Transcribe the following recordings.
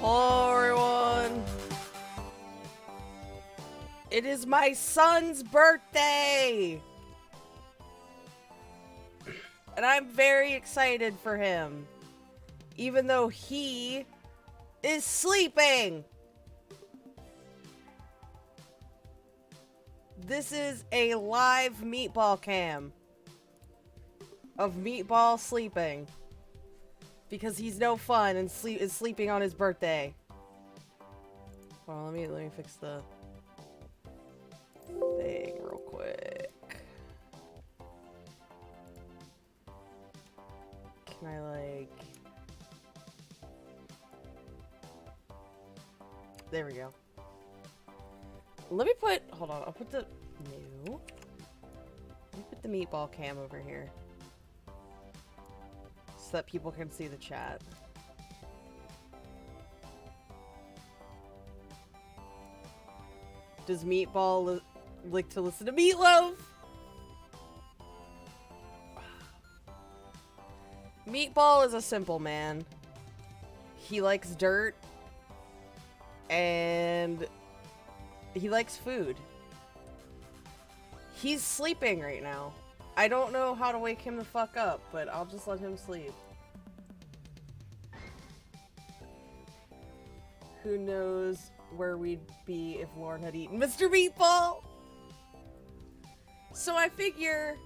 Hello, everyone. It is my son's birthday! And I'm very excited for him. Even though he is sleeping! This is a live Meatball cam of Meatball sleeping. Because he's no fun and is sleeping on his birthday. Hold on, let me fix the thing real quick. Can I like... There we go. Let me put... Hold on, I'll put the... New. Let me put the Meatball cam over here. So that people can see the chat. Does Meatball like to listen to Meatloaf? Meatball is a simple man. He likes dirt. And he likes food. He's sleeping right now. I don't know how to wake him the fuck up, but I'll just let him sleep. Who knows where we'd be if Lauren had eaten Mr. Meatball? So I figure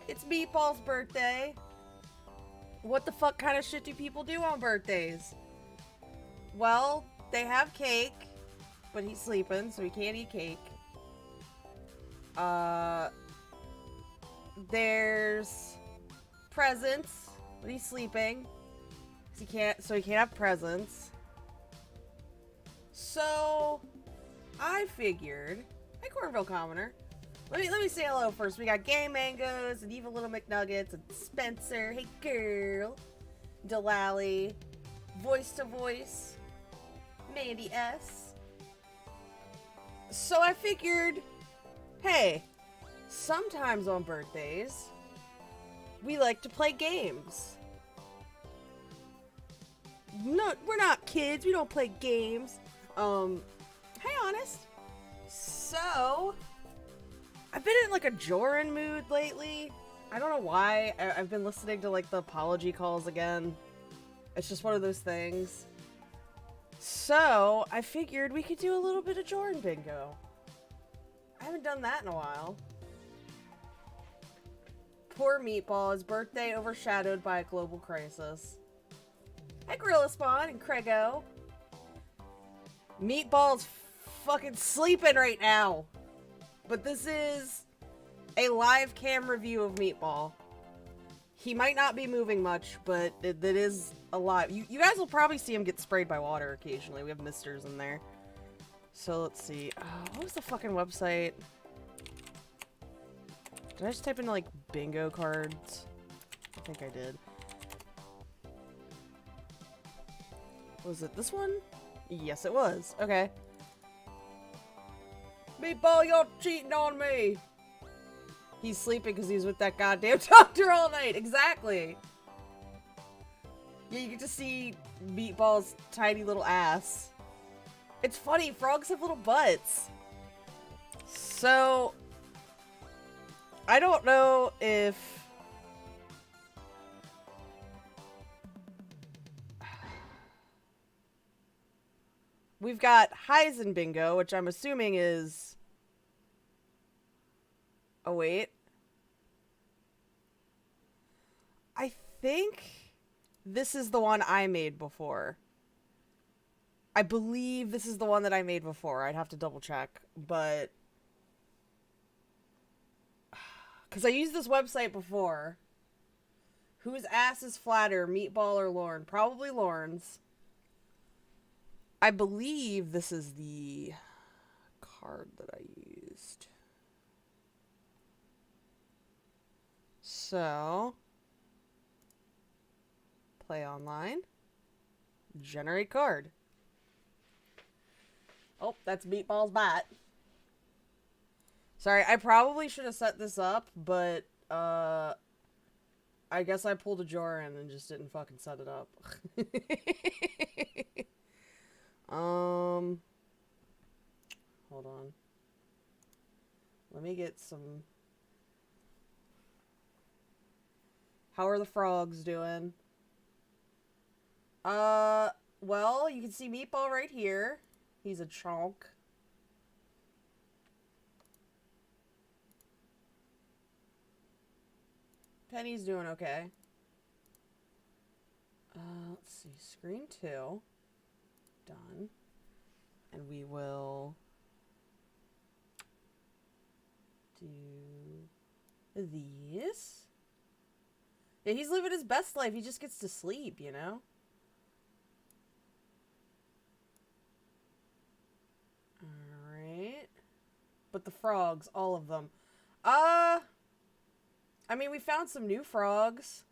it's Meatball's birthday. What the fuck kind of shit do people do on birthdays? Well, they have cake, but he's sleeping, so he can't eat cake. There's presents, but he's sleeping. So he can't have presents. So I figured, hey Cornville Commoner. Let me say hello first. We got Game Mangoes and Evil Little McNuggets and Spencer. Hey girl. Delally. Voice to Voice. Mandy S. So I figured, hey, sometimes on birthdays, we like to play games. No, we're not kids. We don't play games. Hey, Honest. So, I've been in like a Jorrun mood lately. I don't know why. I've been listening to like the apology calls again. It's just one of those things. So, I figured we could do a little bit of Jorrun bingo. I haven't done that in a while. Poor Meatball, his birthday overshadowed by a global crisis. Hey, Gorilla Spawn and Craigo. Meatball's fucking sleeping right now. But this is a live cam review of Meatball. He might not be moving much, but it is alive. You guys will probably see him get sprayed by water occasionally. We have misters in there. So let's see. What was the fucking website? Did I just type in like bingo cards? I think I did. Was it this one? Yes, it was. Okay. Meatball, you're cheating on me! He's sleeping because he's with that goddamn doctor all night. Exactly. Yeah, you get to see Meatball's tiny little ass. It's funny, frogs have little butts. So, I don't know if... We've got Heisen Bingo, which I'm assuming is... Oh, wait. I think this is the one I made before. I believe this is the one that I made before. I'd have to double check, but... Because I used this website before. Whose ass is flatter, Meatball or Lauren? Probably Lauren's. I believe this is the card that I used. So, play online, generate card. Oh, that's Meatball's bat. Sorry, I probably should have set this up, but, I guess I pulled a Jorrun and just didn't fucking set it up. Hold on. Let me get some... How are the frogs doing? Well, you can see Meatball right here. He's a chonk. Penny's doing okay. Let's see. Screen 2. Done. And we will do these. Yeah, he's living his best life. He just gets to sleep, you know? Alright. But the frogs, all of them. I mean, we found some new frogs.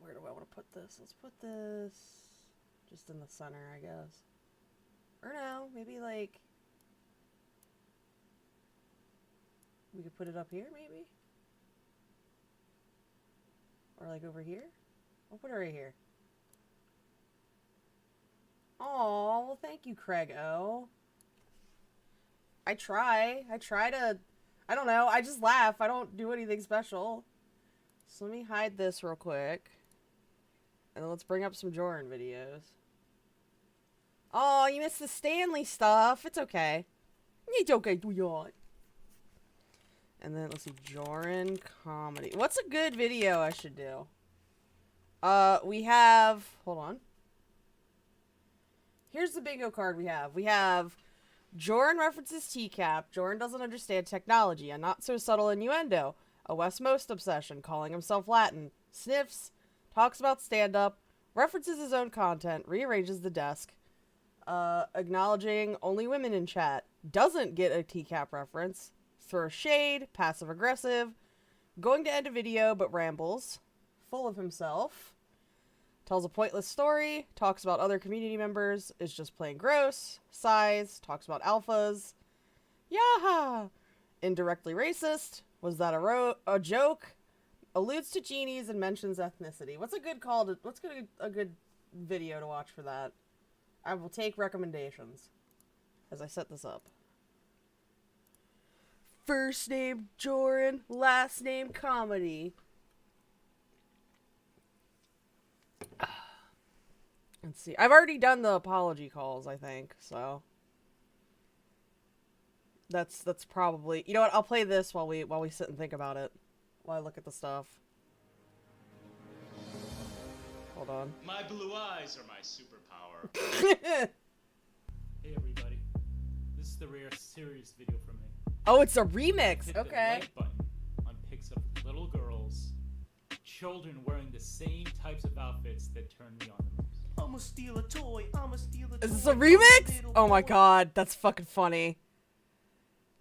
Where do I want to put this? Let's put this just in the center, I guess. Or no, maybe like... We could put it up here, maybe? Or like over here? I'll put it right here. Aw, well thank you, Craig O. I try to... I don't know, I just laugh. I don't do anything special. So let me hide this real quick. And then let's bring up some Jorrun videos. Oh, you missed the Stanley stuff. It's okay. It's okay, do yawn. And then, let's see, Jorrun comedy. What's a good video I should do? We have... Hold on. Here's the bingo card we have. We have Jorrun references TCAP. Jorrun doesn't understand technology. A not-so-subtle innuendo. A West Most obsession, calling himself Latin. Sniffs. Talks about stand-up. References his own content. Rearranges the desk. Acknowledging only women in chat. Doesn't get a TCAP reference. Throws shade. Passive-aggressive. Going to end a video, but rambles. Full of himself. Tells a pointless story. Talks about other community members. Is just plain gross. Sighs. Talks about alphas. Yaahaa! Indirectly racist. Was that a joke? Alludes to genies and mentions ethnicity. What's a good call to... What's a good video to watch for that? I will take recommendations as I set this up. First name Jorrun, last name comedy. Let's see. I've already done the apology calls, I think, so... That's probably... You know what? I'll play this while we sit and think about it. While I look at the stuff. Hold on. My blue eyes are my superpower. Hey everybody. This is the rare series video from me. Oh, it's a remix. Hit Okay. the like button on pics of little girls, children wearing the same types of outfits that turn me on the most. I'ma steal a toy. I'ma steal a toy. Is this a remix? Oh my god, that's fucking funny.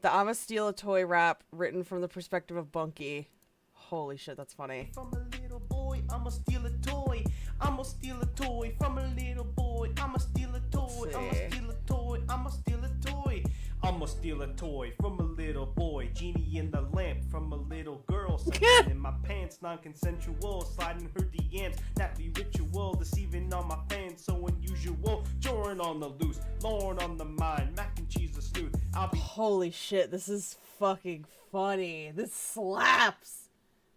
The I'ma steal a toy rap written from the perspective of Bunky. Holy shit, that's funny. From a little boy, I'ma steal a toy. I'ma steal a toy from a little boy. I'ma steal a toy. I'ma steal a toy. I'ma steal a toy. I'ma steal a toy from a little boy. Genie in the lamp from a little girl. Something in my pants, non-consensual. Sliding her DMs, nappy ritual. Deceiving all my fans, so unusual. Jorrun on the loose, Lauren on the mind. Mac and cheese a sleuth. I'll be... Holy shit, this is fucking funny. This slaps.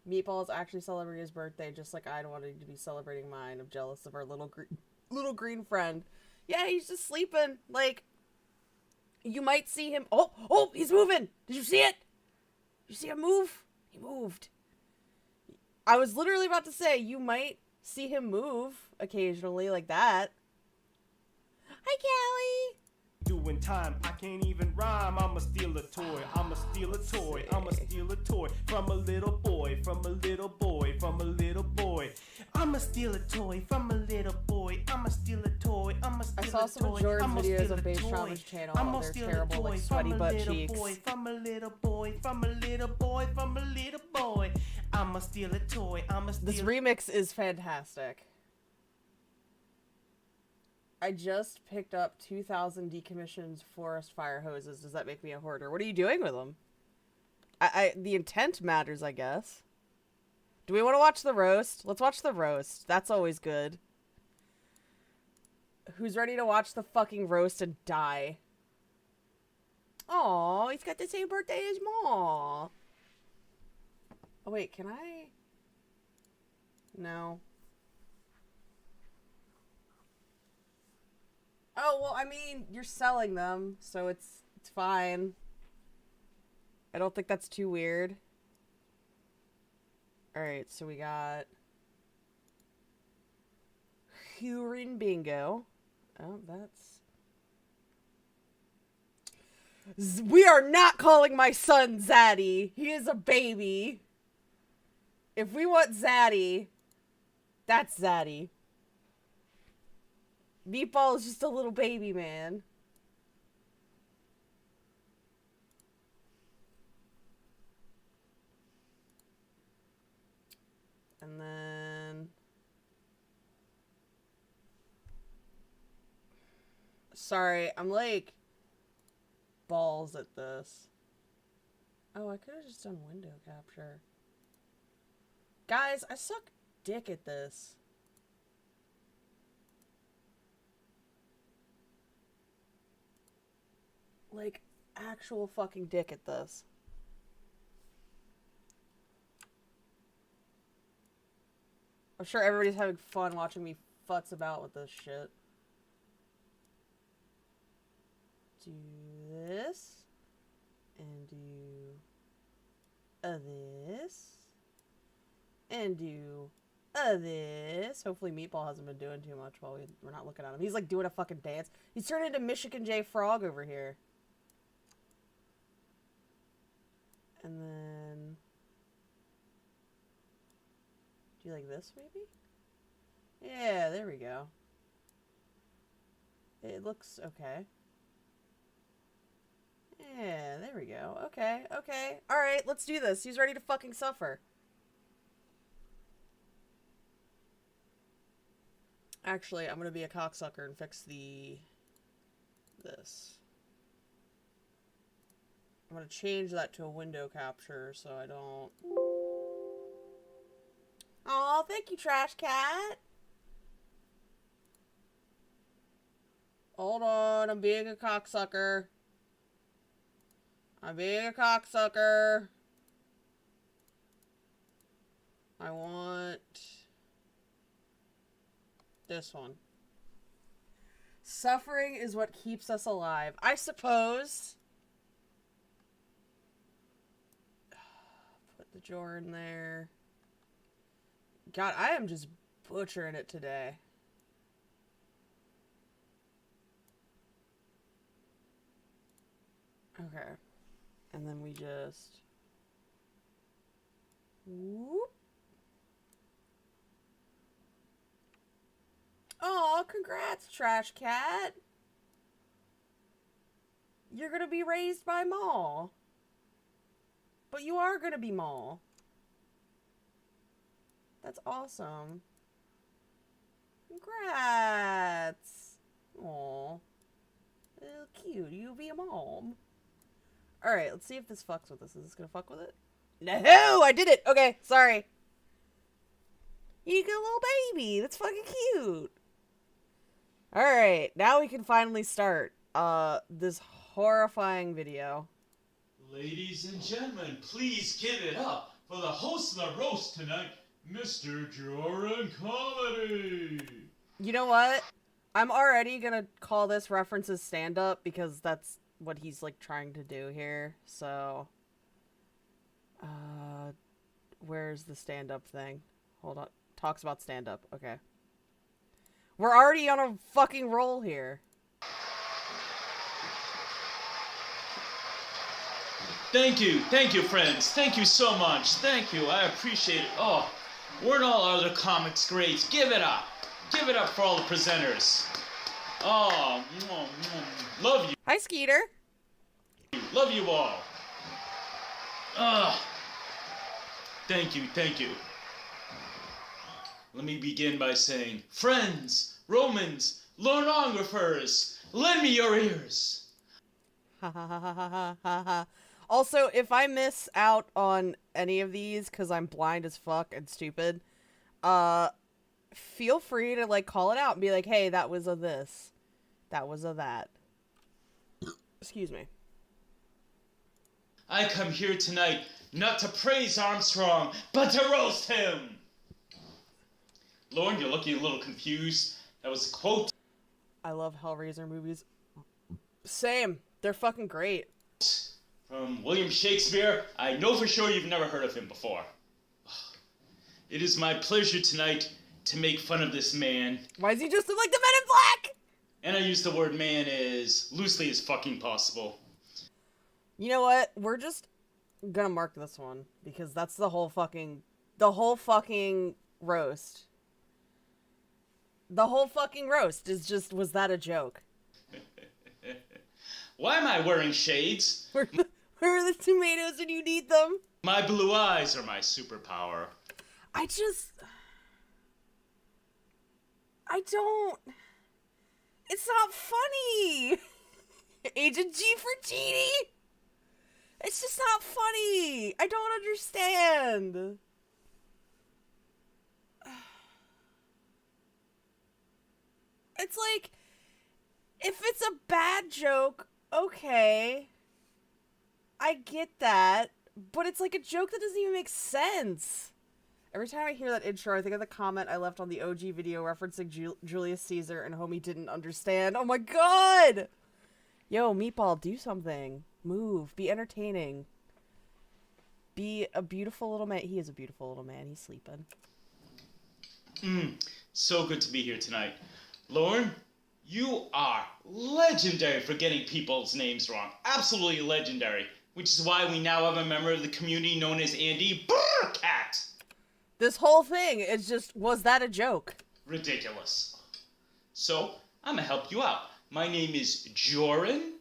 Meatball is actually celebrating his birthday, just like I wanted to be celebrating mine. I'm jealous of our little green friend. Yeah, he's just sleeping. Like, you might see him. Oh, he's moving. Did you see it? Did you see him move? He moved. I was literally about to say, you might see him move occasionally like that. Hi, Callie. Doing time, I can't even rhyme. I'ma steal a toy. I'ma steal a toy. I'ma steal a toy from a little boy. From a little boy. From a little boy. I'ma steal a toy from a little boy. I'ma steal a toy. I'ma steal a toy. I saw some of Jorrun's videos on Base Trauma's channel. They're terrible, like sweaty butt cheeks. From a little boy. From a little boy. From a little boy. I'ma steal a toy. I'ma steal. This remix is fantastic. I just picked up 2,000 decommissioned forest fire hoses. Does that make me a hoarder? What are you doing with them? The intent matters, I guess. Do we want to watch the roast? Let's watch the roast. That's always good. who's ready to watch the fucking roast and die? Oh, he's got the same birthday as Ma. Oh, wait, can I? No. Oh, well, I mean, you're selling them, so it's fine. I don't think that's too weird. Alright, so we got Jorrun Bingo. Oh, that's... We are not calling my son Zaddy. He is a baby. If we want Zaddy, that's Zaddy. Meatball is just a little baby man. And then... Sorry, I'm like... balls at this. Oh, I could have just done window capture. Guys, I suck dick at this. Like, actual fucking dick at this. I'm sure everybody's having fun watching me futz about with this shit. Do this. And do this. And do this. Hopefully Meatball hasn't been doing too much while we're not looking at him. He's like doing a fucking dance. He's turned into Michigan J. Frog over here. And then... do you like this, maybe? Yeah, there we go. It looks okay. Yeah, there we go. Okay, okay. Alright, let's do this. He's ready to fucking suffer. Actually, I'm gonna be a cocksucker and fix this. I'm gonna change that to a window capture so I don't... Aw, thank you, Trash Cat! Hold on, I'm being a cocksucker. I'm being a cocksucker. I want... this one. Suffering is what keeps us alive. I suppose... put the Jorrun there. God, I am just butchering it today. Okay. And then we just... whoop. Aw, congrats, Trash Cat. You're gonna be raised by Ma. But you are gonna be Ma. That's awesome. Congrats. Aw. Cute. You be a mom. Alright, let's see if this fucks with this. Is this gonna fuck with it? No! I did it! Okay, sorry. You get a little baby. That's fucking cute. Alright, now we can finally start this horrifying video. Ladies and gentlemen, please give it up for the host of the roast tonight, Mr. Jorrun Comedy. You know what? I'm already gonna call this references stand-up because that's what he's like trying to do here. So, where's the stand-up thing? Hold on. Talks about stand-up. Okay. We're already on a fucking roll here. Thank you, friends. Thank you so much. Thank you. I appreciate it. Oh, weren't all other comics great? Give it up. Give it up for all the presenters. Oh, love you. Hi, Skeeter. Love you all. Thank you, thank you. Let me begin by saying, friends, Romans, Lornographers, lend me your ears. Ha ha ha ha ha ha ha. Also, if I miss out on any of these because I'm blind as fuck and stupid, feel free to like call it out and be like, hey, that was a this. That was a that. Excuse me. I come here tonight not to praise Armstrong, but to roast him. Lauren, you're looking a little confused. That was a quote. I love Hellraiser movies. Same. They're fucking great. From William Shakespeare. I know for sure you've never heard of him before. It is my pleasure tonight to make fun of this man. Why is he just like the Men in Black? And I use the word man as loosely as fucking possible. You know what? We're just gonna mark this one because that's the whole fucking roast. The whole fucking roast is just, was that a joke? Why am I wearing shades? Where are the tomatoes when you need them? My blue eyes are my superpower. I don't... It's not funny! Agent G for Genie! It's just not funny! I don't understand! It's like, if it's a bad joke, okay. I get that. But it's like a joke that doesn't even make sense. Every time I hear that intro, I think of the comment I left on the OG video referencing Julius Caesar and homie didn't understand. Oh my god! Yo, Meatball, do something. Move. Be entertaining. Be a beautiful little man. He is a beautiful little man. He's sleeping. So good to be here tonight. Lauren, you are legendary for getting people's names wrong. Absolutely legendary. Which is why we now have a member of the community known as Andy Burcat. This whole thing is just, was that a joke? Ridiculous. So, I'm gonna help you out. My name is Jorrun.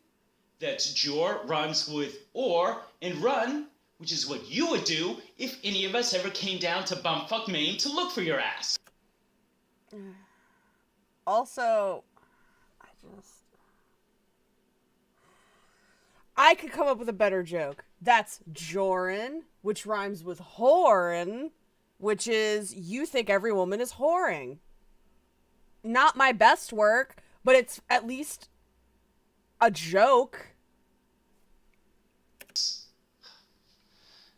That's Jor, rhymes with or, and run, which is what you would do if any of us ever came down to bumfuck Maine to look for your ass. Also, I could come up with a better joke. That's Jorrun, which rhymes with whorin, which is you think every woman is whoring. Not my best work, but it's at least a joke.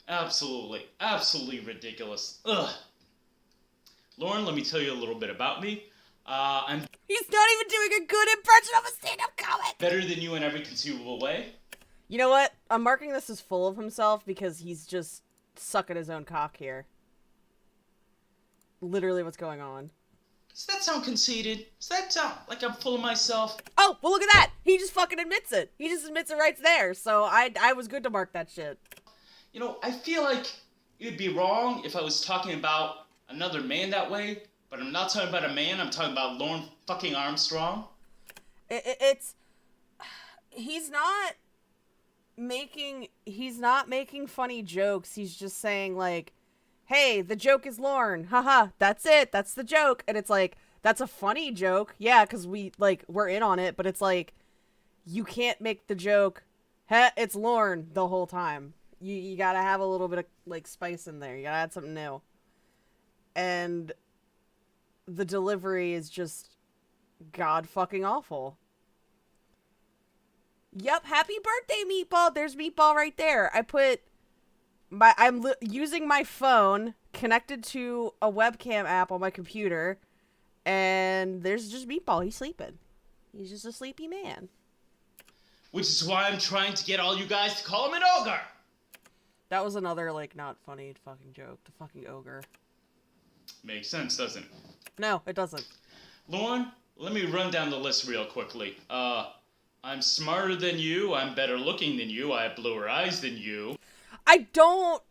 Absolutely ridiculous. Ugh. Lauren, let me tell you a little bit about me. He's not even doing a good impression of a stand-up comic! Better than you in every conceivable way. You know what? I'm marking this as full of himself because he's just sucking his own cock here. Literally what's going on. Does that sound conceited? Does that sound like I'm full of myself? Oh, well look at that! He just fucking admits it. He just admits it right there, so I was good to mark that shit. You know, I feel like it would be wrong if I was talking about another man that way, but I'm not talking about a man, I'm talking about Lauren fucking Armstrong. He's not making funny jokes. He's just saying like, hey, the joke is Lauren. Haha, that's it. That's the joke. And it's like, that's a funny joke. Yeah, because we're in on it, but it's like, you can't make the joke, it's Lauren the whole time. You gotta have a little bit of like spice in there. You gotta add something new. And the delivery is just god fucking awful. Yep, happy birthday, Meatball. There's Meatball right there. I'm using my phone connected to a webcam app on my computer, and there's just Meatball. He's sleeping. He's just a sleepy man. Which is why I'm trying to get all you guys to call him an ogre. That was another, like, not funny fucking joke. The fucking ogre. Makes sense, doesn't it? No, it doesn't. Lauren, let me run down the list real quickly. I'm smarter than you, I'm better looking than you, I have bluer eyes than you. I don't...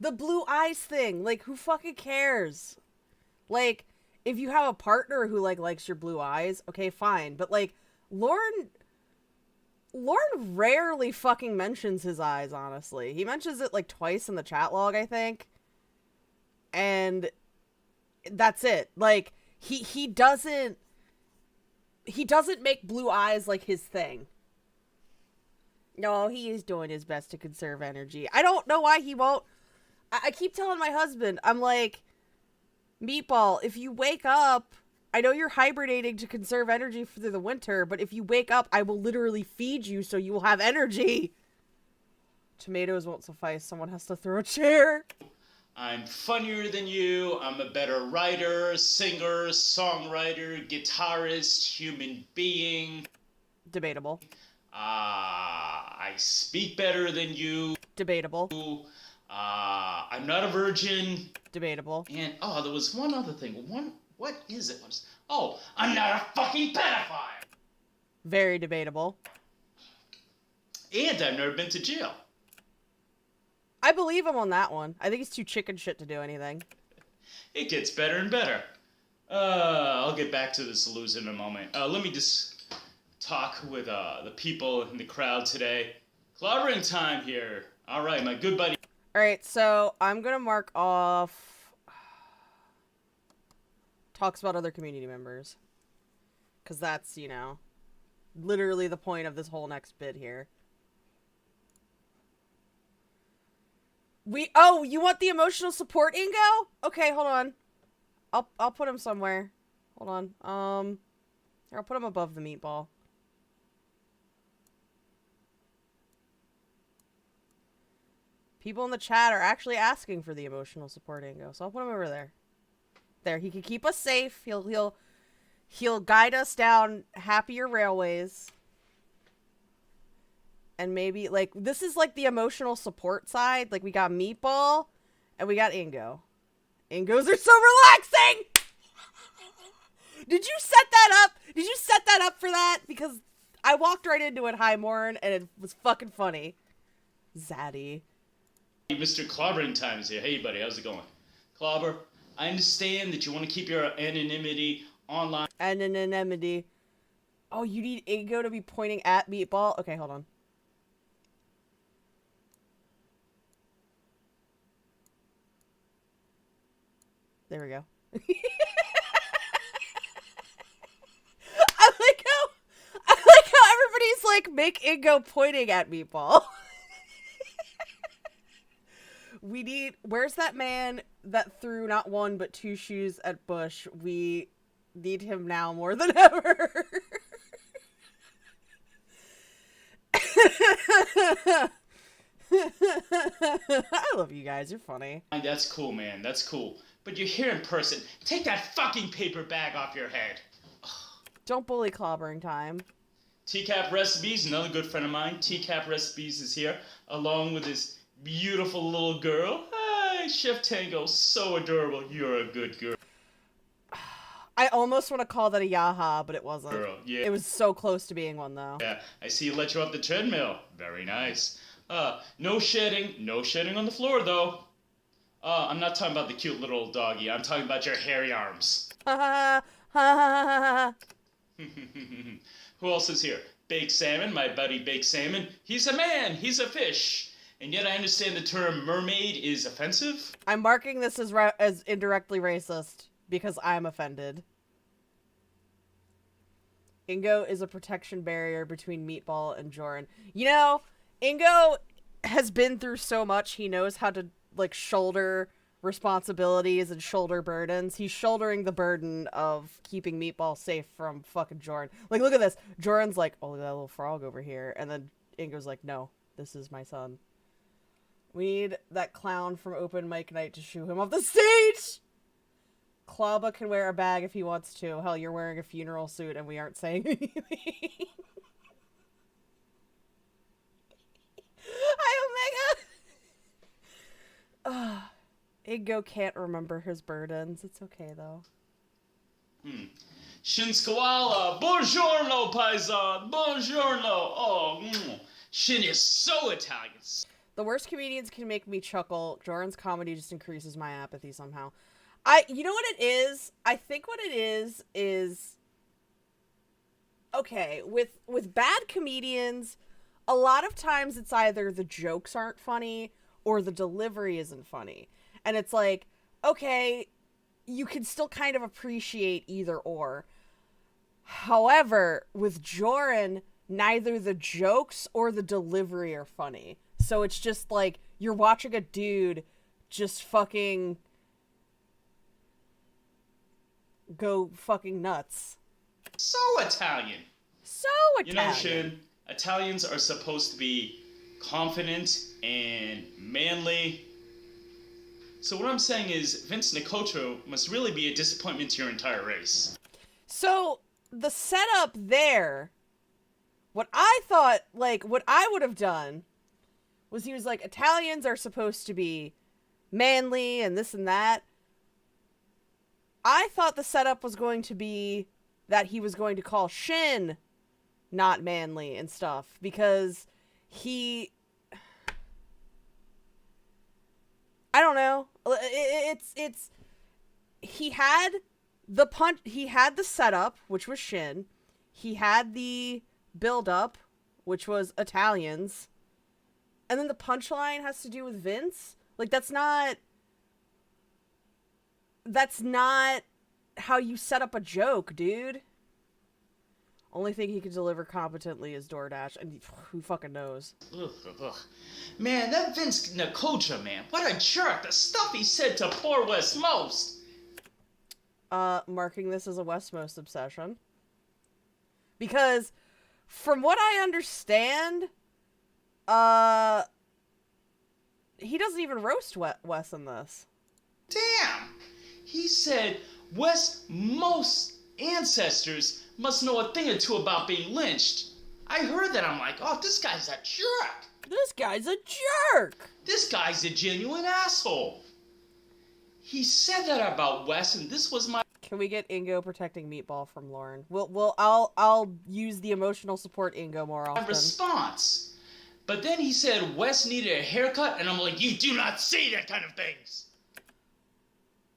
The blue eyes thing, like, who fucking cares? Like, if you have a partner who, like, likes your blue eyes, okay, fine. But, like, Lauren rarely fucking mentions his eyes, honestly. He mentions it, like, twice in the chat log, I think. And that's it. Like, he doesn't make blue eyes, like, his thing. No, he is doing his best to conserve energy. I don't know why he won't. I keep telling my husband, I'm like, Meatball, if you wake up, I know you're hibernating to conserve energy through the winter, but if you wake up, I will literally feed you so you will have energy. Tomatoes won't suffice. Someone has to throw a chair. I'm funnier than you. I'm a better writer, singer, songwriter, guitarist, human being. Debatable. I speak better than you. Debatable. I'm not a virgin. Debatable. And, there was one other thing. What is it? I'm not a fucking pedophile. Very debatable. And I've never been to jail. I believe him on that one. I think he's too chicken shit to do anything. It gets better and better. I'll get back to this loser in a moment. Let me just talk with the people in the crowd today. Clobbering time here. All right, my good buddy. All right, so I'm going to mark off talks about other community members. Because that's, literally the point of this whole next bit here. You want the emotional support, Ingo? Okay, hold on. I'll put him somewhere. Hold on. I'll put him above the meatball. People in the chat are actually asking for the emotional support, Ingo, so I'll put him over there. There, he can keep us safe. He'll guide us down happier railways. And maybe, this is, the emotional support side. We got Meatball, and we got Ingo. Ingos are so relaxing! Did you set that up? Did you set that up for that? Because I walked right into it, Hi Morn, and it was fucking funny. Zaddy. Mr. Clobbering Time is here. Hey, buddy, how's it going? Clobber, I understand that you want to keep your anonymity online. Anonymity. Oh, you need Ingo to be pointing at Meatball? Okay, hold on. There we go. I like how everybody's make Ingo pointing at Meatball. Where's that man that threw not one but two shoes at Bush? We need him now more than ever. I love you guys. You're funny. That's cool, man. That's cool. But you're here in person. Take that fucking paper bag off your head. Don't bully Clobbering Time. TCAP Recipes, another good friend of mine. TCAP Recipes is here, along with his beautiful little girl. Hi, Chef Tango. So adorable. You're a good girl. I almost want to call that a Yaahaa, but it wasn't. Girl, yeah. It was so close to being one, though. Yeah, I see you let you off the treadmill. Very nice. No shedding. No shedding on the floor, though. I'm not talking about the cute little doggy. I'm talking about your hairy arms. Ha ha ha ha. Who else is here? Baked Salmon, my buddy Baked Salmon. He's a man. He's a fish. And yet I understand the term mermaid is offensive. I'm marking this as indirectly racist because I'm offended. Ingo is a protection barrier between Meatball and Jorrun. Ingo has been through so much. He knows how to shoulder responsibilities and shoulder burdens. He's shouldering the burden of keeping Meatball safe from fucking Jorrun. Look at this. Jorrun's like, oh, look at that little frog over here. And then Ingo's like, no, this is my son. We need that clown from Open Mic Night to shoo him off the stage! Klaba can wear a bag if he wants to. Hell, you're wearing a funeral suit and we aren't saying anything. Hi, Omega! Ingo can't remember his burdens. It's okay, though. Shinskawala, buongiorno, paisan, buongiorno. Oh, Shin is so Italian. The worst comedians can make me chuckle. Jorrun's comedy just increases my apathy somehow. You know what it is? I think what it is okay, with bad comedians, a lot of times it's either the jokes aren't funny or the delivery isn't funny. And it's like, okay, you can still kind of appreciate either or. However, with Jorrun, neither the jokes or the delivery are funny. So it's just like, you're watching a dude just fucking go fucking nuts. So Italian. So Italian. You know, Shin, Italians are supposed to be confident and manly. So what I'm saying is Vince Nicotro must really be a disappointment to your entire race. So the setup there, what I thought, like, what I would have done was he was like, Italians are supposed to be manly and this and that. I thought the setup was going to be that he was going to call Shin not manly and stuff, because I don't know. He had the punch, he had the setup, which was Shin. He had the build up, which was Italians. And then the punchline has to do with Vince? Like, that's not how you set up a joke, dude. Only thing he can deliver competently is DoorDash, and who fucking knows? Ugh. Man, that Vince Nicotro, man, what a jerk! The stuff he said to poor West Most. Marking this as a West Most obsession. Because, from what I understand, he doesn't even roast Wes in this. Damn! He said West Most ancestors must know a thing or two about being lynched. I heard that, I'm like, oh, this guy's a jerk! This guy's a jerk! This guy's a genuine asshole! He said that about Wes, and this was my... Can we get Ingo protecting Meatball from Lauren? I'll use the emotional support Ingo more often. response. But then he said Wes needed a haircut, and I'm like, you do not say that kind of things!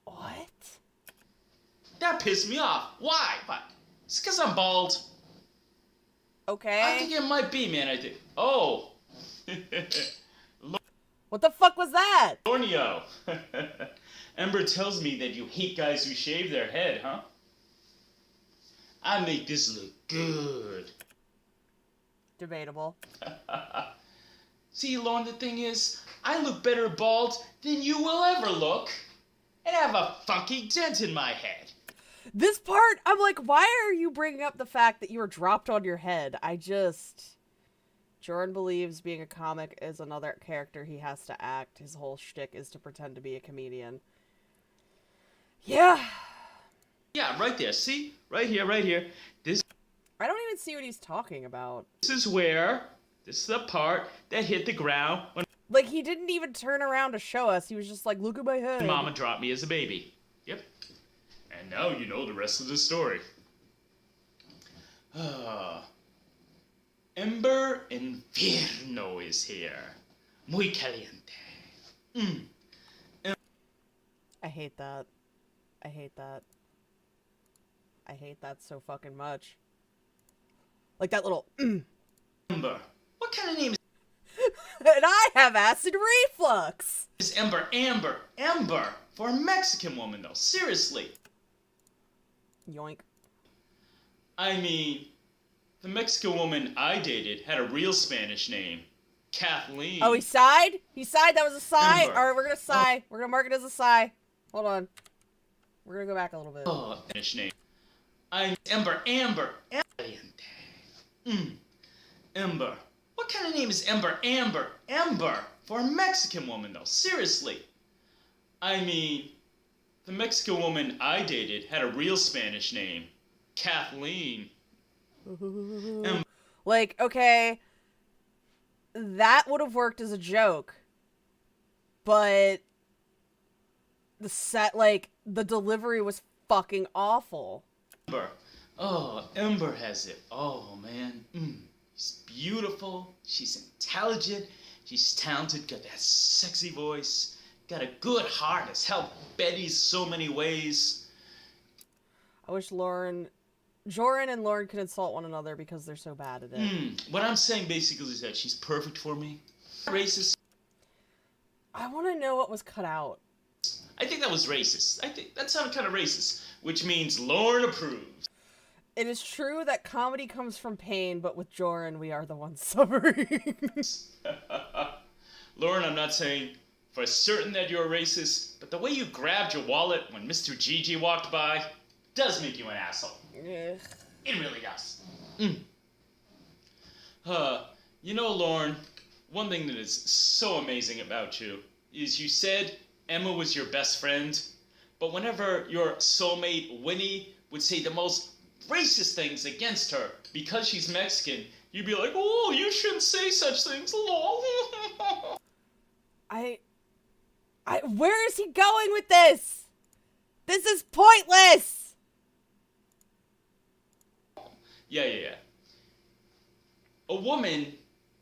What? That pissed me off. Why? What? It's because I'm bald. Okay. I think it might be, man. I think. Oh. What the fuck was that? Borneo. Ember tells me that you hate guys who shave their head, huh? I make this look good. Debatable. See, Lauren, the thing is, I look better bald than you will ever look, and have a funky dent in my head. This part, I'm like, why are you bringing up the fact that you were dropped on your head? Jorrun believes being a comic is another character he has to act. His whole shtick is to pretend to be a comedian. Yeah. Yeah, right there. See? Right here, right here. This I don't even see what he's talking about. is the part that hit the ground when Like, he didn't even turn around to show us. He was just like, look at my head. Mama dropped me as a baby. Yep. And now you know the rest of the story. Ember Inferno is here. Muy caliente. I hate that. I hate that. I hate that so fucking much. Like that little Ember. What kind of name And I have acid reflux! is Ember? Ember. For a Mexican woman, though. Seriously. Yoink. I mean, the Mexican woman I dated had a real Spanish name. Kathleen. Oh, he sighed? He sighed? That was a sigh? Ember. Alright, we're gonna sigh. We're gonna mark it as a sigh. Hold on. We're gonna go back a little bit. Oh, Spanish name. I'm Ember. Ember. What kind of name is Ember? Ember. For a Mexican woman, though. Seriously. I mean, the Mexican woman I dated had a real Spanish name. Kathleen. Like, okay, that would have worked as a joke, but the delivery was fucking awful. Ember. Oh, Ember has it. Oh, man. She's beautiful. She's intelligent. She's talented. Got that sexy voice. Got a good heart. Has helped Betty so many ways. I wish Jorrun and Lauren could insult one another because they're so bad at it. What I'm saying basically is that she's perfect for me. Racist. I want to know what was cut out. I think that was racist. I think that sounded kind of racist, which means Lauren approves. It is true that comedy comes from pain, but with Jorrun, we are the ones suffering. Lauren, I'm not saying for certain that you're a racist, but the way you grabbed your wallet when Mr. Gigi walked by, does make you an asshole. Ugh. It really does. You know, Lauren, one thing that is so amazing about you is you said Emma was your best friend, but whenever your soulmate Winnie would say the most racist things against her because she's Mexican, you'd be like, oh, you shouldn't say such things, lol. Where is he going with this? This is pointless! Yeah. A woman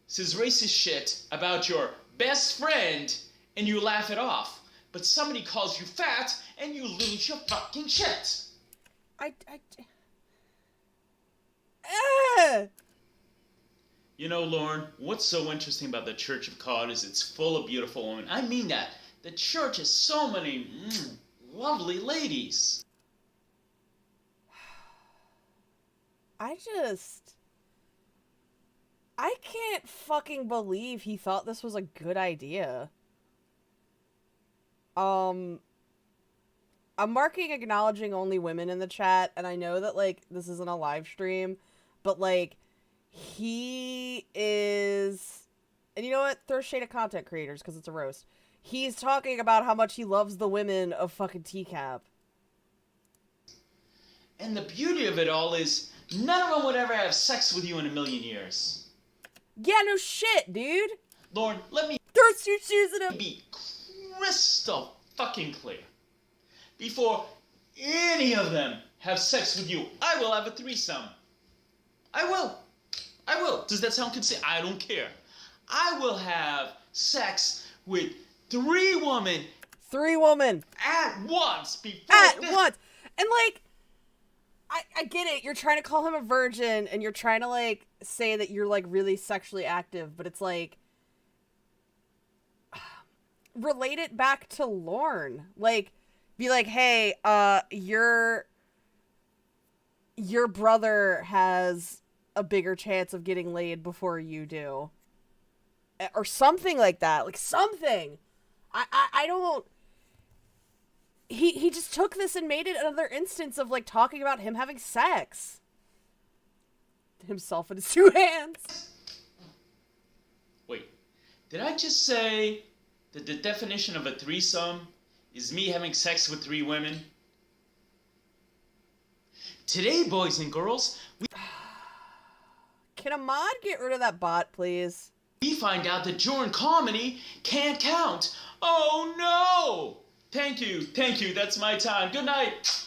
says racist shit about your best friend and you laugh it off. But somebody calls you fat and you lose your fucking shit. You know, Lauren, what's so interesting about the Church of God is it's full of beautiful women. I mean that. The church has so many lovely ladies. I can't fucking believe he thought this was a good idea. I'm marking acknowledging only women in the chat, and I know that, like, this isn't a live stream, but, like, he is... And you know what? Throw shade at content creators, because it's a roast. He's talking about how much he loves the women of fucking TCAP. And the beauty of it all is none of them would ever have sex with you in a million years. Yeah, no shit, dude. Lauren, let me Throw your shoes at him. be crystal fucking clear. Before any of them have sex with you, I will have a threesome. I will. Does that sound consistent? I don't care. I will have sex with 3 women. 3 women. At once. Once. And, like, I get it. You're trying to call him a virgin, and you're trying to, like, say that you're, like, really sexually active, but it's, like... relate it back to Lorne. Like, be like, hey, your brother has a bigger chance of getting laid before you do. Or something like that. Like, something. I don't... He just took this and made it another instance of, like, talking about him having sex. Himself in his 2 hands. Wait, did I just say that the definition of a threesome is me having sex with 3 women? Today, boys and girls, Can a mod get rid of that bot, please? we find out that Jorrun comedy can't count. Oh no! Thank you, that's my time. Good night.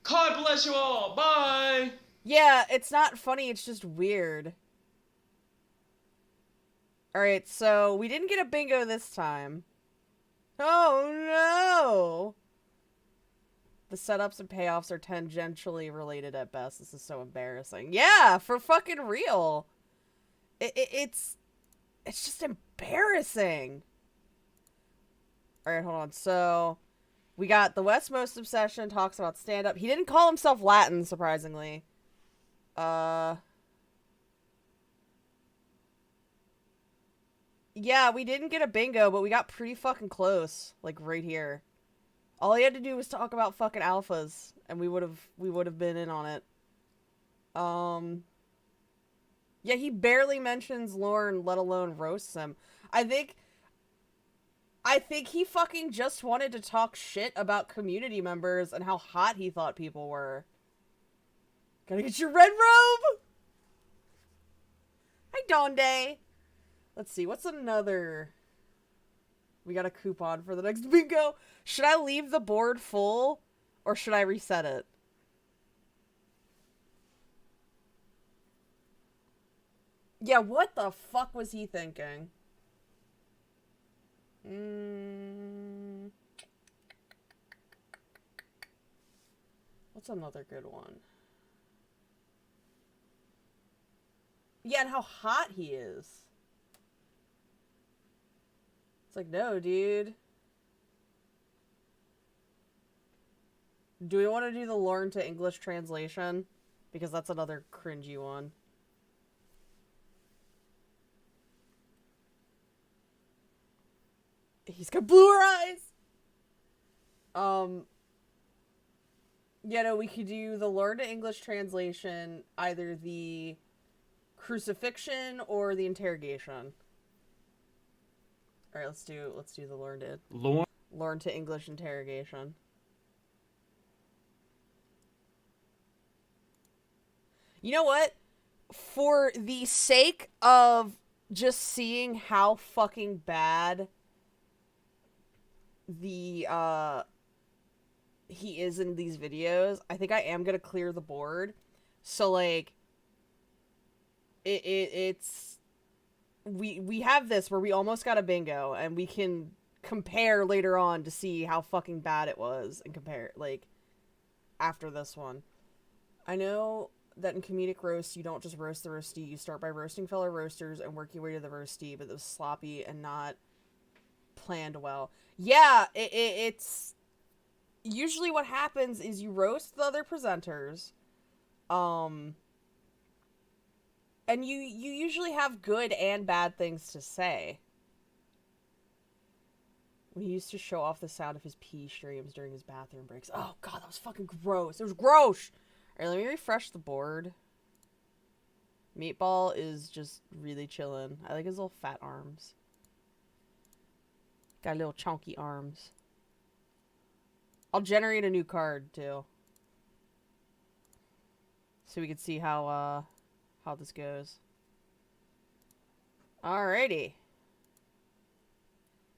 God bless you all. Bye. Yeah, it's not funny, it's just weird. Alright, so we didn't get a bingo this time. Oh no! The setups and payoffs are tangentially related at best. This is so embarrassing. Yeah, for fucking real. It's just embarrassing. Alright, hold on. So, we got the West Most Obsession talks about stand-up. He didn't call himself Latin, surprisingly. Yeah, we didn't get a bingo, but we got pretty fucking close. Like, right here. All he had to do was talk about fucking alphas, and we would have been in on it. Yeah, he barely mentions Lorne, let alone roasts him. I think he fucking just wanted to talk shit about community members and how hot he thought people were. Gotta get your red robe! Hi, Donde! Let's see, what's another... We got a coupon for the next bingo. Should I leave the board full, or should I reset it? Yeah, what the fuck was he thinking? What's another good one? Yeah, and how hot he is. It's like, no, dude. Do we want to do the Lorne to English translation? Because that's another cringy one. He's got bluer eyes! Yeah, no, we could do the Learn to English translation, either the crucifixion or the interrogation. All right, let's do the learn to English interrogation. You know what? For the sake of just seeing how fucking bad the he is in these videos, I think I am gonna clear the board. So like it's we have this where we almost got a bingo, and we can compare later on to see how fucking bad it was, and compare like after this one. I know that in comedic roast you don't just roast the roastee, you start by roasting fellow roasters and work your way to the roastee, but it was sloppy and not planned well. Yeah, it's usually what happens is you roast the other presenters, and you usually have good and bad things to say. We used to show off the sound of his pee streams during his bathroom breaks. Oh god, that was fucking gross. It was gross! Alright, let me refresh the board. Meatball is just really chilling. I like his little fat arms. Got little chunky arms. I'll generate a new card, too. So we can see how this goes. Alrighty.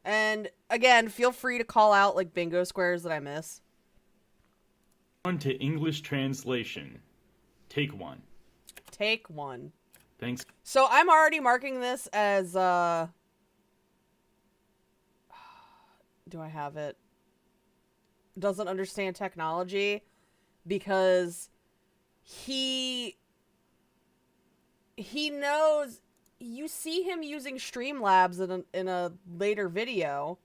And, again, feel free to call out, like, bingo squares that I miss. On to English translation. Take one. Take one. Thanks. So I'm already marking this as, do I have it? Doesn't understand technology, because he knows, you see him using Streamlabs in a later video.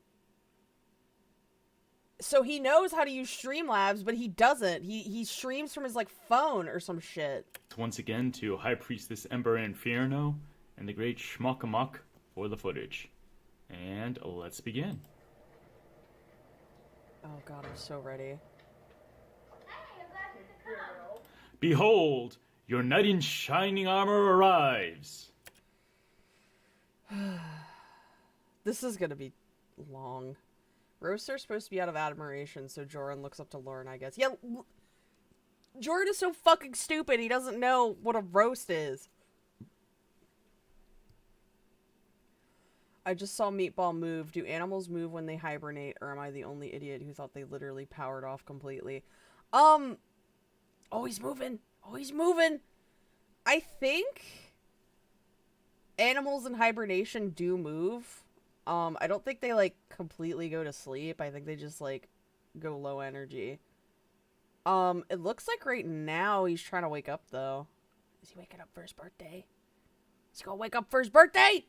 So he knows how to use Streamlabs, but he doesn't. He streams from his, like, phone or some shit. Once again to High Priestess Ember Inferno and the great Schmuck-a-Muck for the footage. And let's begin. Oh god, I'm so ready. Behold, your knight in shining armor arrives. This is gonna be long. Roaster's supposed to be out of admiration, so Jorrun looks up to Learn, I guess. Yeah, Jorrun is so fucking stupid, he doesn't know what a roast is. I just saw Meatball move. Do animals move when they hibernate, or am I the only idiot who thought they literally powered off completely? Oh, he's moving. Oh, he's moving. I think animals in hibernation do move. I don't think they, like, completely go to sleep. I think they just, like, go low energy. It looks like right now he's trying to wake up, though. Is he waking up for his birthday? Is he gonna wake up for his birthday?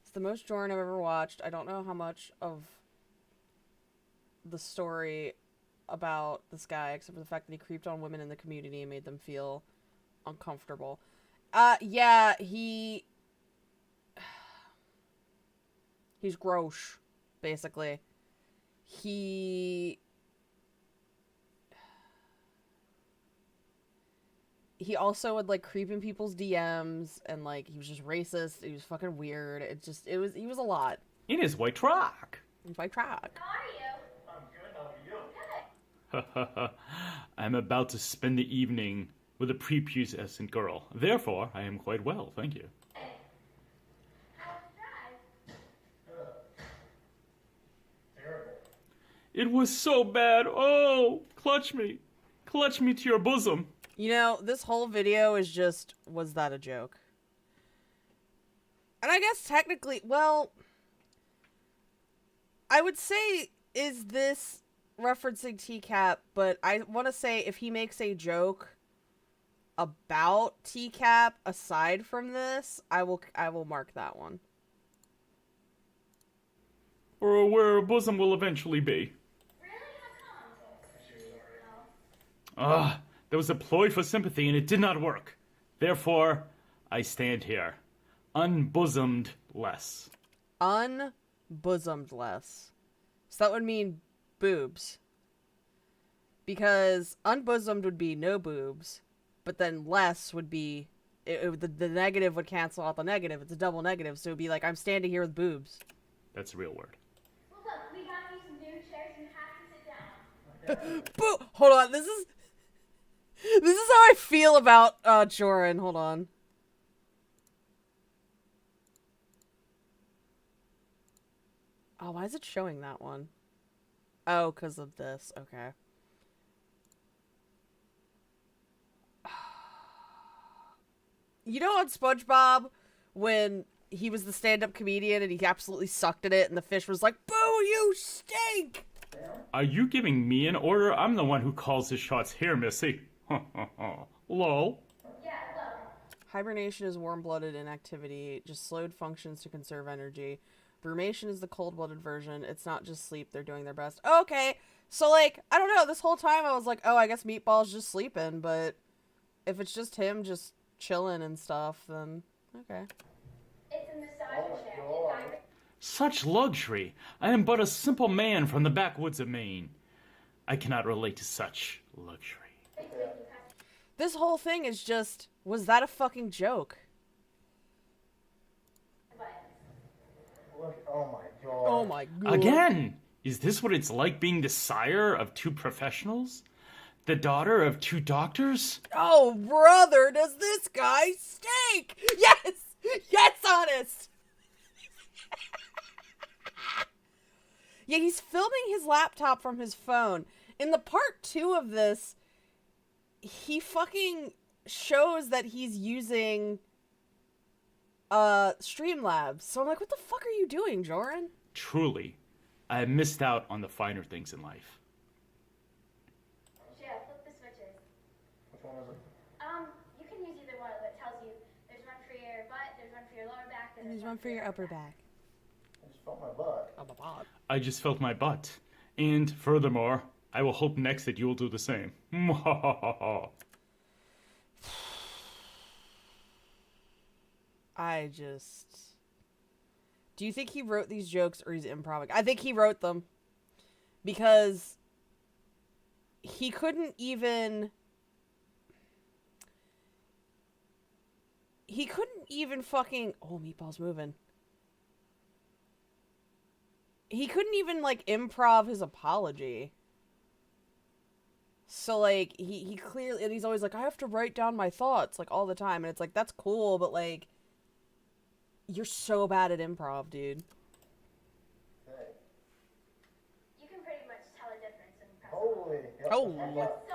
It's the most Jorrun I've ever watched. I don't know how much of the story about this guy, except for the fact that he creeped on women in the community and made them feel uncomfortable. Yeah, he's gross, basically. He also would, like, creep in people's DMs, and, like, he was just racist. He was fucking weird. He was a lot. In his white truck. White truck. How are you? I'm good, how are you? Good. I'm about to spend the evening with a prepubescent girl. Therefore, I am quite well, thank you. How was the drive? Terrible. It was so bad. Oh, clutch me. Clutch me to your bosom. You know, this whole video is just, was that a joke? And I guess technically, well, I would say, is this referencing TCAP, but I want to say if he makes a joke about TCAP aside from this, I will mark that one. Or where a bosom will eventually be. Really? How come? Ah, there was a ploy for sympathy and it did not work. Therefore, I stand here, unbosomed less. Unbosomed less. So that would mean boobs. Because unbosomed would be no boobs, but then less would be... the negative would cancel out the negative. It's a double negative, so it would be like, I'm standing here with boobs. That's a real word. Well, look, we got you some new chairs. You have to sit down. Boo! Hold on, this is how I feel about Jorrun. Hold on. Oh, why is it showing that one? Oh, because of this. Okay. You know on SpongeBob, when he was the stand-up comedian and he absolutely sucked at it and the fish was like, "Boo, you stink!" Are you giving me an order? I'm the one who calls the shots here, Missy. Lol. Yeah, look. Hibernation is warm-blooded inactivity, just slowed functions to conserve energy. Brumation is the cold-blooded version. It's not just sleep, they're doing their best. Okay, so like, I don't know, this whole time I was like, oh, I guess Meatball's just sleeping, but if it's just him just chilling and stuff, then okay. It's a massage chair. Such luxury. I am but a simple man from the backwoods of Maine. I cannot relate to such luxury. This whole thing is just, was that a fucking joke? Look, oh my god. Oh my god. Again! Is this what it's like being the sire of two professionals? The daughter of two doctors? Oh, brother, does this guy stink? Yes! Yes, honest! Yeah, he's filming his laptop from his phone. In the part 2 of this, he fucking shows that he's using Streamlabs. So I'm like, what the fuck are you doing, Jorrun? Truly, I have missed out on the finer things in life. Yeah, flip the switches. Which one is it? You can use either one that tells you there's one for your butt, there's one for your lower back, And there's one for your upper back. I just felt my butt. Oh my god. I just felt my butt. And furthermore, I will hope next that you will do the same. I just... Do you think he wrote these jokes or he's improvising? I think he wrote them. Because he couldn't even... He couldn't even fucking... Oh, Meatball's moving. He couldn't even, like, improv his apology. So, like, he clearly... And he's always like, I have to write down my thoughts, like, all the time. And it's like, that's cool, but, like... You're so bad at improv, dude. Hey. You can pretty much tell a difference in press. Holy. Yep, Oh. that's my butt. So,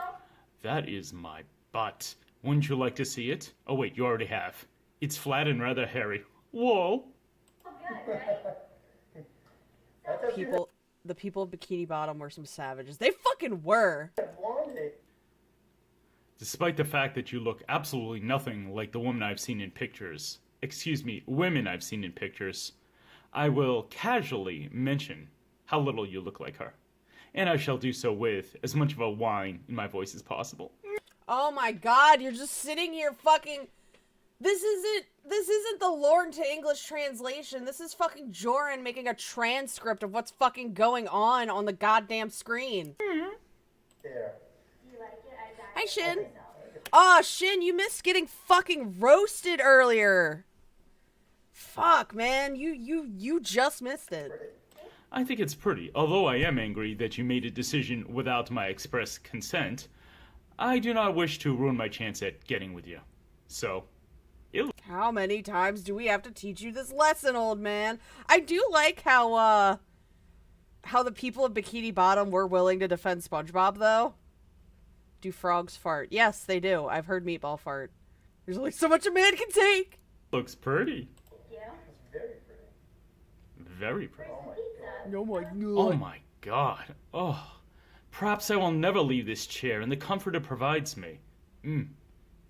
That is my butt. Wouldn't you like to see it? Oh wait, you already have. It's flat and rather hairy. Whoa! good, right? That's actually The people of Bikini Bottom were some savages. They fucking were. blondie. Despite the fact that you look absolutely nothing like the woman I've seen in pictures. Excuse me, women I've seen in pictures. I will casually mention how little you look like her. And I shall do so with as much of a whine in my voice as possible. Oh my god, you're just sitting here fucking... This isn't the Lorne to English translation. This is fucking Jorrun making a transcript of what's fucking going on the goddamn screen. There. You like it? I got Hi, it Shin. myself. Aw, Shin, you missed getting fucking roasted earlier. Fuck, man. You just missed it. I think it's pretty, although I am angry that you made a decision without my express consent. I do not wish to ruin my chance at getting with you. So, How many times do we have to teach you this lesson, old man? I do like how the people of Bikini Bottom were willing to defend SpongeBob, though. Do frogs fart? Yes, they do. I've heard Meatball fart. There's only so much a man can take. looks pretty. You? It's very pretty. Very pretty. Pizza. Oh my Oh god. my god. Oh. Perhaps I will never leave this chair and the comfort it provides me.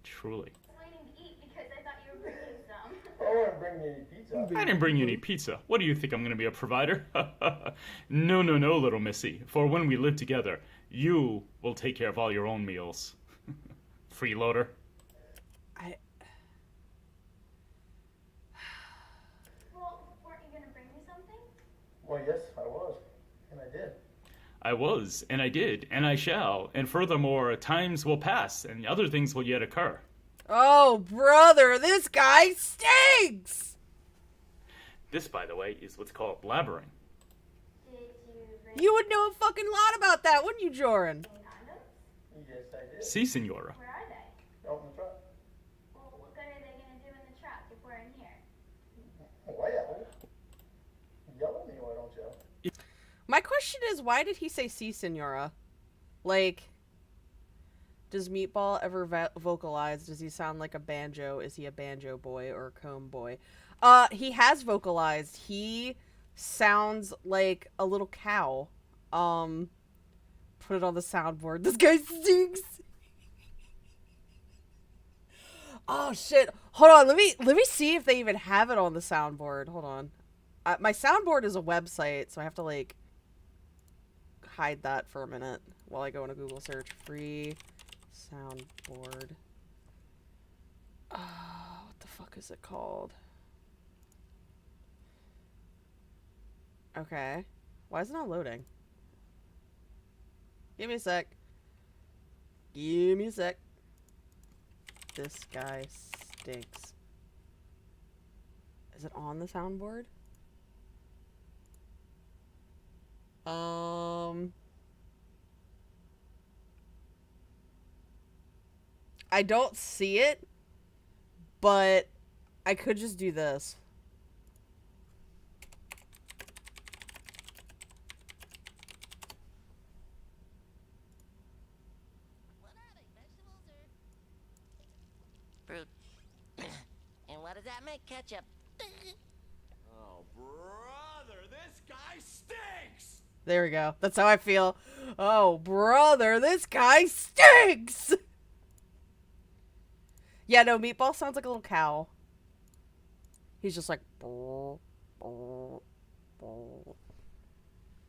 Truly. Waiting to eat because I thought you were bringing some. I don't want to bring you any pizza. I didn't bring you any pizza. What do you think, I'm going to be a provider? No, little missy. For when we live together, you will take care of all your own meals. Freeloader. Well, weren't you gonna bring me something? Well, yes, I was. And I did. I was, and I did, and I shall, and furthermore, times will pass, and other things will yet occur. Oh, brother, this guy stinks! This, by the way, is what's called blabbering. Did you bring You would know a fucking lot about that, wouldn't you, Jorrun? condoms? Yes, I did. Si, senora. Where are they? Out in the truck. Well, what good are they gonna do in the truck if we're in here? Well, yell at me, why don't you? My question is, why did he say si, senora? Like, does Meatball ever vocalize? Does he sound like a banjo? Is he a banjo boy or a comb boy? He has vocalized. He sounds like a little cow. Put it on the soundboard. This guy stinks. Oh shit! Hold on. Let me see if they even have it on the soundboard. Hold on. My soundboard is a website, so I have to like hide that for a minute while I go into Google search. Free soundboard. What the fuck is it called? Okay. Why is it not loading? Give me a sec. Give me a sec. This guy stinks. Is it on the soundboard? I don't see it, but I could just do this. Fruit. And what does that make? Ketchup. Oh, brother, this guy stinks! There we go. That's how I feel. Oh, brother, this guy stinks! Yeah, no, Meatball sounds like a little cow. He's just like... Brr, brr, brr.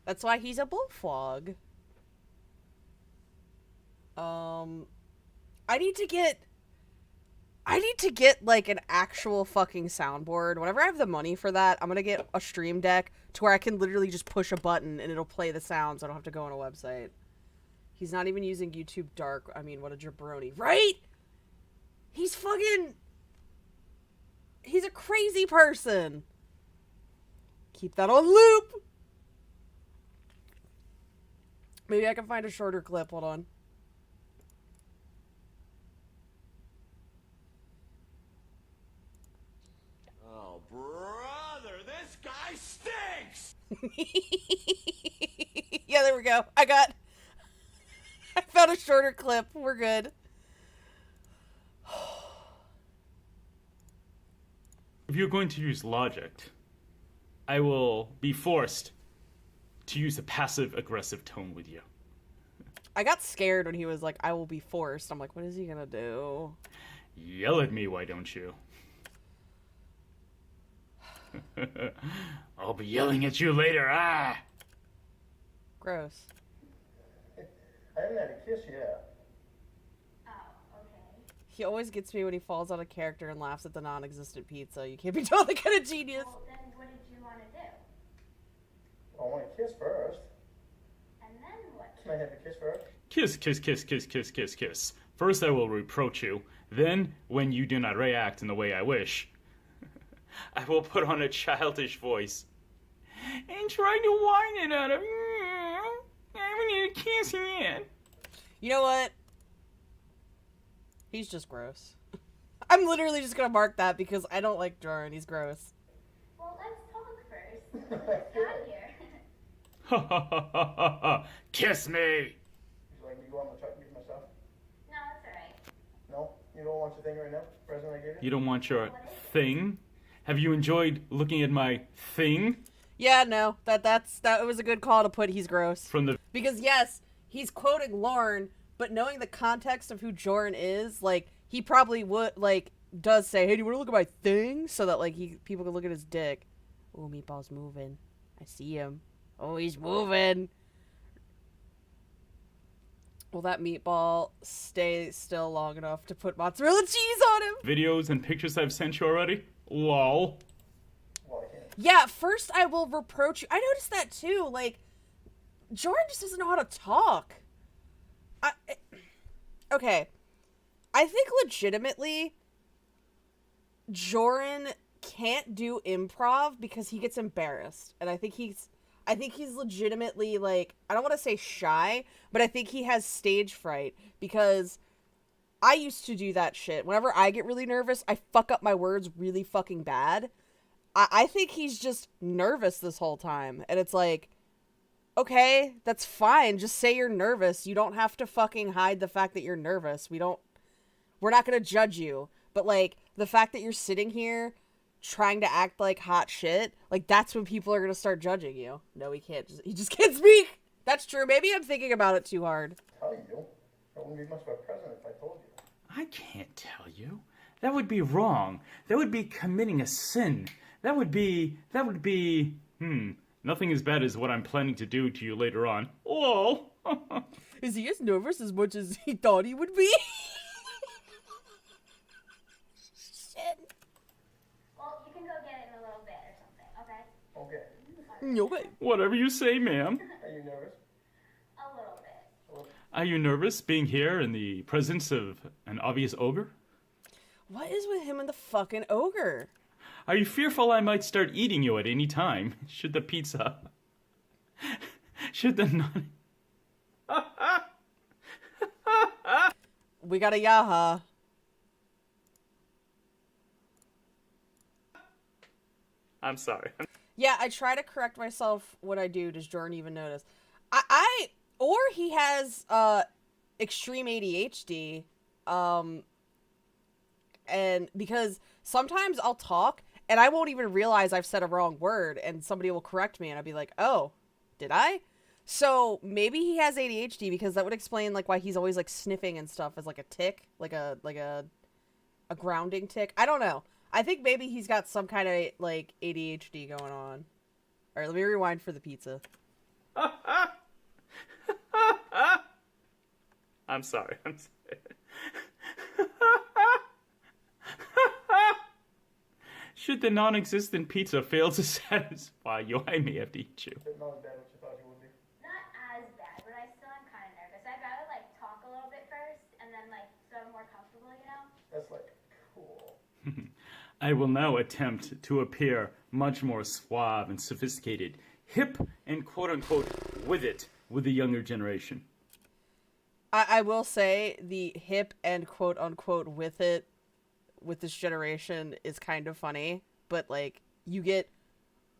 That's why he's a bullfrog. I need to get, like, an actual fucking soundboard. Whenever I have the money for that, I'm gonna get a stream deck to where I can literally just push a button and it'll play the sounds. I don't have to go on a website. He's not even using YouTube Dark. I mean, what a jabroni. Right? He's fucking... He's a crazy person. Keep that on loop. Maybe I can find a shorter clip. Hold on. Oh, brother, this guy stinks! Yeah, there we go. I found a shorter clip. We're good. If you're going to use logic, I will be forced to use a passive-aggressive tone with you. I got scared when he was like, I will be forced. I'm like, what is he gonna do? Yell at me, why don't you? I'll be yelling at you later, ah! Gross. I haven't had a kiss yet. Oh, okay. He always gets me when he falls on a character and laughs at the non-existent pizza. You can't be totally kind of genius. Well, then what did you want to do? I want a kiss first. And then what? Can I have a kiss first? Kiss, kiss, kiss, kiss, kiss, kiss, kiss. First I will reproach you. Then, when you do not react in the way I wish, I will put on a childish voice and try to whine it out of you. I haven't need a kiss yet. You know what? He's just gross. I'm literally just gonna mark that because I don't like Jorrun. He's gross. Well, let's talk first. Let's got here. Ha ha ha ha ha ha. Kiss me! Would you like me to go on the truck and get my stuff? No, it's alright. No? You don't want your thing right now? Present I gave you? You don't want your thing? Have you enjoyed looking at my thing? Yeah, no, that was a good call to put. He's gross From the because yes, he's quoting Lorne, but knowing the context of who Jorrun is, like he probably would does say, "Hey, do you want to look at my thing?" So that like people can look at his dick. Oh, Meatball's moving. I see him. Oh, he's moving. Will that Meatball stay still long enough to put mozzarella cheese on him? videos and pictures I've sent you already? Lol. Well, I can't. Yeah, first I will reproach you. I noticed that too. Like, Jorrun just doesn't know how to talk. Okay. I think legitimately Jorrun can't do improv because he gets embarrassed. And I think he's legitimately, like, I don't want to say shy, but I think he has stage fright because I used to do that shit. Whenever I get really nervous, I fuck up my words really fucking bad. I think he's just nervous this whole time. And it's like, okay, that's fine. Just say you're nervous. You don't have to fucking hide the fact that you're nervous. We're not gonna judge you. But, like, the fact that you're sitting here trying to act like hot shit, like, that's when people are gonna start judging you. No, he just can't speak. That's true. Maybe I'm thinking about it too hard. Tell you. That wouldn't be much of a present if I told you. I can't tell you. That would be wrong. That would be committing a sin. That would be, nothing as bad as what I'm planning to do to you later on. Oh! Is he as nervous as much as he thought he would be? Shit. Well, you can go get it in a little bit or something, okay? Okay. Okay. Whatever you say, ma'am. Are you nervous? A little bit. Are you nervous being here in the presence of an obvious ogre? What is with him and the fucking ogre? Are you fearful I might start eating you at any time? Should the pizza... Should the non... We got a Yaahaa. I'm sorry. Yeah, I try to correct myself when I do. Does Jorrun even notice? Or he has, extreme ADHD, and because sometimes I'll talk and I won't even realize I've said a wrong word and somebody will correct me and I'll be like, oh, did I? So maybe he has ADHD because that would explain, like, why he's always, like, sniffing and stuff as, like, a tick, like a grounding tick. I don't know. I think maybe he's got some kind of, like, ADHD going on. All right, let me rewind for the pizza. I'm sorry. Should the non-existent pizza fail to satisfy you, I may have to eat you. But not as bad as you thought you would be. Not as bad, but I still am kind of nervous. I'd rather, like, talk a little bit first and then, like, so I'm more comfortable, you know? That's like cool. I will now attempt to appear much more suave and sophisticated, hip and quote-unquote with the younger generation. I will say the hip and quote-unquote with this generation is kind of funny, but, like, you get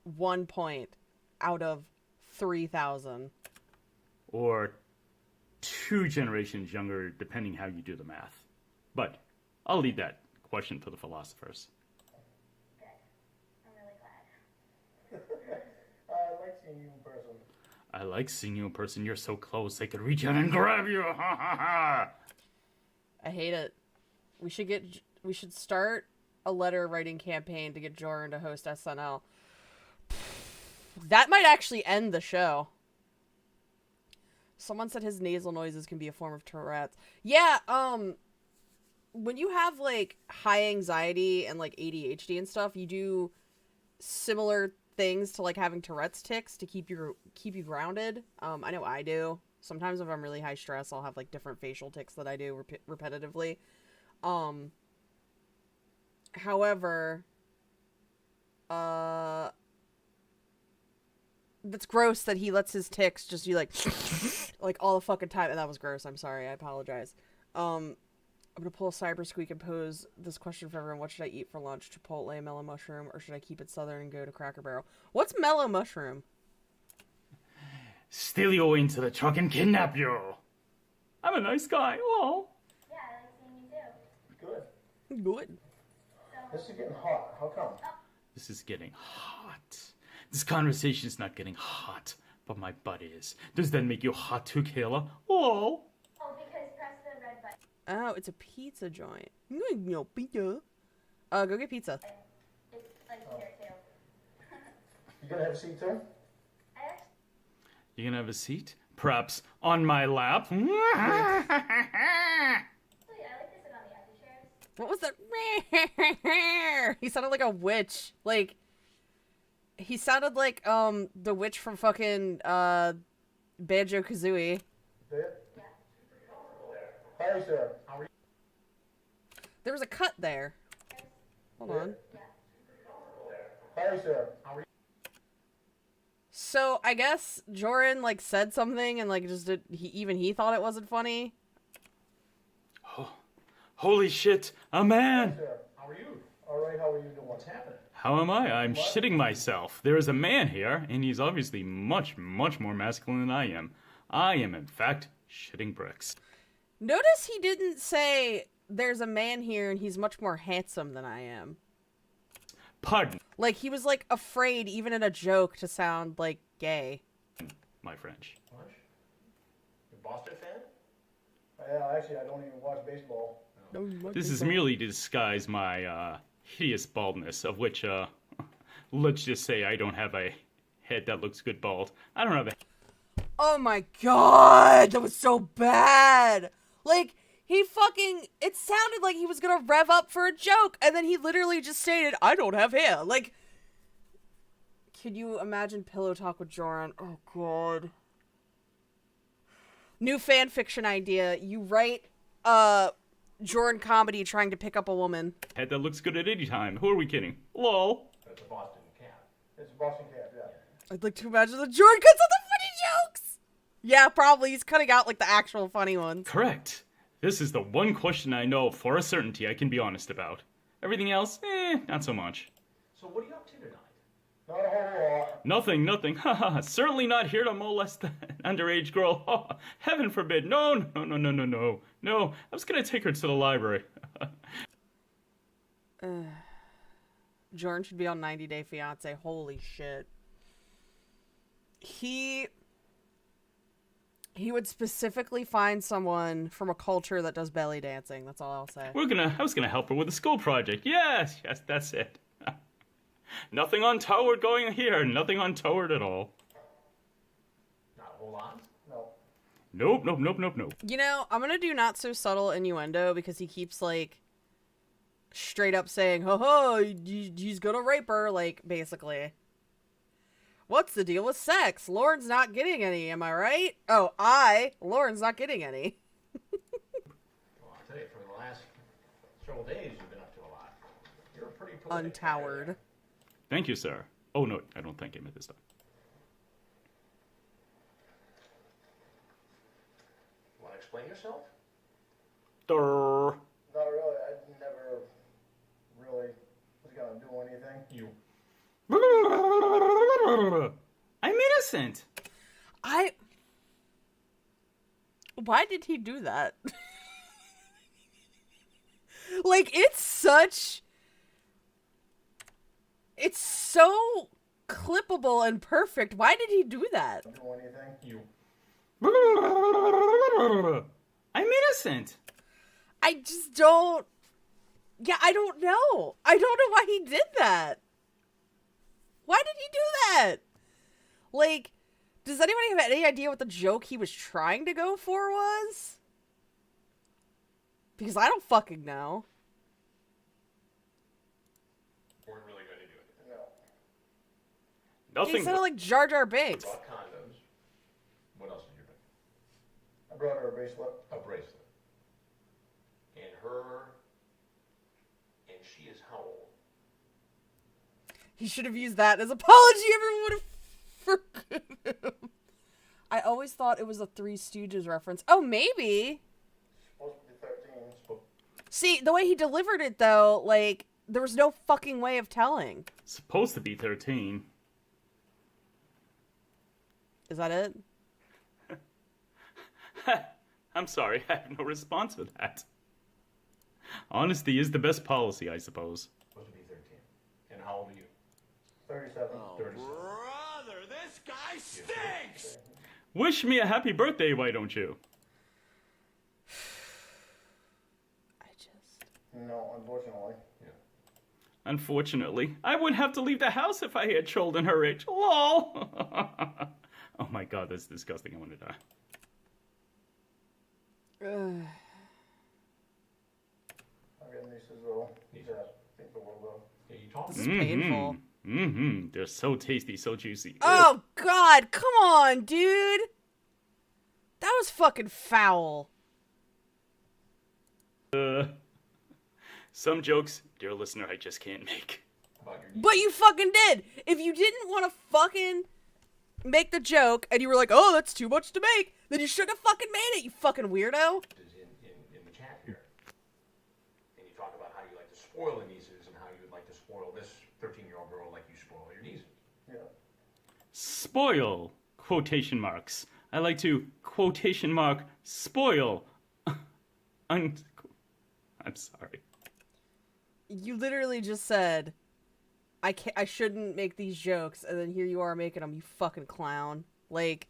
1 point out of 3,000. Or 2 generations younger, depending how you do the math. But I'll leave that question for the philosophers. Good. I'm really glad. I like seeing you in person. I like seeing you in person. You're so close, I could reach out and grab you. Ha ha ha! I hate it. We should start a letter writing campaign to get Jorrun to host SNL. That might actually end the show. Someone said his nasal noises can be a form of Tourette's. Yeah, when you have, like, high anxiety and, like, ADHD and stuff, you do similar things to, like, having Tourette's tics to keep you grounded. I know I do. Sometimes if I'm really high stress, I'll have, like, different facial tics that I do repetitively. However, that's gross that he lets his tics just be like all the fucking time, and that was gross. I'm sorry. I apologize. I'm gonna pull a cyber squeak and pose this question for everyone. What should I eat for lunch? Chipotle, mellow mushroom, or should I keep it southern and go to Cracker Barrel? What's mellow mushroom? Steal you into the truck and kidnap you. I'm a nice guy. Oh. Yeah, I like seeing you too. Good. Good. This is getting hot. How come? This is getting hot. This conversation is not getting hot, but my butt is. Does that make you hot too, Kayla? Oh. Oh, because press the red button. Oh, it's a pizza joint. No pizza. Go get pizza. It's, like, here too. You gonna have a seat too? I actually... You gonna have a seat? Perhaps on my lap? I like to sit on the empty chairs. What was that? He sounded like a witch. Like, he sounded like, the witch from fucking, Banjo-Kazooie. See it? Hi, sir. How are you? There was a cut there. Hold on. Hi, sir. How are you? So I guess Jorrun like said something and like just he thought it wasn't funny. Oh, holy shit, a man! Sir, how are you? All right, how are you doing? What's happening? How am I? I'm shitting myself. There is a man here, and he's obviously much, much more masculine than I am. I am, in fact, shitting bricks. Notice he didn't say there's a man here and he's much more handsome than I am. Pardon Like he was like afraid even in a joke to sound like gay. my French. What? You a Boston fan? Yeah, actually, I don't even watch baseball. This is merely to disguise my hideous baldness, of which, let's just say I don't have a head that looks good bald. I don't have a... Oh my god, that was so bad. Like, he fucking, it sounded like he was gonna rev up for a joke, and then he literally just stated, I don't have hair. Like, can you imagine pillow talk with Jorrun? Oh god. New fan fiction idea. You write, Jorrun comedy trying to pick up a woman. Head that looks good at any time. Who are we kidding? Lol. It's a Boston cat. It's a Boston cat, yeah. I'd like to imagine that Jorrun cuts out the funny jokes. Yeah, probably. He's cutting out, like, the actual funny ones. Correct. This is the one question I know for a certainty I can be honest about. Everything else, not so much. So what are you up to tonight? Not a whole lot. Nothing. Haha, certainly not here to molest an underage girl. Oh, heaven forbid. No. No, I was gonna take her to the library. Jorrun should be on 90 Day Fiancé. Holy shit. He would specifically find someone from a culture that does belly dancing. That's all I'll say. I was gonna help her with a school project. Yes, that's it. Nothing untoward going here. Nothing untoward at all. Not a whole lot? No. Nope. You know, I'm gonna do not so subtle innuendo because he keeps, like, straight up saying, ho, he's gonna rape her, like, basically. What's the deal with sex? Lauren's not getting any, am I right? Oh, Lauren's not getting any. Well, I'll tell you, for the last several days, you've been up to a lot. You're a pretty prolific Untowered. writer. Thank you, sir. Oh, no, I don't thank him at this time. Want to explain yourself? Durr. Not really. I never really was going to do anything. You. I'm innocent. Why did he do that? Like, it's so clippable and perfect. Why did he do that? Do anything? You. I'm innocent. I just don't... Yeah, I don't know. I don't know why he did that. Why did he do that? Like, does anybody have any idea what the joke he was trying to go for was? Because I don't fucking know. Weren't really going to do it. No. Nothing. He sounded like Jar Jar Binks. Brought condoms. What else did you bring? I brought her a bracelet. A bracelet. And she is how old? He should have used that as apology. Everyone would have forgiven him. I always thought it was a Three Stooges reference. Oh, maybe. Supposed to be 13. See, the way he delivered it, though, like, there was no fucking way of telling. Supposed to be 13. Is that it? I'm sorry, I have no response for that. Honesty is the best policy, I suppose. Supposed to be 13. And how old are you? 37. 37. Brother, this guy stinks! Wish me a happy birthday, why don't you? No, unfortunately. Yeah. Unfortunately, I wouldn't have to leave the house if I had children her age. LOL! Oh my god, that's disgusting. I want to die. I'm getting nieces though. Nieces. Yeah, think the world of. Yeah, you talk. This is painful. They're so tasty, so juicy. Oh, God, come on, dude. That was fucking foul. Some jokes, dear listener, I just can't make. But you fucking did. If you didn't want to fucking make the joke and you were like, oh, that's too much to make, then you should have fucking made it, you fucking weirdo. In the chat here. And you talk about how you like to spoil the nieces and how you would like to spoil this 13-year-old girl like you spoil your nieces. Yeah. Spoil, quotation marks. I like to, quotation mark, spoil. I'm sorry. You literally just said, I shouldn't make these jokes, and then here you are making them, you fucking clown. Like,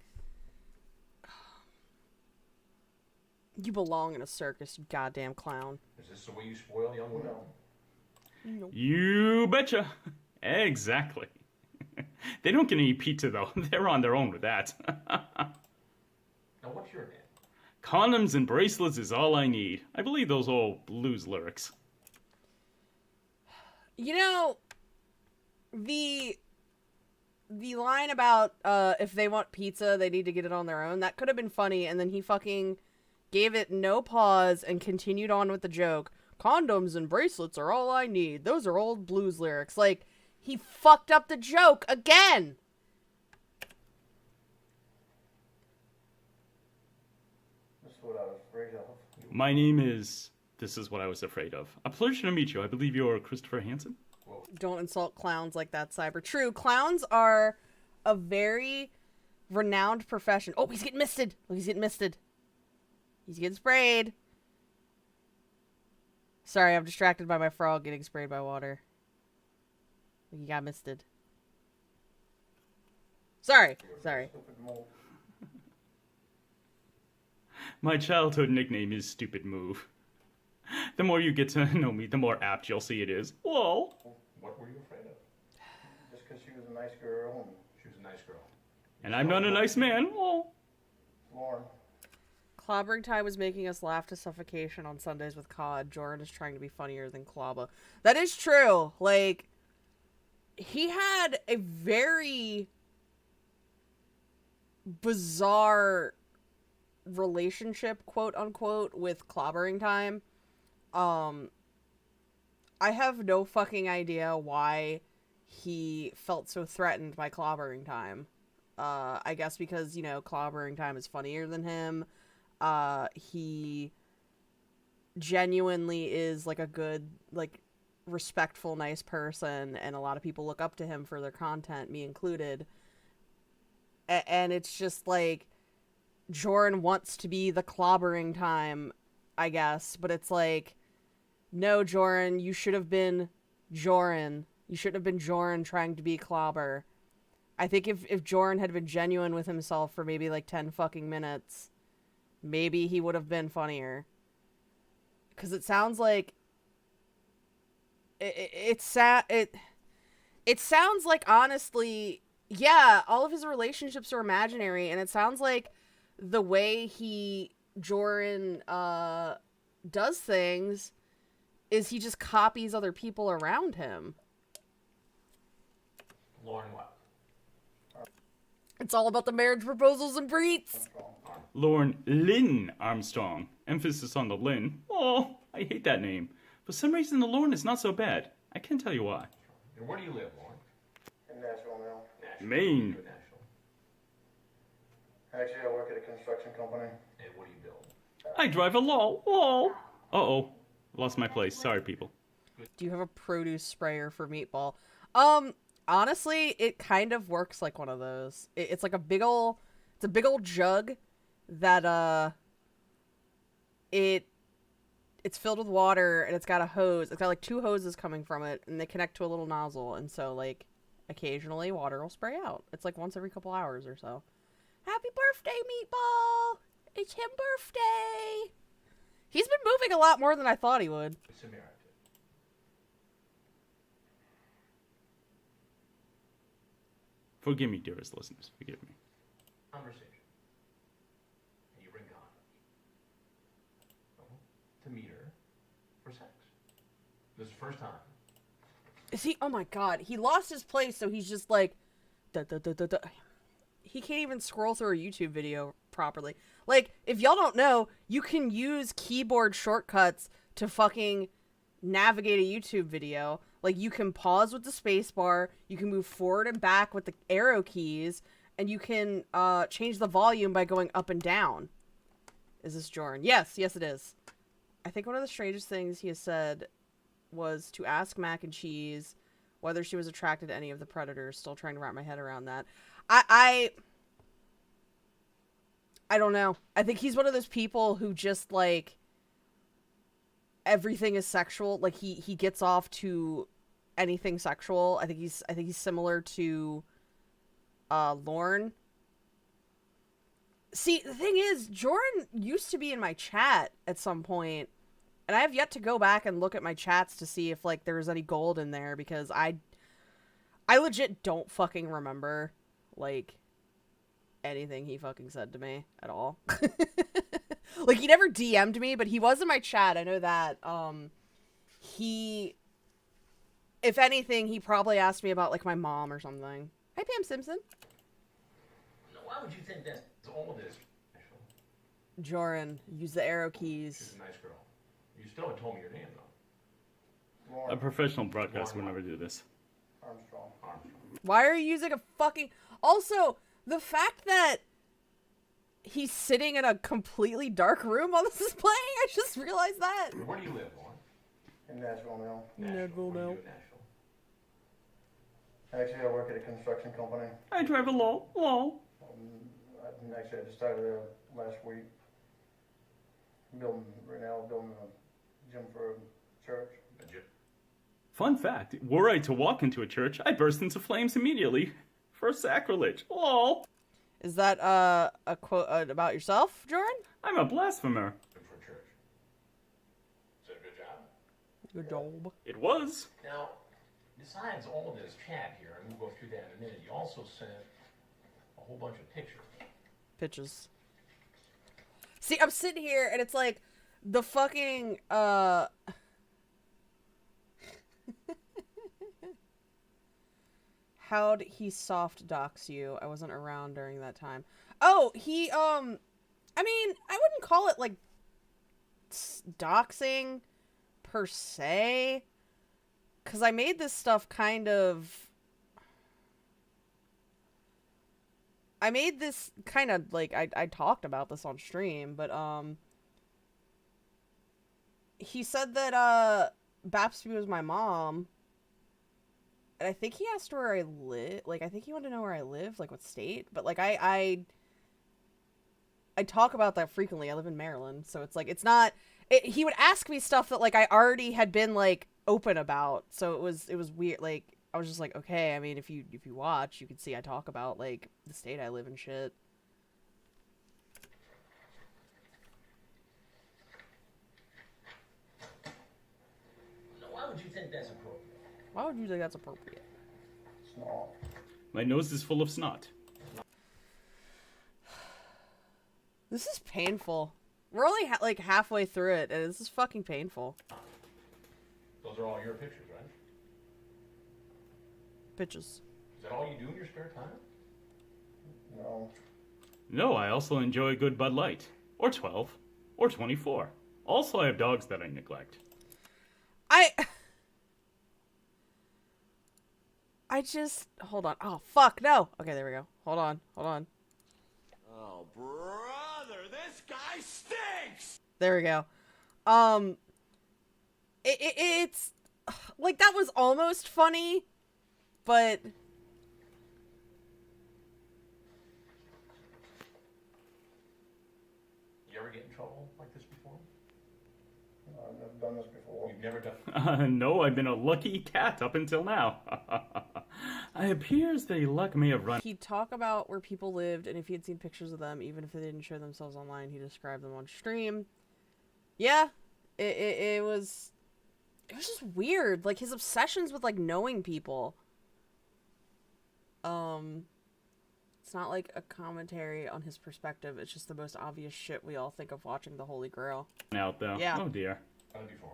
you belong in a circus, you goddamn clown. Is this the way you spoil young women? Nope. You betcha. Exactly. They don't get any pizza, though. They're on their own with that. Now, what's your name? Condoms and bracelets is all I need. I believe those old blues lyrics. You know, the line about if they want pizza, they need to get it on their own, that could have been funny, and then he fucking gave it no pause and continued on with the joke. Condoms and bracelets are all I need. Those are old blues lyrics. Like, he fucked up the joke again. That's what I was afraid of. My name is... This is what I was afraid of. A pleasure to meet you. I believe you're Christopher Hansen. Don't insult clowns like that, Cyber. True, clowns are a very renowned profession. Oh, he's getting misted. Look, he's getting misted. He's getting sprayed. Sorry, I'm distracted by my frog getting sprayed by water. He got misted. Sorry. My childhood nickname is Stupid Move. The more you get to know me, the more apt you'll see it is. Whoa. What were you afraid of? Just because she was a nice girl. She was a nice girl. And I'm not a nice man. Whoa. Lauren. Clobbering Time was making us laugh to suffocation on Sundays with COD. Jorrun is trying to be funnier than Klobba. That is true. Like, he had a very bizarre relationship, quote unquote, with Clobbering Time. I have no fucking idea why he felt so threatened by Clobbering Time. I guess because, you know, Clobbering Time is funnier than him. He genuinely is, like, a good, like, respectful, nice person, and a lot of people look up to him for their content, me included. And it's just, like, Jorrun wants to be the Clobbering Time, I guess, but it's like, no, Jorrun, you should have been Jorrun. You shouldn't have been Jorrun trying to be Clobber. I think if Jorrun had been genuine with himself for maybe like 10 fucking minutes, maybe he would have been funnier. Because it sounds like it sounds like, honestly, yeah, all of his relationships are imaginary, and it sounds like the way Jorrun does things is he just copies other people around him. Lauren what? It's all about the marriage proposals and breeds. Lauren Lynn Armstrong. Emphasis on the Lynn. Oh, I hate that name. For some reason, the Lauren is not so bad. I can't tell you why. And where do you live, Lauren? In Nashville now. Maine. Nashville. Actually, I work at a construction company. And what do you build? I drive a law. Whoa. Uh-oh. Lost my place. Sorry, people. Do you have a produce sprayer for Meatball? Honestly, it kind of works like one of those. It's like a big ol' jug that, it's filled with water, and it's got a hose. It's got, like, 2 hoses coming from it, and they connect to a little nozzle, and so, like, occasionally water will spray out. It's, like, once every couple hours or so. Happy birthday, Meatball! It's him birthday! He's been moving a lot more than I thought he would. Samaritan. Forgive me, dearest listeners. Forgive me. Conversation. And you bring condoms. To meet her for sex. This is the first time. Is he? Oh my god. He lost his place, so he's just like... he can't even scroll through a YouTube video properly. Like, if y'all don't know, you can use keyboard shortcuts to fucking navigate a YouTube video. Like, you can pause with the spacebar, you can move forward and back with the arrow keys, and you can change the volume by going up and down. Is this Jorrun? Yes, it is. I think one of the strangest things he has said was to ask Mac and Cheese whether she was attracted to any of the predators. Still trying to wrap my head around that. I don't know. I think he's one of those people who just, like, everything is sexual. Like, he gets off to anything sexual. I think he's similar to Lorne. See, the thing is, Jorrun used to be in my chat at some point, and I have yet to go back and look at my chats to see if, like, there was any gold in there, because I legit don't fucking remember, like, anything he fucking said to me at all. Like, he never DM'd me, but he was in my chat. I know that. If anything, he probably asked me about, like, my mom or something. Hi, Pam Simpson. Why would you think that's all this? Jorrun, use the arrow keys. She's a nice girl. You still haven't told me your name, though. A professional broadcaster would never do this. Armstrong. Why are you using a fucking... Also, the fact that he's sitting in a completely dark room while this is playing, I just realized that. Where do you live, Lauren? In Nashville now. Nashville What do you now. do in Nashville? Actually, I work at a construction company. I drive a lol. Actually, I just started there last week. Building a gym for a church. A gym? Fun fact, were I to walk into a church, I'd burst into flames immediately. For sacrilege. Lol. Is that a quote about yourself, Jorrun? I'm a blasphemer. Good for a church. Is that a good job? Good job. It was. Now, besides all this chat here, and we'll go through that in a minute, you also sent a whole bunch of pictures. Pitches. See, I'm sitting here and it's like the fucking how'd he soft dox you? I wasn't around during that time. Oh, he I mean, I wouldn't call it like doxing per se, cuz I made this stuff kind of like I talked about this on stream, but he said that Bapsby was my mom, and I think he asked where I live. Like, I think he wanted to know where I live, like what state. But like I talk about that frequently. I live in Maryland, so it's like it's not. He would ask me stuff that like I already had been like open about, so it was weird. Like, I was just like, okay, I mean, if you watch, you can see I talk about, like, the state I live in shit. Now, why would you think that's appropriate? Why would you think that's appropriate? Snot. My nose is full of snot. This is painful. We're only, like, halfway through it, and this is fucking painful. Those are all your pictures, right? Bitches. Is that all you do in your spare time? No. No, I also enjoy a good Bud Light. Or 12. Or 24. Also, I have dogs that I neglect. I just... Hold on. Oh, fuck, no! Okay, there we go. Hold on. Oh, brother, this guy stinks! There we go. It's... Like, that was almost funny, but... You ever get in trouble like this before? I've never done this before. You've never done... No, I've been a lucky cat up until now. It appears that luck may have run. He'd talk about where people lived, and if he had seen pictures of them, even if they didn't show themselves online, he described them on stream. Yeah, it was just weird. Like, his obsessions with, like, knowing people. It's not, like, a commentary on his perspective. It's just the most obvious shit we all think of watching The Holy Grail. Out though. Yeah. Oh dear. Done it before.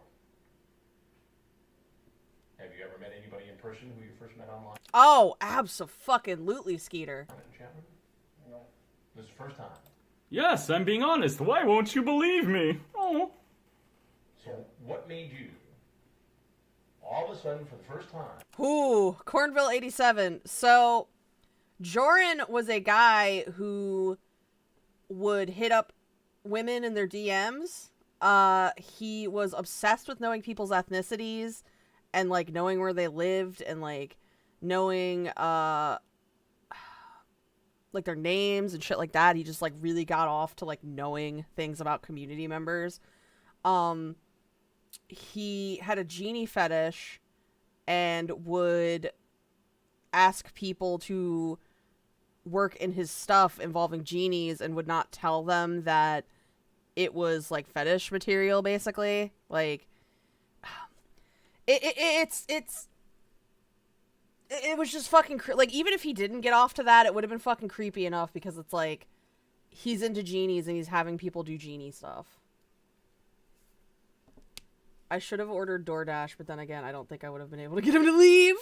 Have you ever met anybody in person who you first met online? Oh, abso-fucking-lutely, Skeeter. In chat room? This is the first time. Yes, I'm being honest. Why won't you believe me? Oh. So what made you, all of a sudden, for the first time... Ooh, Cornville 87. So, Jorrun was a guy who would hit up women in their DMs. He was obsessed with knowing people's ethnicities and, like, knowing where they lived and, like, knowing, like, their names and shit like that. He just, like, really got off to, like, knowing things about community members. He had a genie fetish and would ask people to work in his stuff involving genies and would not tell them that it was, like, fetish material, basically. Like, it was just fucking like, even if he didn't get off to that, it would have been fucking creepy enough, because it's like, he's into genies and he's having people do genie stuff. I should have ordered DoorDash, but then again, I don't think I would have been able to get him to leave.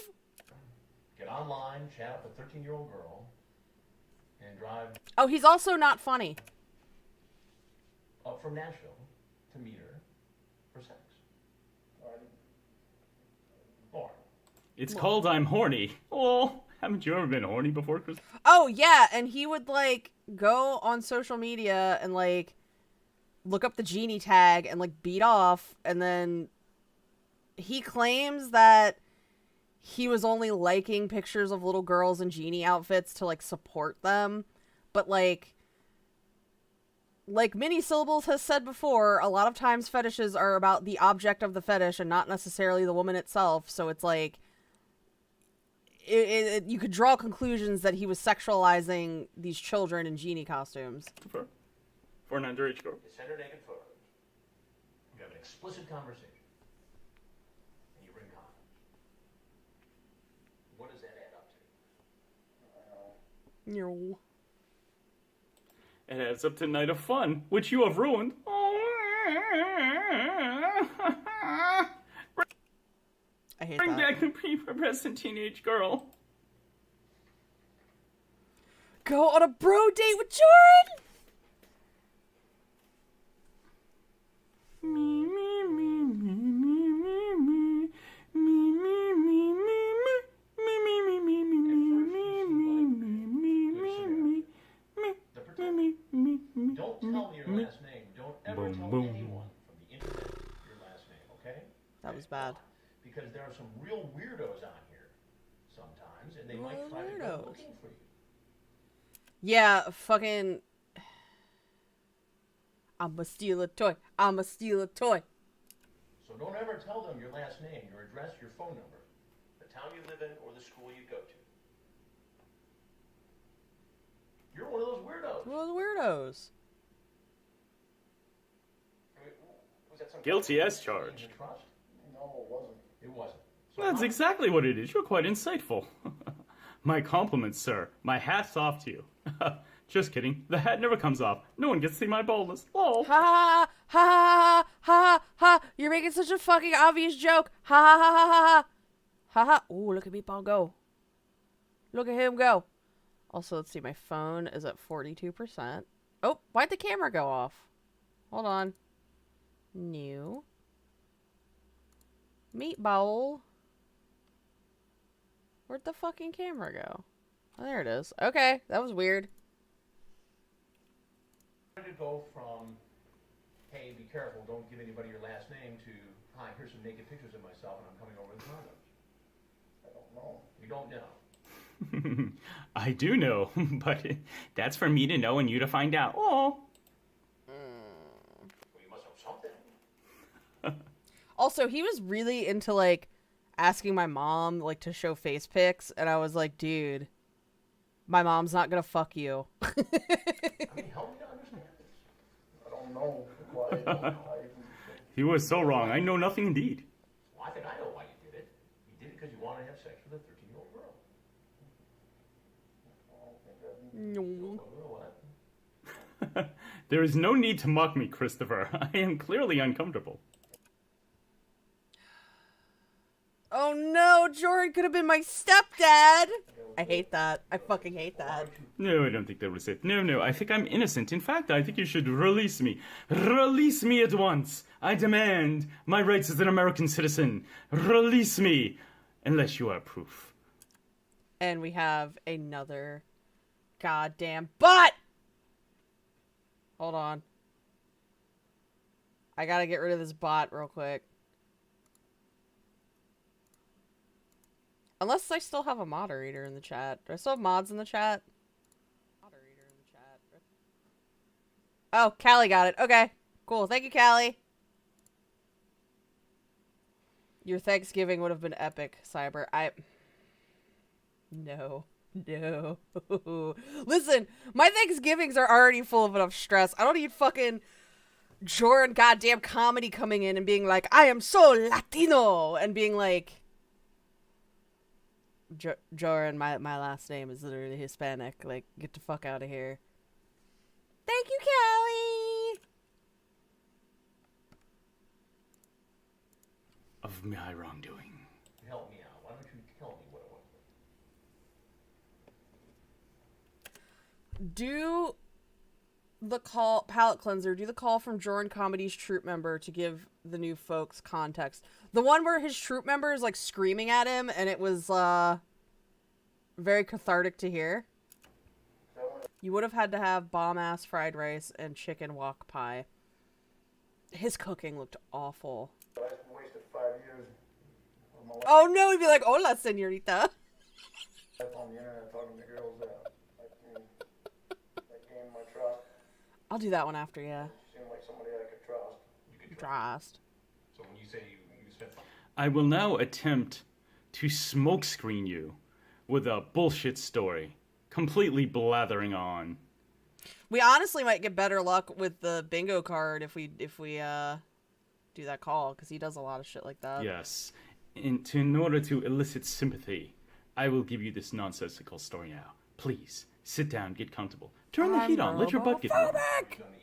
Get online, chat up a 13-year-old girl, and drive Oh, he's also not funny. up from Nashville to meet her for sex. Or It's called I'm horny. Oh, haven't you ever been horny before, Chris? Oh, yeah, and he would, like, go on social media and, like, look up the genie tag and, like, beat off, and then he claims that he was only liking pictures of little girls in genie outfits to, like, support them, but, like Mini Syllables has said before, a lot of times fetishes are about the object of the fetish and not necessarily the woman itself, so it's like, you could draw conclusions that he was sexualizing these children in genie costumes. For an underage girl. you send her naked photos. You have an explicit conversation. And you bring condoms. What does that add up to? No. It adds up to Night of Fun, which you have ruined. I hate Bring that. back the prepubescent teenage girl. Go on a bro date with Jorrun! Me, me, me, me, me, me, me, me, me, me, me, me, me, me, me, Don't tell me your last name. Don't ever tell anyone from the internet your last name, okay? That was bad. Because there are some real weirdos on here sometimes, and they might try to go Weirdos. looking for you. Yeah, fucking... I'ma steal a toy. I'ma steal a toy. So don't ever tell them your last name, your address, your phone number, the town you live in, or the school you go to. You're one of those weirdos. One of the weirdos. I mean, was that some Guilty kind as of charged. in trust? No, it wasn't. It wasn't. So That's how- exactly what it is. You're quite insightful. My compliments, sir. My hat's off to you. Just kidding. The hat never comes off. No one gets to see my baldness. Oh. Ha ha ha ha ha! You're making such a fucking obvious joke. Ha ha ha ha ha ha ha! Ooh, look at Meatball go. Look at him go. Also, let's see. My phone is at 42%. Oh, why'd the camera go off? Hold on. New. Meatball. Where'd the fucking camera go? Oh, there it is. Okay, that was weird. to go from, hey, be careful, don't give anybody your last name, to, hi, here's some naked pictures of myself and I'm coming over with condoms? I don't know. You don't know. I do know, but that's for me to know and you to find out. Oh. Well, you must know something. Also, he was really into, like, asking my mom, like, to show face pics, and I was like, dude, my mom's not gonna fuck you. I mean, help me to understand this. I don't know why. I even, He was so wrong. I know nothing indeed. Well, I think I know why you did it. You did it because you wanted to have sex with a 13-year-old girl. I don't think that. No. Oh, what? There is no need to mock me, Christopher. I am clearly uncomfortable. Oh no, Jorrun could have been my stepdad. I hate that. I fucking hate that. No, I don't think that was it. No, I think I'm innocent. In fact, I think you should release me. Release me at once. I demand my rights as an American citizen. Release me. Unless you are proof. And we have another goddamn butt! Hold on. I gotta get rid of this bot real quick. Unless I still have a moderator in the chat. Do I still have mods in the chat? Moderator in the chat. Oh, Callie got it. Okay. Cool. Thank you, Callie. Your Thanksgiving would have been epic, Cyber. No. Listen, my Thanksgivings are already full of enough stress. I don't need fucking Jorrun goddamn comedy coming in and being like, I am so Latino! And being like... Jorrun, my last name is literally Hispanic. Like, get the fuck out of here. Thank you, Callie! Of my wrongdoing. Help me out. Why don't you tell me what it was? Do the call, palate cleanser, do the call from Jorrun Comedy's troop member to give the new folks context. The one where his troop member is like screaming at him and it was very cathartic to hear. You would have had to have bomb-ass fried rice and chicken wok pie. His cooking looked awful. I wasted 5 years of my life Oh no, he'd be like, hola, señorita. on the internet talking to girls that gained my trust. I'll do that one after, yeah. She seemed like somebody I could trust. You could Trust. So when you say you spent I will now attempt to smokescreen you with a bullshit story. Completely blathering on. We honestly might get better luck with the bingo card if we do that call, because he does a lot of shit like that. Yes. In order to elicit sympathy, I will give you this nonsensical story now. Please, sit down, get comfortable. Turn the heat on, let your butt get warm. on the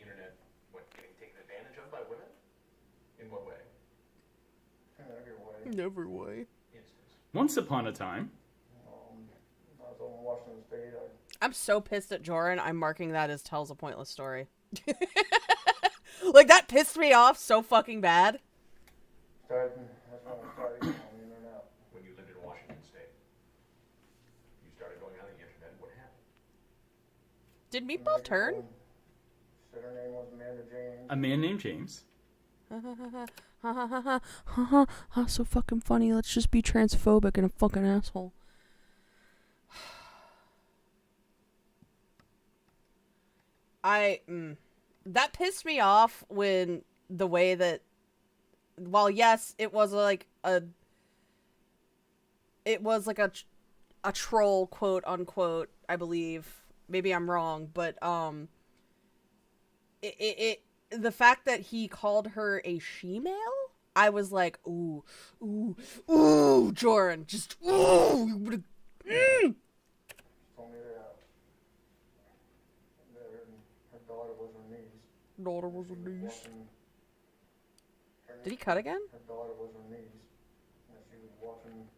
internet, what, getting taken advantage of by women? In what way? In every way. Every way. Instance. Once upon a time, I was over in Washington State. I'm so pissed at Jorrun, I'm marking that as tells a pointless story. Like, that pissed me off so fucking bad. That's when I started getting on the internet. When you lived in Washington State, you started going on the internet. What happened? Did Meatball turn? Said her name was Amanda James. a man named James. So fucking funny. Let's just be transphobic and a fucking asshole. That pissed me off when the way that, while yes, it was like a troll, quote unquote, I believe. Maybe I'm wrong, but the fact that he called her a she-male, I was like, ooh, Jorrun, just ooh. Told me that her daughter was her niece. Daughter was a niece. Watching her Did he cut again? Her daughter was her niece. And she was watching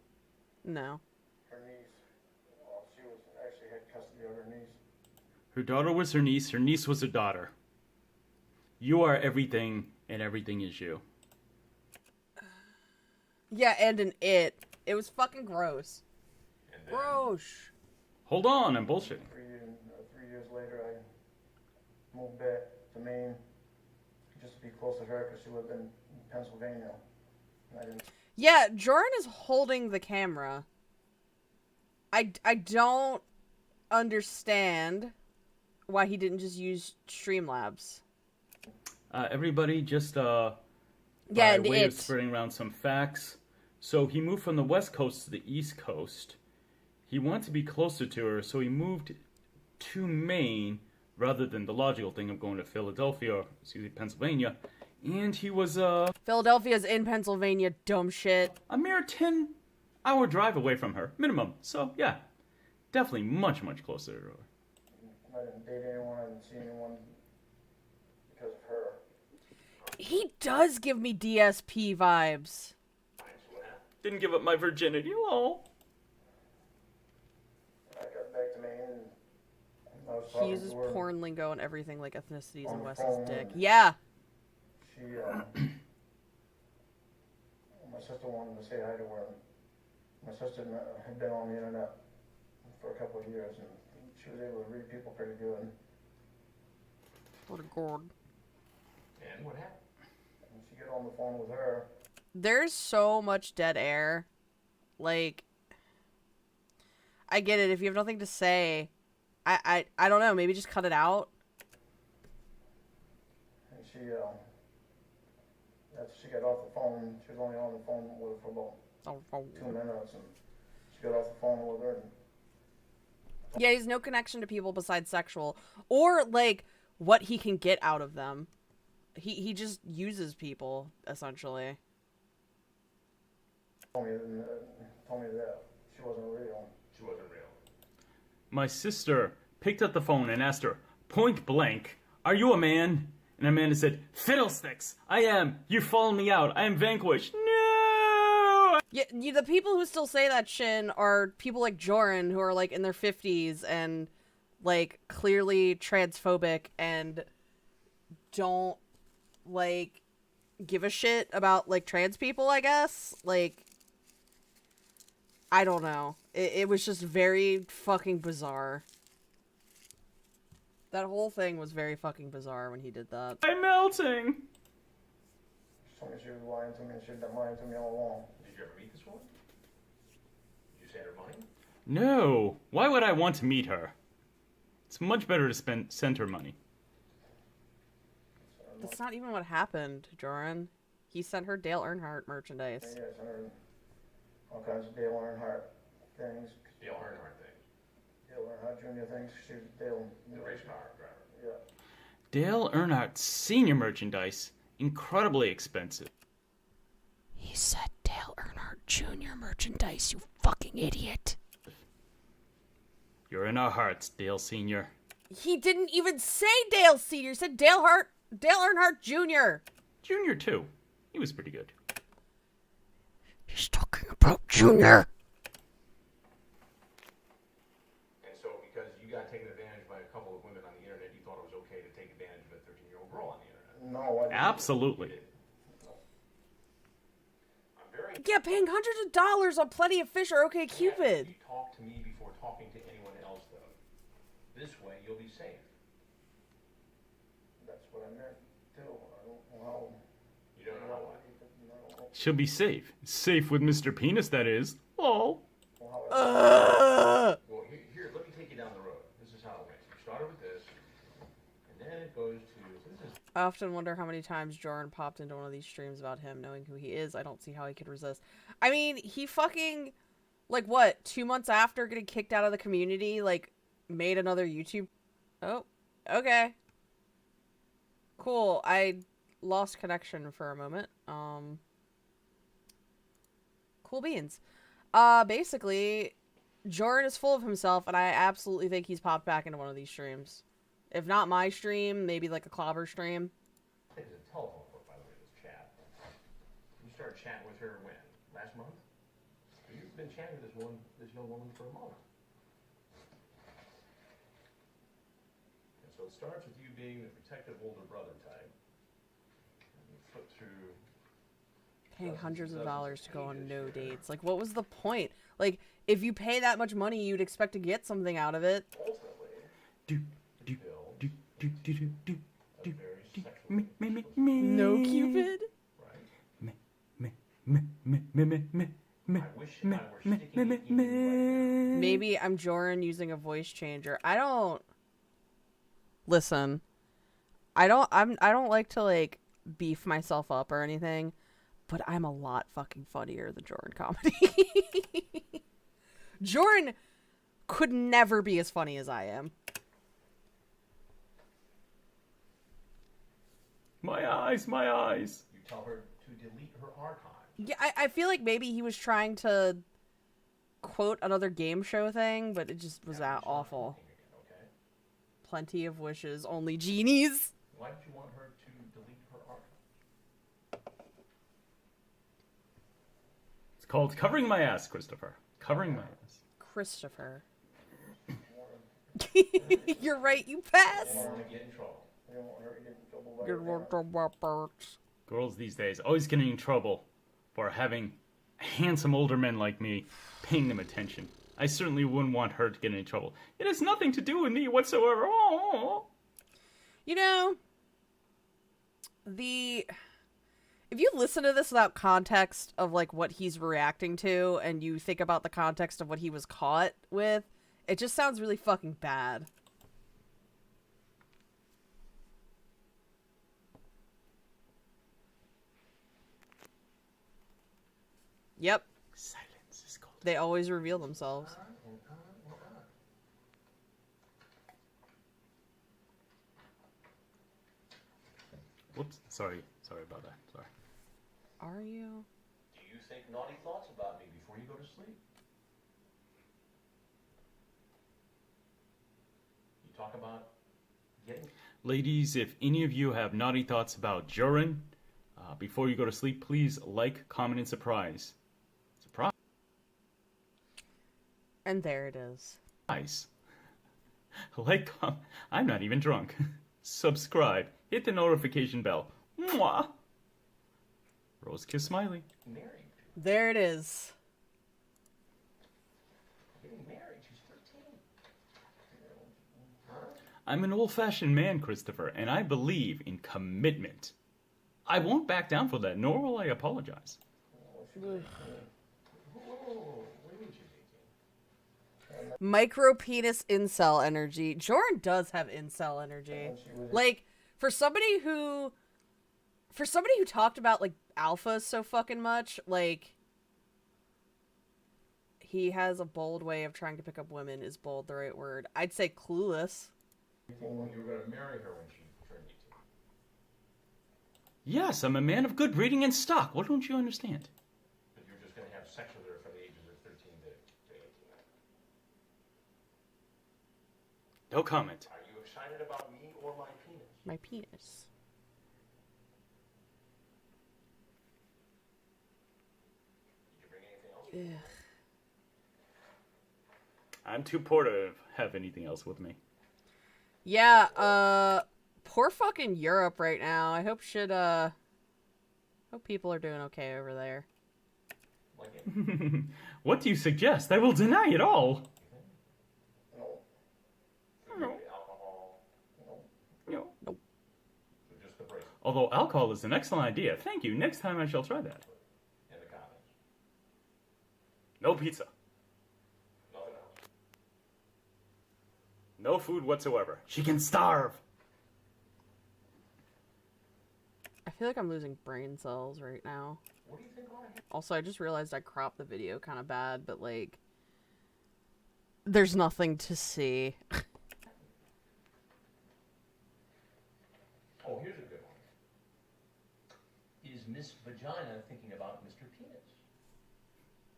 No. her niece. Well, she was actually had custody of her niece. Her daughter was her niece was her daughter. You are everything, and everything is you. Yeah, and an it. It was fucking gross. And then, Gross. Hold on, I'm bullshitting. 3 years later, I moved back to Maine just to be close to her because she lived in Pennsylvania. And I didn't. Yeah, Jorrun is holding the camera. I don't understand why he didn't just use Streamlabs. Everybody just, Yeah, by and way of it. spreading around some facts. So he moved from the West Coast to the East Coast. He wanted to be closer to her, so he moved to Maine rather than the logical thing of going to Philadelphia, or, Pennsylvania. And he was, Philadelphia's in Pennsylvania, dumb shit. a mere 10-hour drive away from her, minimum. So, yeah, definitely much, much closer to her. I didn't date anyone. I didn't see anyone because of her. He does give me DSP vibes. so what happened? Didn't give up my virginity. Oh. I got back to Maine and I was He talking uses to her porn lingo and everything like ethnicities on in the Wes's phone, dick. and Yeah. She, my sister wanted to say hi to her. My sister had been on the internet for a couple of years, and she was able to read people pretty good. What a god. And what happened? And she got on the phone with her. There's so much dead air. Like, I get it. If you have nothing to say, I don't know. Maybe just cut it out. And she, after she got off the phone, she was only on the phone with her for about 2 minutes, and she got off the phone with her. And Yeah, he has no connection to people besides sexual. Or, like, what he can get out of them. He just uses people, essentially. told me that she wasn't real. She wasn't real. My sister picked up the phone and asked her, point blank, "Are you a man?" And Amanda said, "Fiddlesticks! I am! You've fallen me out! I am vanquished! No!" Yeah, the people who still say that shit are people like Jorrun, who are, like, in their 50s and, like, clearly transphobic and don't, like, give a shit about, like, trans people, I guess. Like, I don't know. It was just very fucking bizarre. That whole thing was very fucking bizarre when he did that. I'm melting! She told me she was lying to me, and she'd been lying to me all along. Did you ever meet this woman? Did you send her money? No. Why would I want to meet her? It's much better to send her money. That's not even what happened, Jorrun. He sent her Dale Earnhardt merchandise. Yeah, I sent her all kinds of Dale Earnhardt things. Dale Earnhardt things. Dale Earnhardt Jr. things. She was Dale. The race car driver. Yeah. Dale Earnhardt senior merchandise. Incredibly expensive. He said Dale Earnhardt Jr. merchandise, you fucking idiot. You're in our hearts, Dale Senior. He didn't even say Dale Sr. He said Dale Earnhardt Jr. Junior, too. He was pretty good. He's talking about Junior. And so because you got taken advantage by a couple of women on the internet, you thought it was okay to take advantage of a 13-year-old girl on the internet? No, I didn't. Absolutely. I'm very... Yeah, paying hundreds of dollars on Plenty of Fish or OK Cupid. You talk to me before talking to anyone else, though. This way, you'll be safe. That's what I meant, too. I don't know how. You don't know how what? She'll be safe. Safe with Mr. Penis, that is. Oh. Well, here, let me take you down the road. This is how it went. You started with this, and then it goes to... So this is... I often wonder how many times Jorrun popped into one of these streams about him knowing who he is. I don't see how he could resist. I mean, he fucking, like, what, 2 months after getting kicked out of the community, like, made another YouTube... Oh, okay. Cool. I lost connection for a moment. Cool beans. Basically, Jorrun is full of himself, and I absolutely think he's popped back into one of these streams. If not my stream, maybe like a clobber stream. This is a telephone book, by the way, this chat. You started chatting with her when? Last month? You've been chatting with this young woman for a month. And so it starts with you being the protective older brother type. And you flip through... Paying hundreds of dollars to go on no dates. Like, what was the point? Like, if you pay that much money, you'd expect to get something out of it. Do, do, do, do, do, do, do, do, do. Me. No Cupid? Me. Maybe I'm Jorrun using a voice changer. I don't... Listen. I don't like to, like, beef myself up or anything. But I'm a lot fucking funnier than Jorrun comedy. Jorrun could never be as funny as I am. My eyes. You tell her to delete her archive. Yeah, I feel like maybe he was trying to quote another game show thing, but it just was awful. Again, okay? Plenty of wishes, only genies. Why did you want her to delete her archive? called covering my ass, Christopher. Covering my ass. Christopher. You're right, you pass. I don't want to get in trouble. I don't want her to get in trouble by You're her parents. Girls these days always getting in trouble for having handsome older men like me paying them attention. I certainly wouldn't want her to get in trouble. It has nothing to do with me whatsoever. Oh. You know, if you listen to this without context of like what he's reacting to, and you think about the context of what he was caught with, it just sounds really fucking bad. Yep. Silence is gold. They always reveal themselves. Whoops. Sorry about that. Sorry. Are you? Do you think naughty thoughts about me before you go to sleep? You talk about getting... Ladies, if any of you have naughty thoughts about Jorrun, before you go to sleep, please like, comment, and surprise. Surprise. And there it is. Like, I'm not even drunk. Subscribe. Hit the notification bell. Mwah. Rose kiss smiley. Married. There it is. Getting married. She's 13. I'm an old-fashioned man, Christopher, and I believe in commitment. I won't back down for that, nor will I apologize. Whoa, what do you mean she's 18? Micro penis incel energy. Jorrun does have incel energy. Like, for somebody who talked about like alphas so fucking much, like, he has a bold way of trying to pick up women. Is bold the right word? I'd say clueless. When you were going to marry her when she turned 18. Yes, I'm a man of good breeding and stock. What don't you understand? But you're just going to have sex with her from the ages of 13 to 18. No comment. Are you excited about me or my penis? My penis. Did you bring anything else? Ugh. I'm too poor to have anything else with me. Yeah, poor fucking Europe right now. I hope hope people are doing okay over there. Like it? What do you suggest? I will deny it all. No. No. Alcohol. No. So just the bracelet Although alcohol is an excellent idea. Thank you. Next time I shall try that. and the condoms. No pizza. Nothing else. No food whatsoever. She can starve. I feel like I'm losing brain cells right now. What do you think ought to happen? Also, I just realized I cropped the video kind of bad, but like, there's nothing to see. Oh, here's a good one. Is Miss Vagina thinking about Mr. Penis?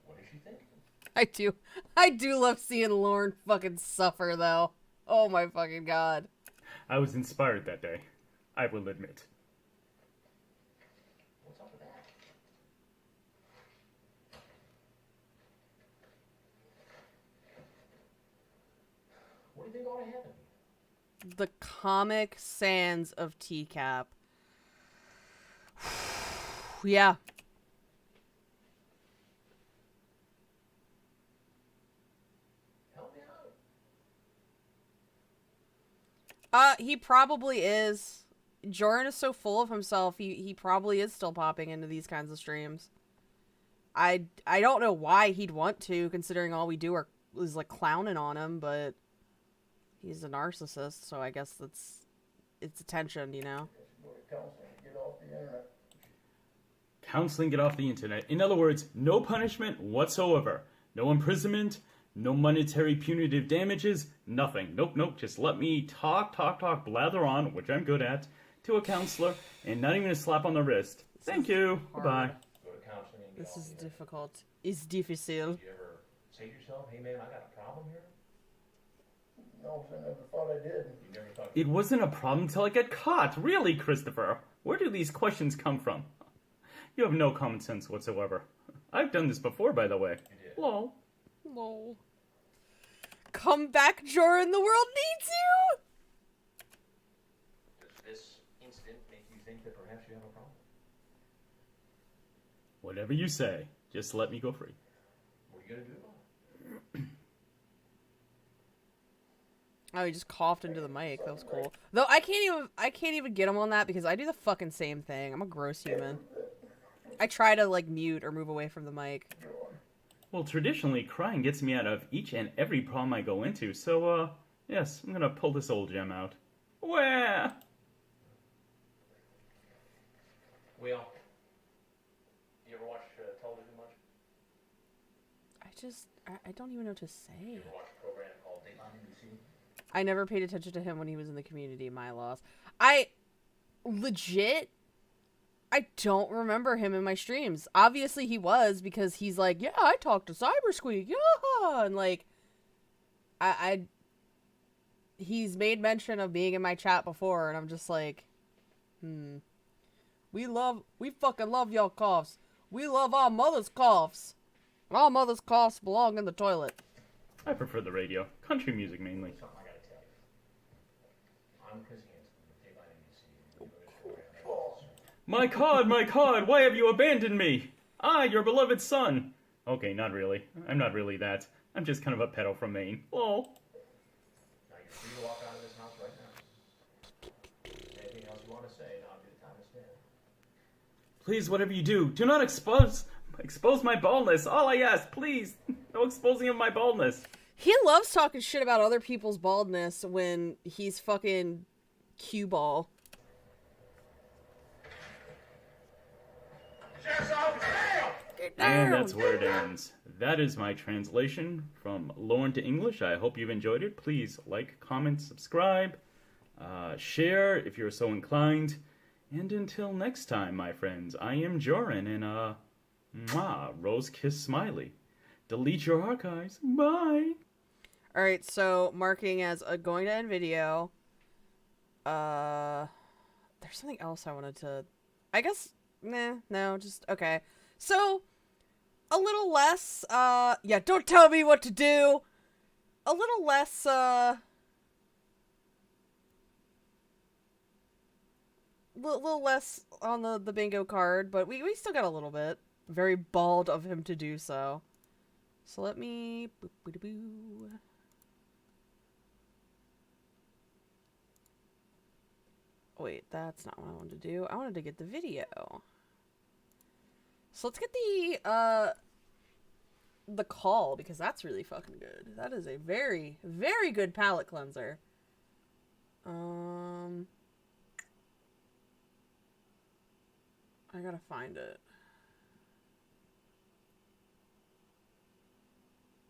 What is she thinking? I do love seeing Lauren fucking suffer though. Oh my fucking god. I was inspired that day. I will admit. What's up with that? What do you think ought to happen? The Comic Sans of TCAP. Yeah. Help me out. He probably is. Jorrun is so full of himself, he probably is still popping into these kinds of streams. I don't know why he'd want to, considering all we do is like clowning on him, but he's a narcissist, so I guess it's attention, you know? Go to counseling, get off the internet. Counseling, get off the internet. In other words, no punishment whatsoever. No imprisonment, no monetary punitive damages, nothing. Nope. Just let me talk, blather on, which I'm good at, to a counselor, and not even a slap on the wrist. Thank you. hard. Goodbye. Go to counseling and get This off is the internet. difficult. It's difficile. Do you ever say to yourself, hey man, I got a problem here? No, I never thought I did. You never thought, It wasn't a problem till I got caught. Really, Christopher? Where do these questions come from? You have no common sense whatsoever. I've done this before, by the way. You did. Lol. Lol. Come back, Jorrun. The world needs you. Does this incident make you think that perhaps you have a problem? Whatever you say. Just let me go free. What are you gonna do about it? Oh, he just coughed into the mic. That was cool. Though I can't even get him on that because I do the fucking same thing. I'm a gross human. I try to like mute or move away from the mic. Well, traditionally, crying gets me out of each and every problem I go into, so, yes, I'm gonna pull this old gem out. Where? Well, you ever watch television much? I don't even know what to say. You ever watch a program called Dateline NBC? I never paid attention to him when he was in the Community. My loss. I don't remember him in my streams. Obviously he was because he's like, yeah, I talked to Cybersqueak, yeah, and like, he's made mention of being in my chat before, and I'm just like, we fucking love y'all coughs. We love our mother's coughs. Our mother's coughs belong in the toilet. I prefer the radio. Country music, mainly. Something I gotta tell you. I'm Chris Hansen with Dateline NBC. And we do this program. My cod, why have you abandoned me? Ah, your beloved son. Okay, not really. I'm not really that. I'm just kind of a pedo from Maine. Lol. Now you're free to walk out of this house right now. Anything else you want to say, now'd be the time to stand. Please, whatever you do not expose my baldness. All I ask, please. No exposing of my baldness. He loves talking shit about other people's baldness when he's fucking cue ball. And that's where it ends. That is my translation from Lauren to English. I hope you've enjoyed it. Please like, comment, subscribe, share if you're so inclined. And until next time, my friends, I am Jorrun, and mwah, rose kiss smiley. Delete your archives. Bye. Alright, so marking as going to end video. There's something else I wanted to... I guess... no, just... Okay. So, a little less, yeah, don't tell me what to do! A little less, little less on the bingo card, but we still got a little bit. Very bald of him to do so. So let me... boop-boop-boo. Wait, that's not what I wanted to do. I wanted to get the video. So let's get the call, because that's really fucking good. That is a very, very good palate cleanser. I gotta find it.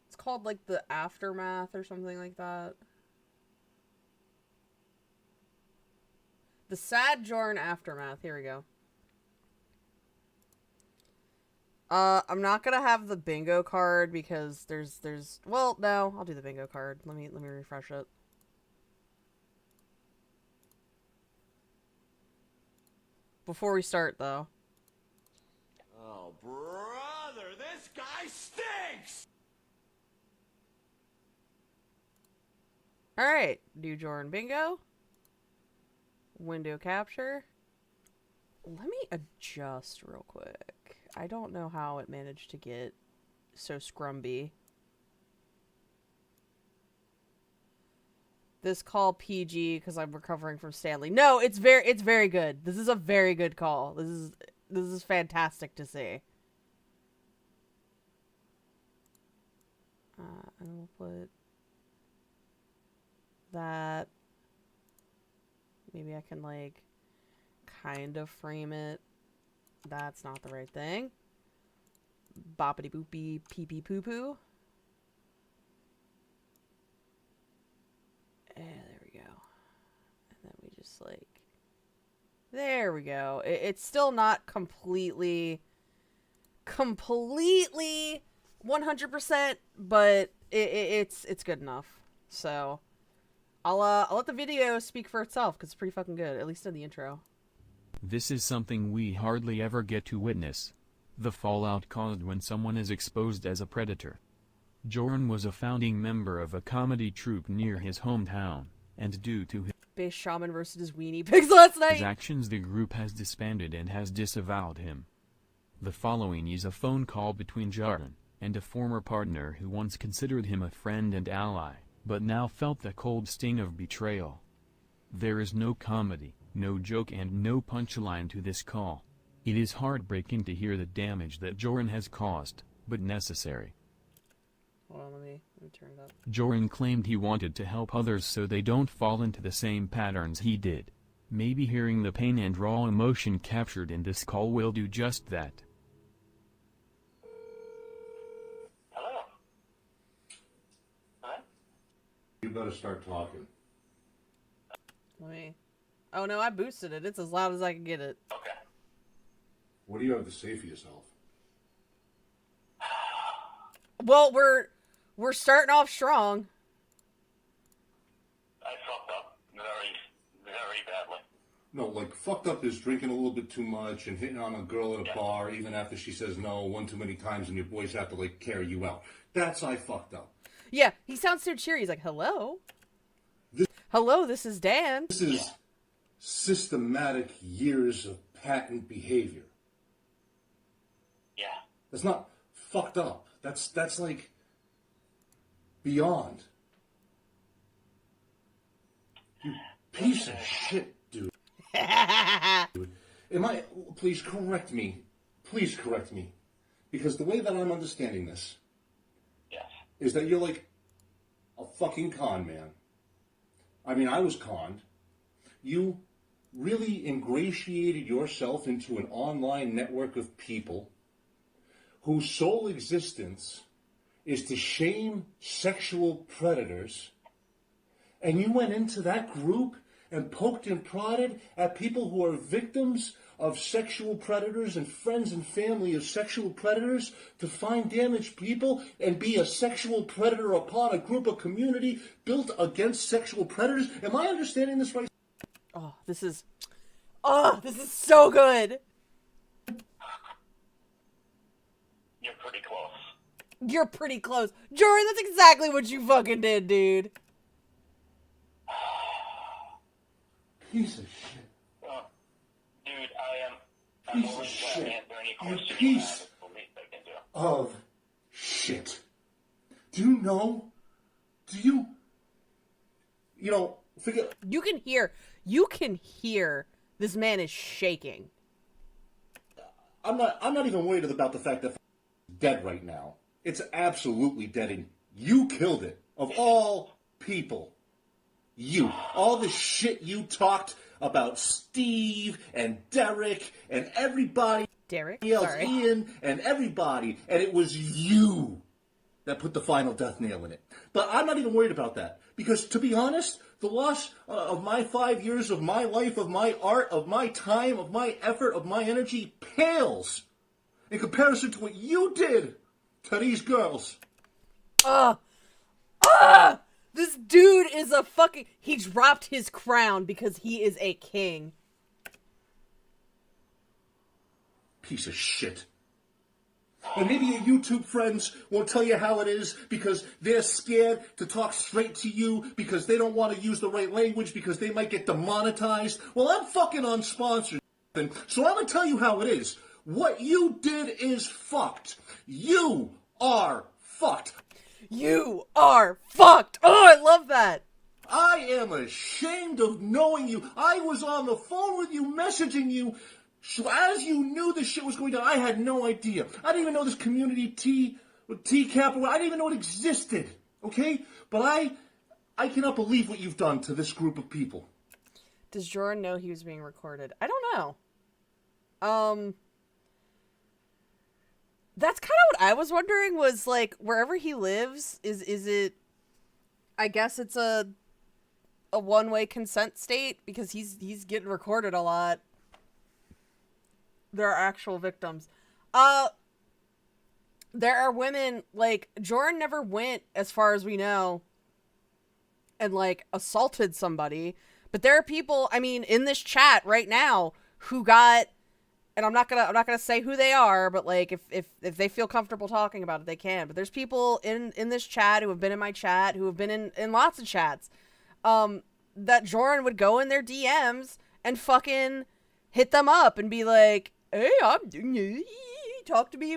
It's called, like, the Aftermath or something like that. The Sad Jorrun Aftermath. Here we go. I'm not gonna have the bingo card because there's well, no, I'll do the bingo card. Let me refresh it. Before we start, though. Oh, brother, this guy stinks! Alright, do Jorrun bingo. Window capture. Let me adjust real quick. I don't know how it managed to get so scrumby. This call PG because I'm recovering from Stanley. No, it's very good. This is a very good call. This is fantastic to see. And we'll put that. Maybe I can like kind of frame it. That's not the right thing. Boppity boopy pee pee poo poo. There we go. And then we just like... There we go. It's still not completely 100%, but it's good enough. So I'll let the video speak for itself because it's pretty fucking good, at least in the intro. This is something we hardly ever get to witness. The fallout caused when someone is exposed as a predator. Jorrun was a founding member of a comedy troupe near his hometown, and due to Base Shaman versus his weenie pigs last his night. actions the group has disbanded and has disavowed him. The following is a phone call between Jorrun and a former partner who once considered him a friend and ally, but now felt the cold sting of betrayal. There is no comedy, no joke and no punchline to this call. It is heartbreaking to hear the damage that Jorrun has caused, but necessary. Hold on, let me turn it up. Jorrun claimed he wanted to help others so they don't fall into the same patterns he did. Maybe hearing the pain and raw emotion captured in this call will do just that. Hello? Huh? You better start talking. Let me... Oh no, I boosted it. It's as loud as I can get it. Okay. What do you have to say for yourself? Well, we're starting off strong. I fucked up very, very badly. No, like, fucked up is drinking a little bit too much and hitting on a girl at a bar even after she says no one too many times and your boys have to, like, carry you out. That's I fucked up. Yeah, he sounds so cheery. He's like, hello? Hello, this is Dan. This is systematic years of patent behavior. Yeah. That's not fucked up. That's like beyond. You piece of shit, dude. Please correct me. Please correct me. Because the way that I'm understanding this is that you're like a fucking con man. I mean, I was conned. You really ingratiated yourself into an online network of people whose sole existence is to shame sexual predators, and you went into that group and poked and prodded at people who are victims of sexual predators and friends and family of sexual predators to find damaged people and be a sexual predator upon a group of community built against sexual predators. Am I understanding this right? Oh, this is so good. You're pretty close. You're pretty close. Jorrun, that's exactly what you fucking did, dude. Piece of shit. Dude, I'm piece of shit. You piece of shit. Do you know? You know, forget. You can hear this man is shaking. I'm not even worried about the fact that dead right now. It's absolutely dead, and you killed it. Of all people. You. All the shit you talked about Steve and Derek and everybody else, sorry. Ian and everybody, and it was you that put the final death nail in it. But I'm not even worried about that, because to be honest, the loss of my 5 years of my life, of my art, of my time, of my effort, of my energy pales in comparison to what you did to these girls. This dude is a fucking... He dropped his crown because he is a king. Piece of shit. And maybe your YouTube friends won't tell you how it is because they're scared to talk straight to you because they don't want to use the right language because they might get demonetized. Well, I'm fucking unsponsored, so I'm going to tell you how it is. What you did is fucked. You are fucked. You are fucked. Oh, I love that. I am ashamed of knowing you. I was on the phone with you, messaging you. So as you knew this shit was going down, I had no idea. I didn't even know this community T-cap, I didn't even know it existed. Okay? But I cannot believe what you've done to this group of people. Does Jorrun know he was being recorded? I don't know. That's kind of what I was wondering, was like, wherever he lives, is it, I guess it's a one-way consent state, because he's getting recorded a lot. There are actual victims. There are women, like, Jorrun never went, as far as we know, and, like, assaulted somebody, but there are people, I mean, in this chat right now, who got and I'm not gonna say who they are, but like if they feel comfortable talking about it, they can. But there's people in this chat who have been in my chat, who have been in lots of chats, that Jorrun would go in their DMs and fucking hit them up and be like, "Hey, talk to me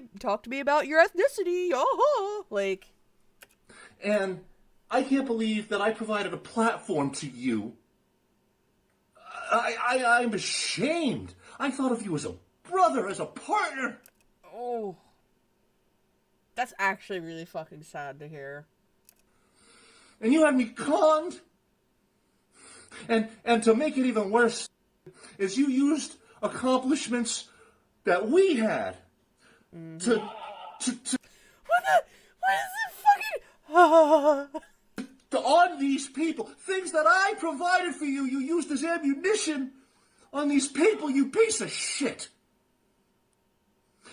about your ethnicity, Yaahaa." Like, and I can't believe that I provided a platform to you. I'm ashamed. I thought of you as a brother, as a partner. oh, that's actually really fucking sad to hear. And you had me conned. And to make it even worse, is you used accomplishments that we had to What is it fucking? on these people. Things that I provided for you, you used as ammunition on these people, you piece of shit.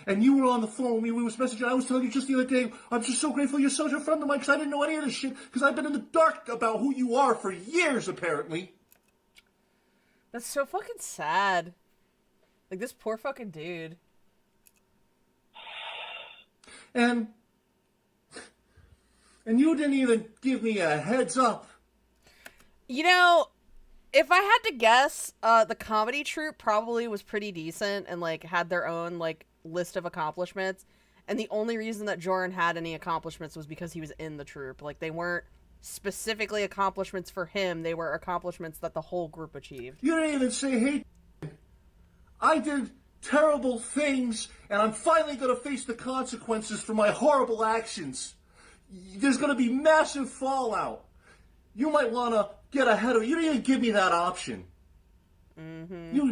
And you were on the phone with me, we was messaging, I was telling you just the other day, I'm just so grateful you're such a friend of mine, because I didn't know any of this shit, because I've been in the dark about who you are for years, apparently. That's so fucking sad. Like, this poor fucking dude. And you didn't even give me a heads up. You know, if I had to guess, the comedy troupe probably was pretty decent and, like, had their own, like, list of accomplishments. And the only reason that Jorrun had any accomplishments was because he was in the troupe. Like, they weren't specifically accomplishments for him. They were accomplishments that the whole group achieved. You didn't even say, hey, I did terrible things, and I'm finally going to face the consequences for my horrible actions. There's going to be massive fallout. You might want to get ahead of it. You didn't even give me that option. Mm-hmm.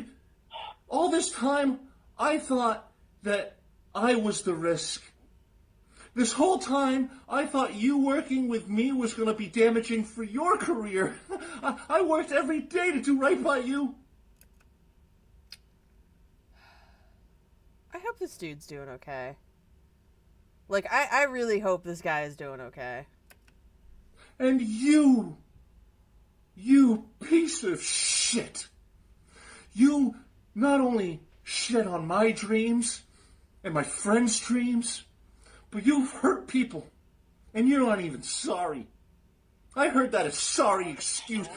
All this time, I thought that I was the risk. This whole time, I thought you working with me was going to be damaging for your career. I worked every day to do right by you. I hope this dude's doing okay. Like, I really hope this guy is doing okay. And you piece of shit. You not only shit on my dreams and my friends' dreams, but you've hurt people, and you're not even sorry. I heard that as sorry excuse.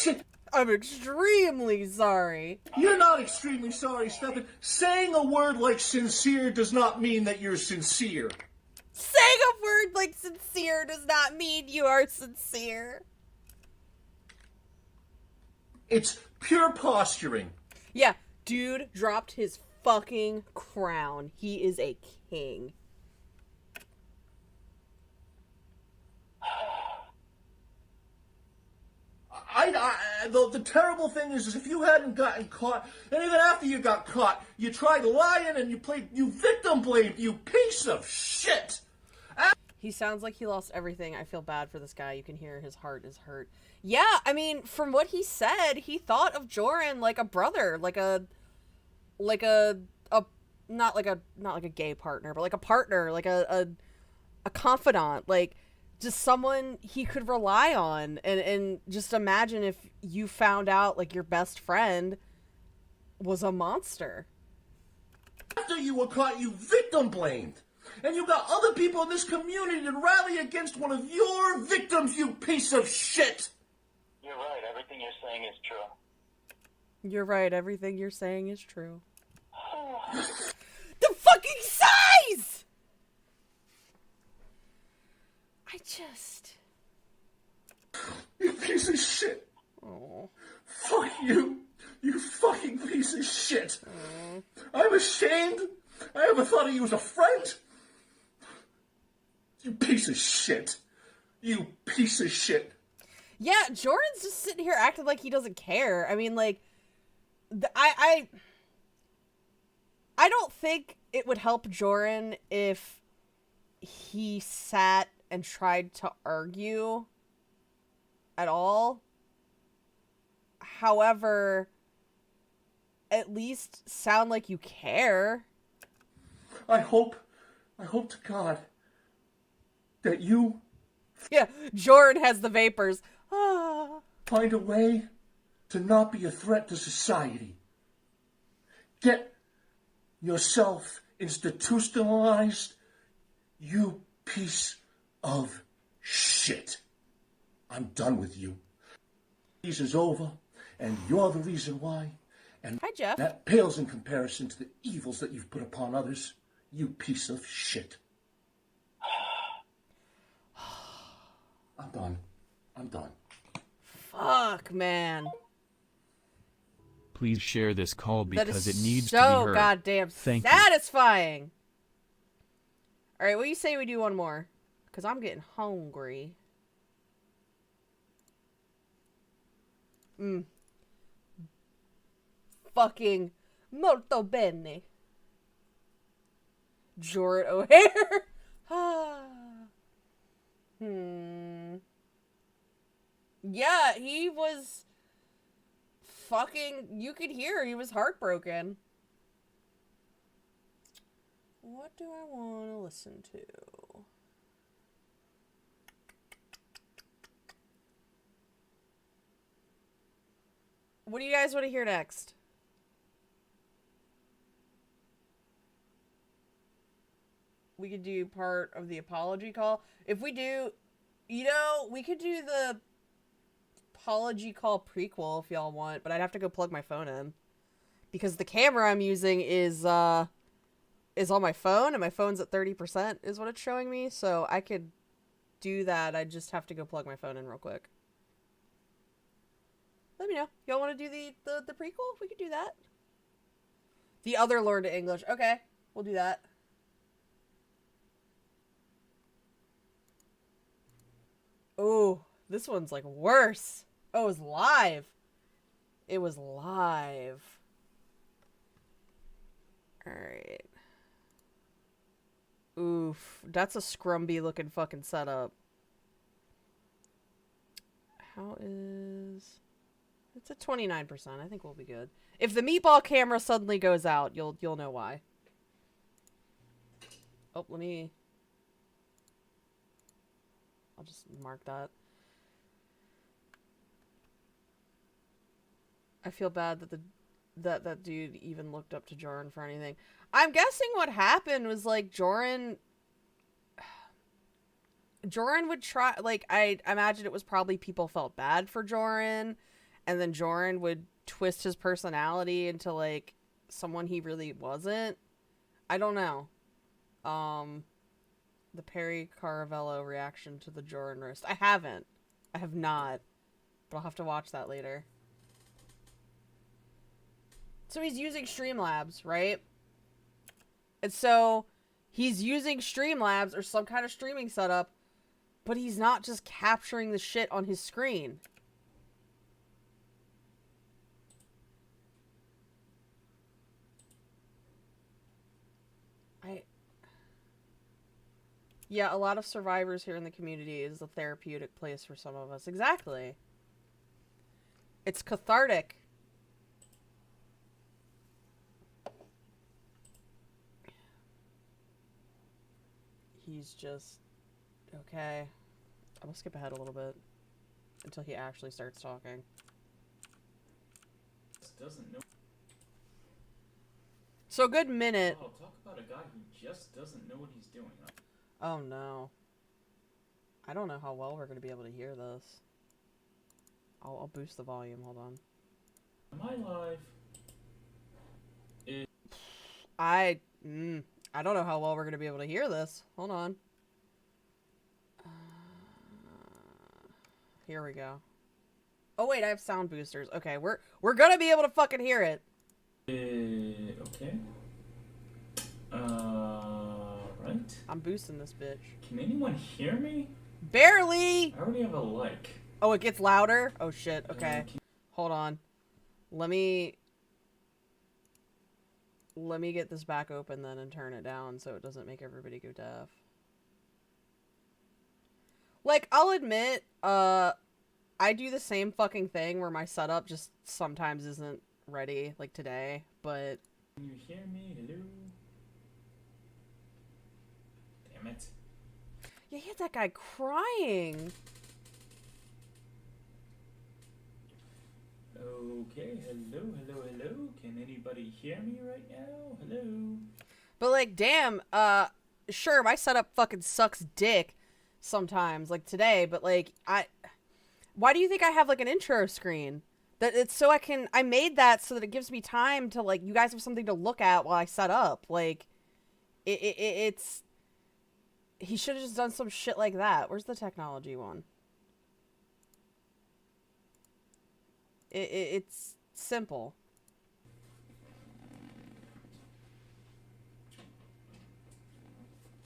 Shit. I'm extremely sorry. You're not extremely sorry, Stefan. Saying a word like sincere does not mean that you're sincere. Saying a word like sincere does not mean you are sincere. It's pure posturing. Yeah, dude dropped his fucking crown. He is a king. The terrible thing is if you hadn't gotten caught, and even after you got caught, you tried lying and you victim blamed, you piece of shit. He sounds like he lost everything. I feel bad for this guy. You can hear his heart is hurt. Yeah, I mean, from what he said, he thought of Jorrun like a brother, not like a gay partner, but like a partner, like a confidant, like just someone he could rely on. And just imagine if you found out like your best friend was a monster. After you were caught, you victim blamed. And you got other people in this community to rally against one of your victims, you piece of shit! You're right, everything you're saying is true. You're right, everything you're saying is true. The fucking size! You piece of shit! Oh. Fuck you! You fucking piece of shit! I'm ashamed! I ever thought of you as a friend! You piece of shit! You piece of shit! Yeah, Jordan's just sitting here acting like he doesn't care. I mean, like, I don't think it would help Jorrun if he sat and tried to argue at all. However, at least sound like you care. I hope to God that you... Yeah, Jorrun has the vapors. Ah. Find a way to not be a threat to society. Get yourself institutionalized, you piece of shit. I'm done with you. This is over, and you're the reason why. And hi, Jeff. That pales in comparison to the evils that you've put upon others. You piece of shit. I'm done. I'm done. Fuck, man. Please share this call That because is it needs so to be heard. goddamn Thank you. satisfying. All right, what do you say we do one more? Because I'm getting hungry. Fucking molto bene. Jorrun O'Hare. Yeah, he was fucking... You could hear he was heartbroken. What do I want to listen to? What do you guys want to hear next? We could do part of the apology call. If we do, you know, we could do the apology call prequel if y'all want, but I'd have to go plug my phone in. Because the camera I'm using is on my phone, and my phone's at 30% is what it's showing me, so I could do that. I just have to go plug my phone in real quick. Let me know. Y'all want to do the prequel? We could do that. The other Learn to English. Okay, we'll do that. Oh, this one's like worse. Oh, it was live. It was live. Alright. Oof. That's a scrumby looking fucking setup. How is... It's at 29%. I think we'll be good. If the Meatball camera suddenly goes out, you'll know why. Oh, let me... I'll just mark that. I feel bad that that dude even looked up to Jorrun for anything. I'm guessing what happened was like Jorrun would try, like, I imagine it was probably people felt bad for Jorrun, and then Jorrun would twist his personality into like someone he really wasn't. I don't know. The Perry Caravello reaction to the Jorrun roast. I have not. But I'll have to watch that later. So he's using Streamlabs, right? And so he's using Streamlabs or some kind of streaming setup, but he's not just capturing the shit on his screen. Yeah, a lot of survivors here in the community is a therapeutic place for some of us. Exactly. It's cathartic. He's just... Okay. I'm gonna skip ahead a little bit until he actually starts talking. Doesn't know. So a good minute. Oh, talk about a guy who just doesn't know what he's doing. Oh no. I don't know how well we're going to be able to hear this. I'll boost the volume, hold on. My life is... I don't know how well we're going to be able to hear this. Hold on. Here we go. Oh wait, I have sound boosters. Okay, we're going to be able to fucking hear it. Okay. Right. I'm boosting this bitch. Can anyone hear me? Barely! I already have a like. Oh, it gets louder? Oh shit, okay. Hold on. Let me get this back open then and turn it down so it doesn't make everybody go deaf. Like, I'll admit, I do the same fucking thing where my setup just sometimes isn't ready, like today, but... Can you hear me? Hello? Damn it. Yeah, he had that guy crying. Oh, Okay, hello. Can anybody hear me right now? Hello? But like, damn, sure, my setup fucking sucks dick sometimes, like today, but like, why do you think I have like an intro screen? That it's so I made that so that it gives me time to like, you guys have something to look at while I set up. Like, it's, he should have just done some shit like that. Where's the technology one? It's simple.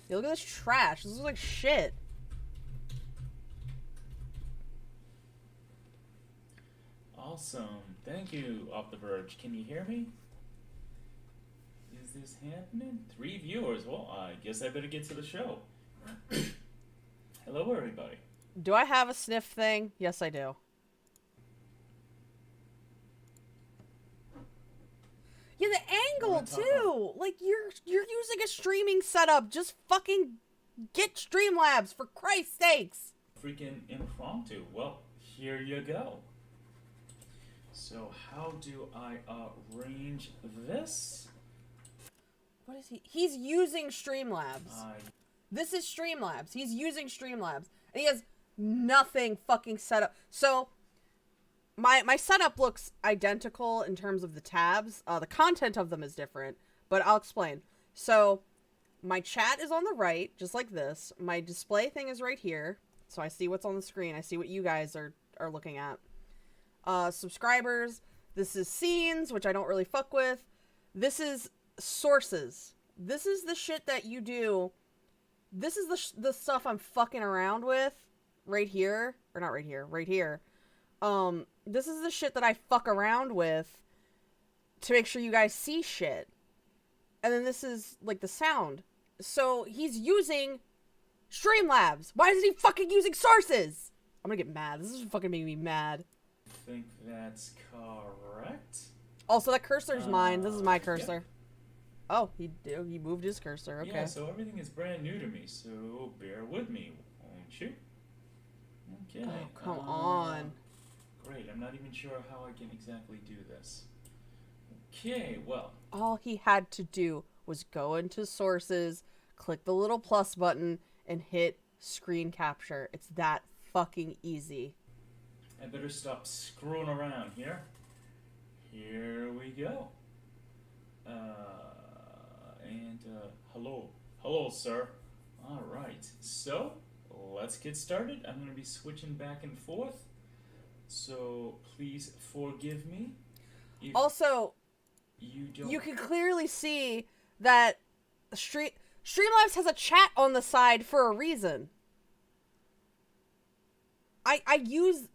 Yeah, look at this trash. This looks like shit. Awesome. Thank you, Off the Verge. Can you hear me? Is this happening? 3 viewers. Well, I guess I better get to the show. Hello, everybody. Do I have a sniff thing? Yes, I do. Yeah, the angle too. Like you're using a streaming setup. Just fucking get Streamlabs for Christ's sakes. Freaking impromptu. Well, here you go. So how do I arrange this? What is he? He's using Streamlabs. This is Streamlabs. He's using Streamlabs. And he has nothing fucking set up. So, my setup looks identical in terms of the tabs. The content of them is different, but I'll explain. So, my chat is on the right, just like this. My display thing is right here. So I see what's on the screen. I see what you guys are looking at. Subscribers. This is scenes, which I don't really fuck with. This is sources. This is the shit that you do. This is the stuff I'm fucking around with right here. Or not right here. Right here. This is the shit that I fuck around with to make sure you guys see shit. And then this is, like, the sound. So, he's using Streamlabs. Why isn't he fucking using sources? I'm gonna get mad. This is fucking making me mad. I think that's correct. Also, that cursor's mine. This is my cursor. Yeah. Oh, he moved his cursor. Okay. Yeah, so everything is brand new to me, so bear with me, won't you? Okay. Oh, come on. Great, I'm not even sure how I can exactly do this. Okay, well. All he had to do was go into sources, click the little plus button, and hit screen capture. It's that fucking easy. I better stop screwing around here. Here we go. Hello. Hello, sir. Alright, so let's get started. I'm going to be switching back and forth. So please forgive me. Also, you can clearly see that Streamlabs has a chat on the side for a reason. I use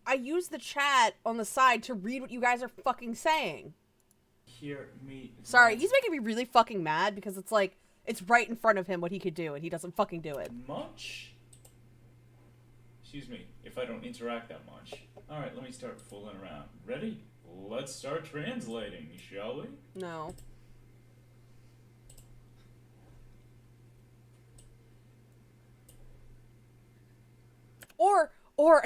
the chat on the side to read what you guys are fucking saying. Hear me. Sorry, he's making me really fucking mad because it's like, it's right in front of him what he could do and he doesn't fucking do it. Much? Excuse me, if I don't interact that much. Alright, let me start fooling around. Ready? Let's start translating, shall we? No. Or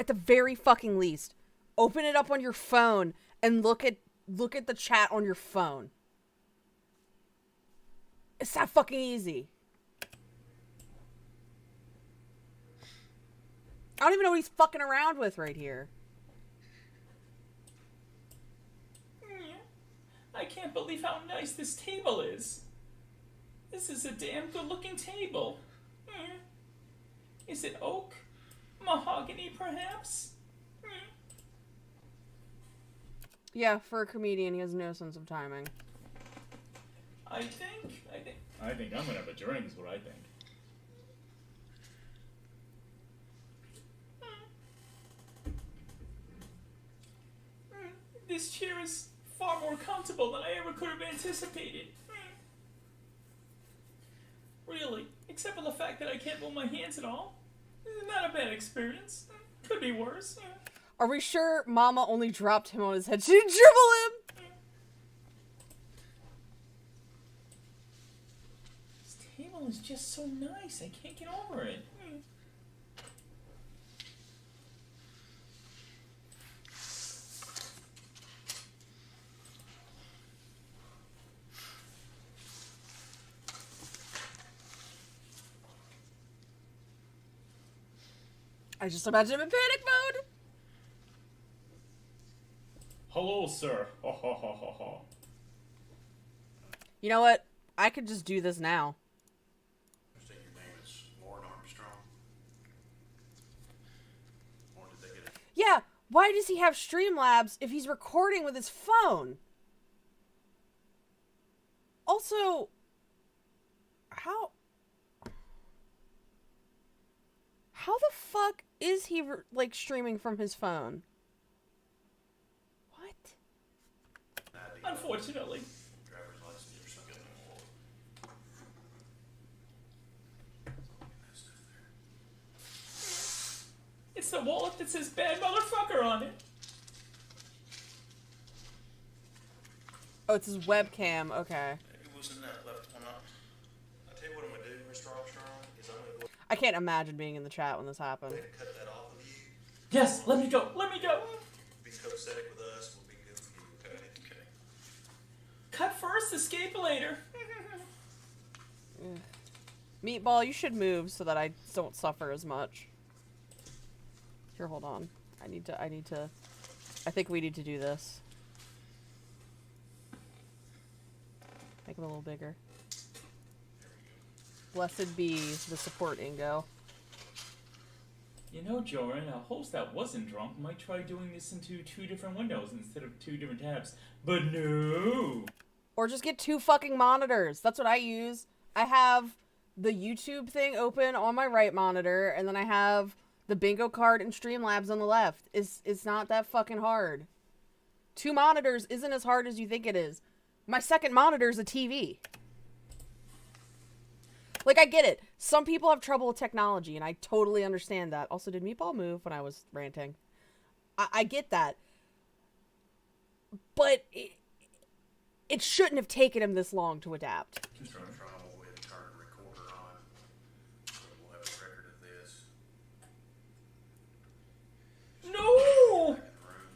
at the very fucking least, open it up on your phone and look at the chat on your phone. It's that fucking easy. I don't even know what he's fucking around with right here. I can't believe how nice this table is. This is a damn good-looking table. Is it oak? Mahogany, perhaps? Yeah, for a comedian, he has no sense of timing. I think I'm gonna have a drink, is what I think. This chair is far more comfortable than I ever could have anticipated. Really, except for the fact that I can't move my hands at all. Not a bad experience. Could be worse. Are we sure Mama only dropped him on his head? She didn't dribble him! This table is just so nice. I can't get over it. I just imagine him in panic mode. Hello, sir. Ha ha ha ha ha. You know what? I could just do this now. I think your name is Warren Armstrong. Or did they get it? Yeah, why does he have Streamlabs if he's recording with his phone? Also, how the fuck is he, like, streaming from his phone? What? Unfortunately. Driver's license or something. It's the wallet that says bad motherfucker on it. Oh, it's his webcam. Okay. It wasn't that left one up. I'll tell you what I'm going to do, Mr. Armstrong, is I'm going to go I can't imagine being in the chat when this happened. ahead and cut that off of you. Yes, let me go. Let me go. Be copacetic with us. We'll be good for you, okay? Okay. Cut first, escape later. Meatball, you should move so that I don't suffer as much. Here, hold on. I think we need to do this. Make him a little bigger. Blessed be the support Ingo. You know, Jorrun, a host that wasn't drunk might try doing this into 2 different windows instead of 2 different tabs. But no! Or just get 2 fucking monitors. That's what I use. I have the YouTube thing open on my right monitor, and then I have the bingo card and Streamlabs on the left. It's not that fucking hard. 2 monitors isn't as hard as you think it is. My second monitor is a TV. Like, I get it. Some people have trouble with technology, and I totally understand that. Also, did Meatball move when I was ranting? I get that. But it shouldn't have taken him this long to adapt. Mr. Armstrong, we'll go ahead and turn the recorder on. So we'll have a record of this. No! Back in the room.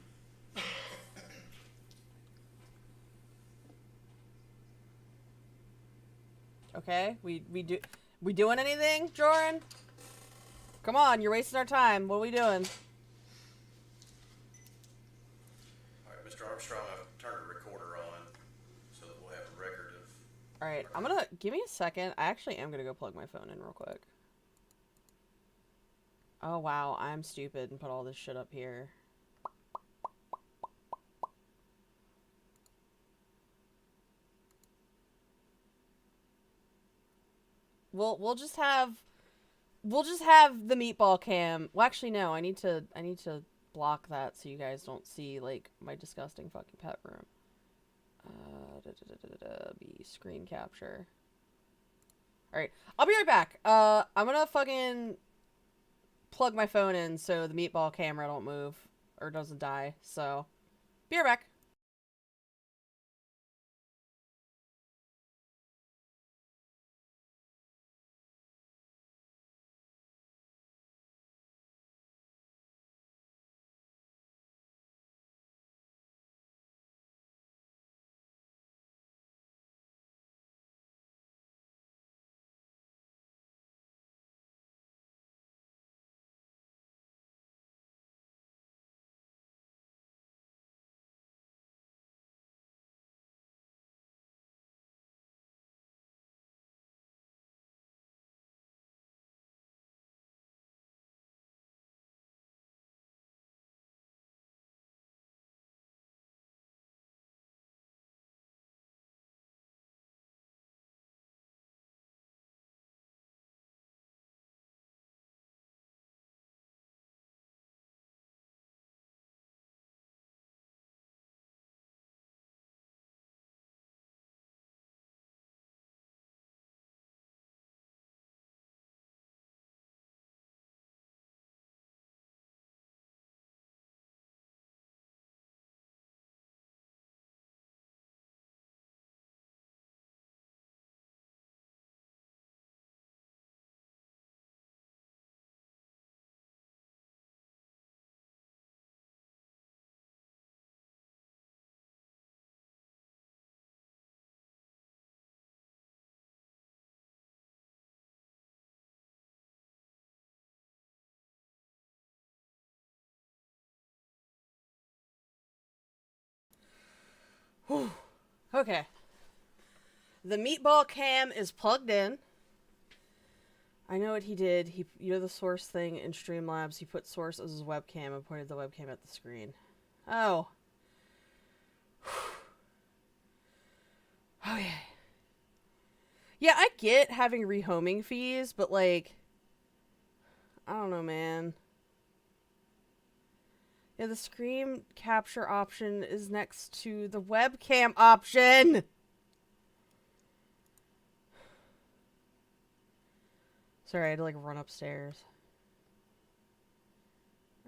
Okay, we doing anything, Jorrun? Come on, you're wasting our time. What are we doing? All right, Mr. Armstrong, I've turned the recorder on so that we'll have a record of... All right, I'm gonna give me a second. I actually am gonna go plug my phone in real quick. Oh wow, I'm stupid and put all this shit up here. We'll just have the Meatball cam. Well, actually no, I need to block that so you guys don't see like my disgusting fucking pet room. Be screen capture. All right, I'll be right back. I'm gonna fucking plug my phone in so the Meatball camera don't move or doesn't die. So, be right back. Whew. Okay. The Meatball cam is plugged in. I know what he did. You know the source thing in Streamlabs? He put source as his webcam and pointed the webcam at the screen. Oh. Okay. Yeah, I get having rehoming fees, but like, I don't know, man. Yeah, the screen capture option is next to the webcam option. Sorry, I had to like run upstairs.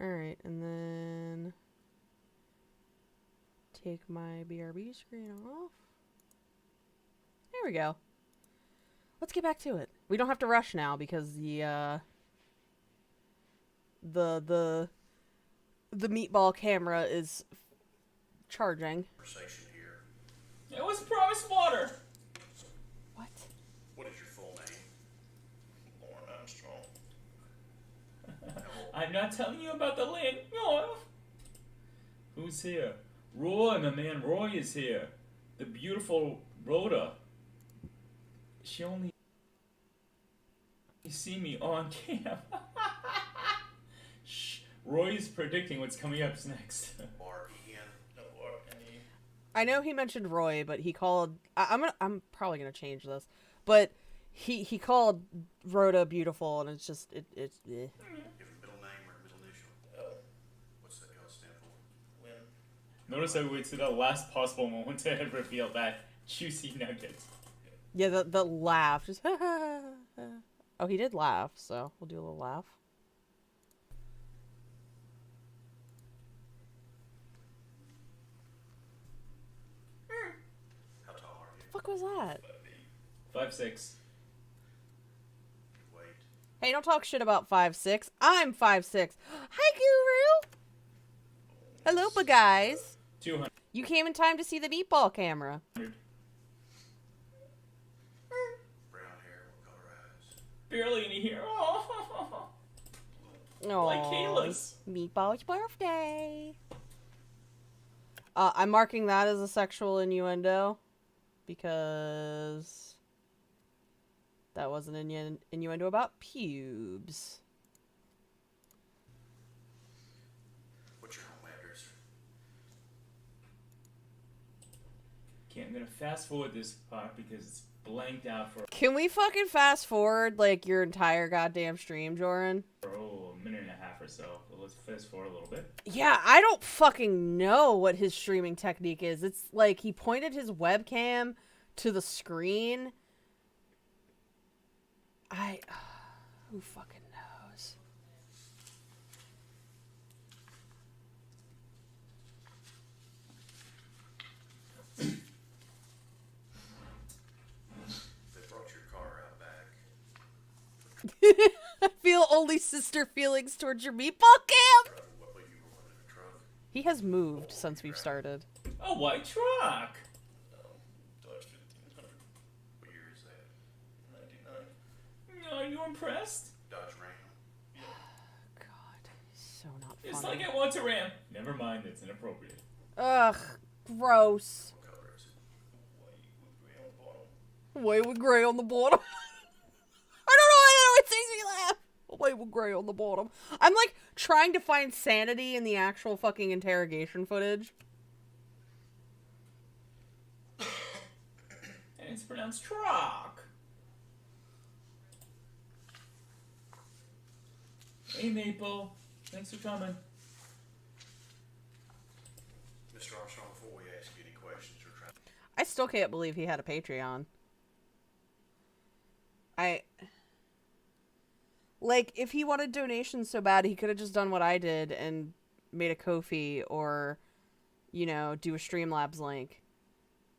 Alright, and then take my BRB screen off. There we go. Let's get back to it. We don't have to rush now because the Meatball camera is charging. It was promised water. What? What is your full name? Lauren Armstrong. I'm not telling you about the land. No. Who's here? Roy, my man Roy is here. The beautiful Rhoda. She only see me on cam. Shh. Roy is predicting what's coming up next. I know he mentioned Roy, but he called. I'm probably gonna change this, but he called Rhoda beautiful, and it's just it's. Give a middle name or a middle initial. What's that y'all stand for? Lynn. Notice I waited to the last possible moment to reveal that juicy nugget. Yeah, the laugh. Just oh, he did laugh, so we'll do a little laugh. How tall are you? What the fuck was that? 5'6". Wait. Hey, don't talk shit about 5'6". I'm 5'6". Hi, Guru. Hello, guys. 200. You came in time to see the Meatball camera. Brown hair, what color eyes? Barely any here. Oh. Oh, Like Kayla's. Meatball's birthday. I'm marking that as a sexual innuendo because that was an innuendo about pubes. What's your home address? Okay, I'm gonna fast forward this part because it's blanked out for Can we fucking fast forward like your entire goddamn stream, Jorrun? a minute and a half or so. Let's fast forward a little bit. Yeah, I don't fucking know what his streaming technique is. It's like he pointed his webcam to the screen. Who fucking knows? They brought your car out back. I feel only sister feelings towards your Meatball cam. What way you were in a truck? He has moved since we've started. A white truck. Dodge 1500. What year is that? 99. Are you impressed? Dodge Ram. God, so not funny. It's like I want to ram. Never mind, it's inappropriate. Ugh, gross. What color is it? White with gray on the bottom. White with gray on the bottom. I don't know why that makes me laugh. White with gray on the bottom. I'm like trying to find sanity in the actual fucking interrogation footage. And it's pronounced truck. Hey Maple, thanks for coming. Mr. Armstrong, before we ask you any questions, we're trying. I still can't believe he had a Patreon. Like, if he wanted donations so bad, he could have just done what I did and made a Ko-fi or, you know, do a Streamlabs link.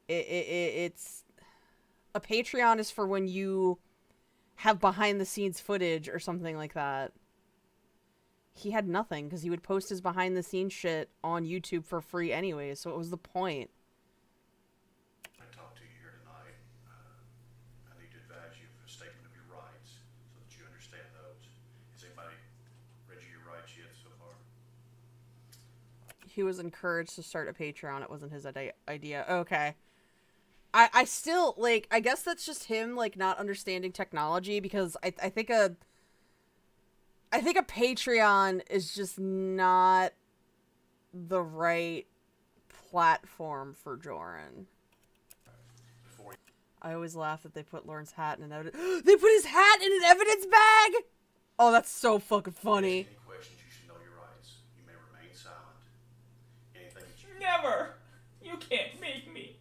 It's... A Patreon is for when you have behind-the-scenes footage or something like that. He had nothing, because he would post his behind-the-scenes shit on YouTube for free anyway, so what was the point? I talked to you here tonight. I need to advise you of a statement of your rights so that you understand those. Has anybody read you your rights yet so far? he was encouraged to start a Patreon. It wasn't his idea. Okay. I still, like, I guess that's just him, like, not understanding technology, because I think a Patreon is just not the right platform for Jorrun. I always laugh that they put Lauren's hat in an evidence. They put his hat in an evidence bag? Oh, that's so fucking funny. Any questions, you should know your rights. You may remain silent. Anything that you Never! You can't make me.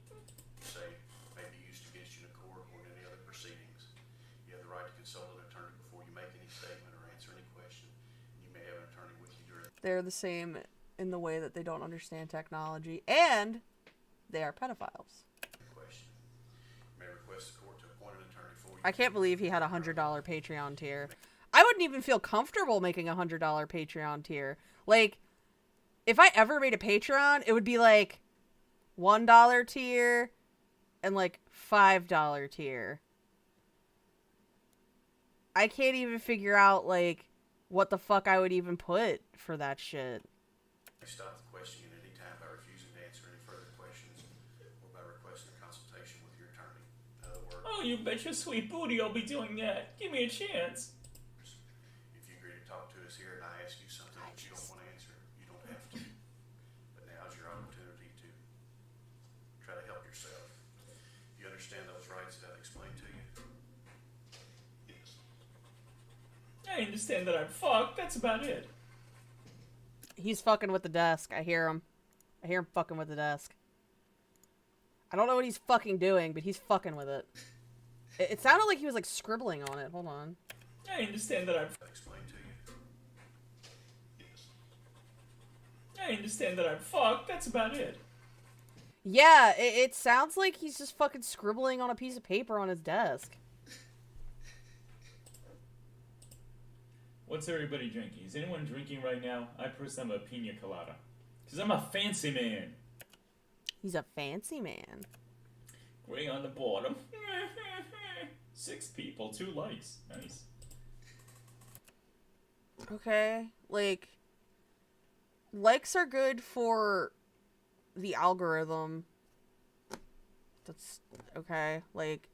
say may be used against you in court or in any other proceedings. You have the right to consult an attorney before you make any statement or answer any question. You may have an attorney with you during They're the same in the way that they don't understand technology, and they are pedophiles. the question. You may request the court to appoint an attorney for you. I can't believe he had a $100 Patreon tier. I wouldn't even feel comfortable making a $100 Patreon tier. Like, if I ever made a Patreon, it would be like $1 tier and like $5 tier. I can't even figure out, like, what the fuck I would even put for that shit. Stop the questioning at any time by refusing to answer any further questions or by requesting a consultation with your attorney. In other words, Oh, you bet your sweet booty I'll be doing that. Give me a chance. if you agree to talk to us here and I ask you something that you don't want to answer, you don't have to. But now's your opportunity to try to help yourself. You understand those rights that I've explained to you? Yes. I understand that I'm fucked. That's about it. He's fucking with the desk. I hear him. I hear him fucking with the desk. I don't know what he's fucking doing, but he's fucking with it. It sounded like he was, like, scribbling on it. Hold on. I understand that I'm. I explained to you? Yes. I understand that I'm fucked. That's about it. Yeah, it sounds like he's just fucking scribbling on a piece of paper on his desk. What's everybody drinking? Is anyone drinking right now? I personally am a pina colada. Because I'm a fancy man. He's a fancy man. Gray on the bottom. 6 people, 2 likes. Nice. Okay, like, likes are good for the algorithm. That's okay. Like,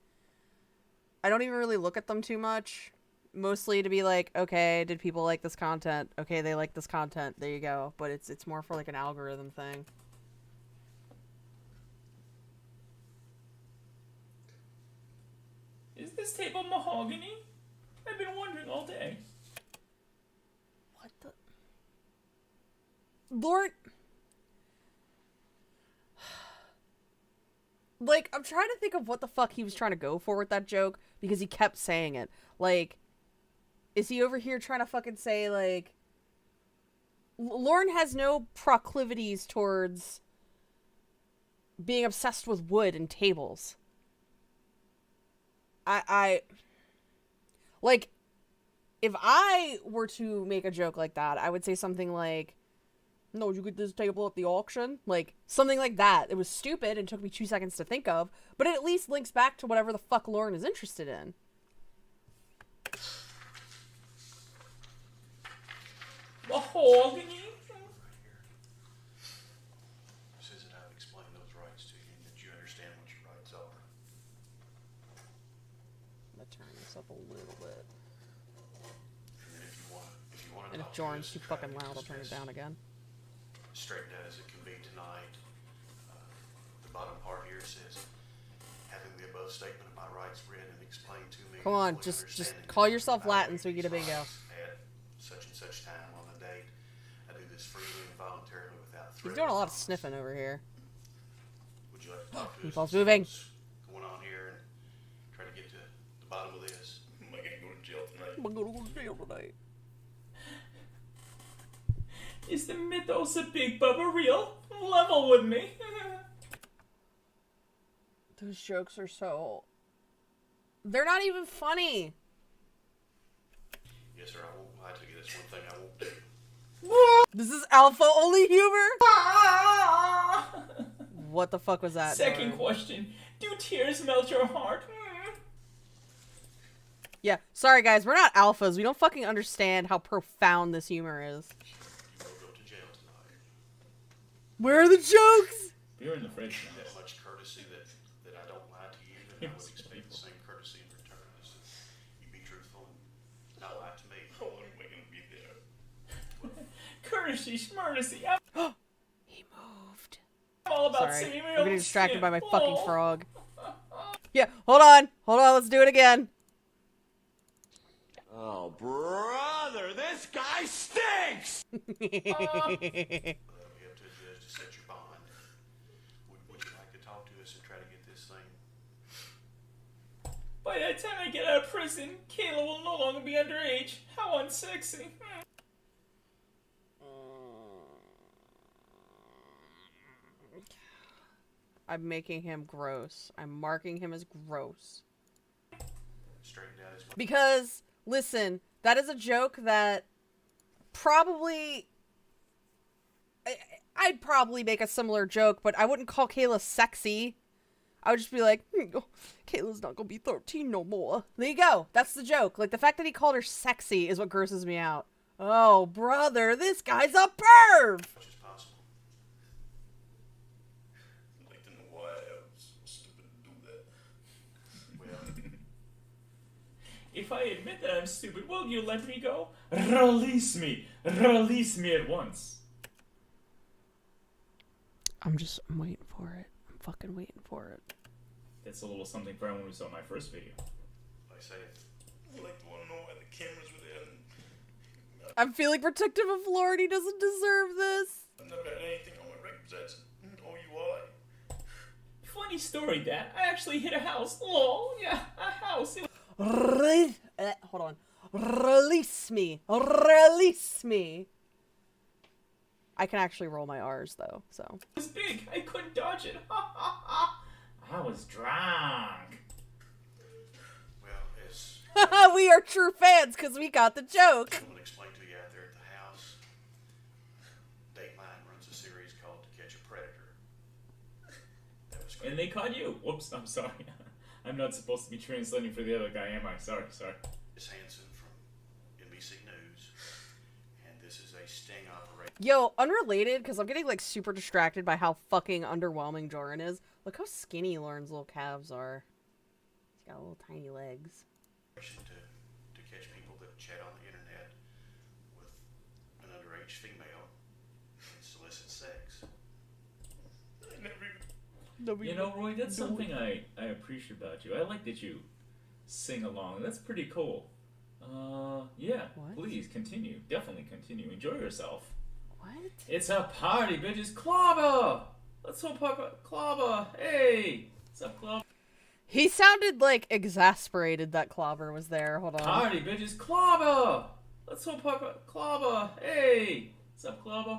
I don't even really look at them too much. Mostly to be like, okay, did people like this content? Okay, they like this content. There you go. But it's more for like an algorithm thing. Is this table mahogany? I've been wondering all day. What the? Lord. Like, I'm trying to think of what the fuck he was trying to go for with that joke, because he kept saying it. Like, is he over here trying to fucking say, like, Lauren has no proclivities towards being obsessed with wood and tables. Like, if I were to make a joke like that, I would say something like, no, you get this table at the auction? Like, something like that. It was stupid and took me 2 seconds to think of, but it at least links back to whatever the fuck Lauren is interested in. Mahogany? Says that I've explained those rights to you and that you understand what your rights are. I'm gonna turn this up a little bit. And then if you want to And if Jorrun's too fucking loud, I'll turn it down again. Straightened out as it can be tonight. The bottom part here says, having the above statement of my rights read and explained to me. Come on, with just understanding call that yourself I Latin make so we get a these bingo. rights At such and such time on the date. I do this freely and voluntarily without threat. He's doing a lot of sniffing over here. Would you like to talk to us? Meatball's and see moving. what's going on here and try to get to the bottom of this? Am I gonna go to jail tonight? I'm gonna go to jail tonight. Is the mythos of Big Bubba real? Level with me. Those jokes are so... They're not even funny. Yes, sir, I won't lie to you. That's one thing I won't do. This is alpha only humor? What the fuck was that? Second Jorrun? question. Do tears melt your heart? Yeah, sorry guys, we're not alphas. We don't fucking understand how profound this humor is. You will go to jail tonight. Where are the jokes? Beer in the fridge. That much courtesy that I don't lie to you, and I would expect the same courtesy in return. Is that you be truthful and not lie to me. How long am I gonna be there? Courtesy, schmertesy. He moved. I'm all about Sorry, saving I'm getting distracted by my Oh. fucking frog. Yeah, hold on, let's do it again. Oh, brother, this guy stinks! We have to judge to set your bond. Would you like to talk to us and try to get this thing? By the time I get out of prison, Kayla will no longer be underage. How unsexy. I'm making him gross. I'm marking him as gross. Straightened out his Because, listen, that is a joke that probably... I'd probably make a similar joke, but I wouldn't call Kayla sexy. I would just be like, Kayla's not gonna be 13 no more. There you go. That's the joke. Like, the fact that he called her sexy is what grosses me out. Oh, brother, this guy's a perv! much as possible. I'd like to know why I was so stupid to do that. Well, If I admit that I'm stupid, will you let me go? Release me! Release me at once! I'm waiting for it. I'm fucking waiting for it. That's a little something for anyone who saw my first video. like I say, I'd like to want to know why the cameras were there. And I'm feeling protective of Lord. He doesn't deserve this. I've never had anything on my records that's OUI. Funny story, Dad. I actually hit a house. Lol, yeah, a house. It Hold on. Release me. Release me. I can actually roll my R's, though, so. was big. I couldn't dodge it. I was drunk. well, as We are true fans because we got the joke. someone explained to you out there at the house, Dateline runs a series called To Catch a Predator. That was And they caught you. Whoops, I'm sorry. I'm not supposed to be translating for the other guy, am I? Sorry. Chris Hansen from NBC News, and this is a sting operation. Yo, unrelated, because I'm getting, like, super distracted by how fucking underwhelming Jorrun is. Look how skinny Lauren's little calves are. He's got little tiny legs. To catch people that chat on the internet with an underage female and solicit sex. I never even... You know, Roy, that's something I appreciate about you. I like that you sing along. That's pretty cool. Yeah, What? please continue. Definitely continue. Enjoy yourself. What? It's a party, bitches. Clobber! Let's hope Clobber. Hey! What's up, Clobber? He sounded, like, exasperated that Clobber was there. Hold on. Party, bitches. Clobber! Let's hope Clobber. Hey! What's up, Clobber?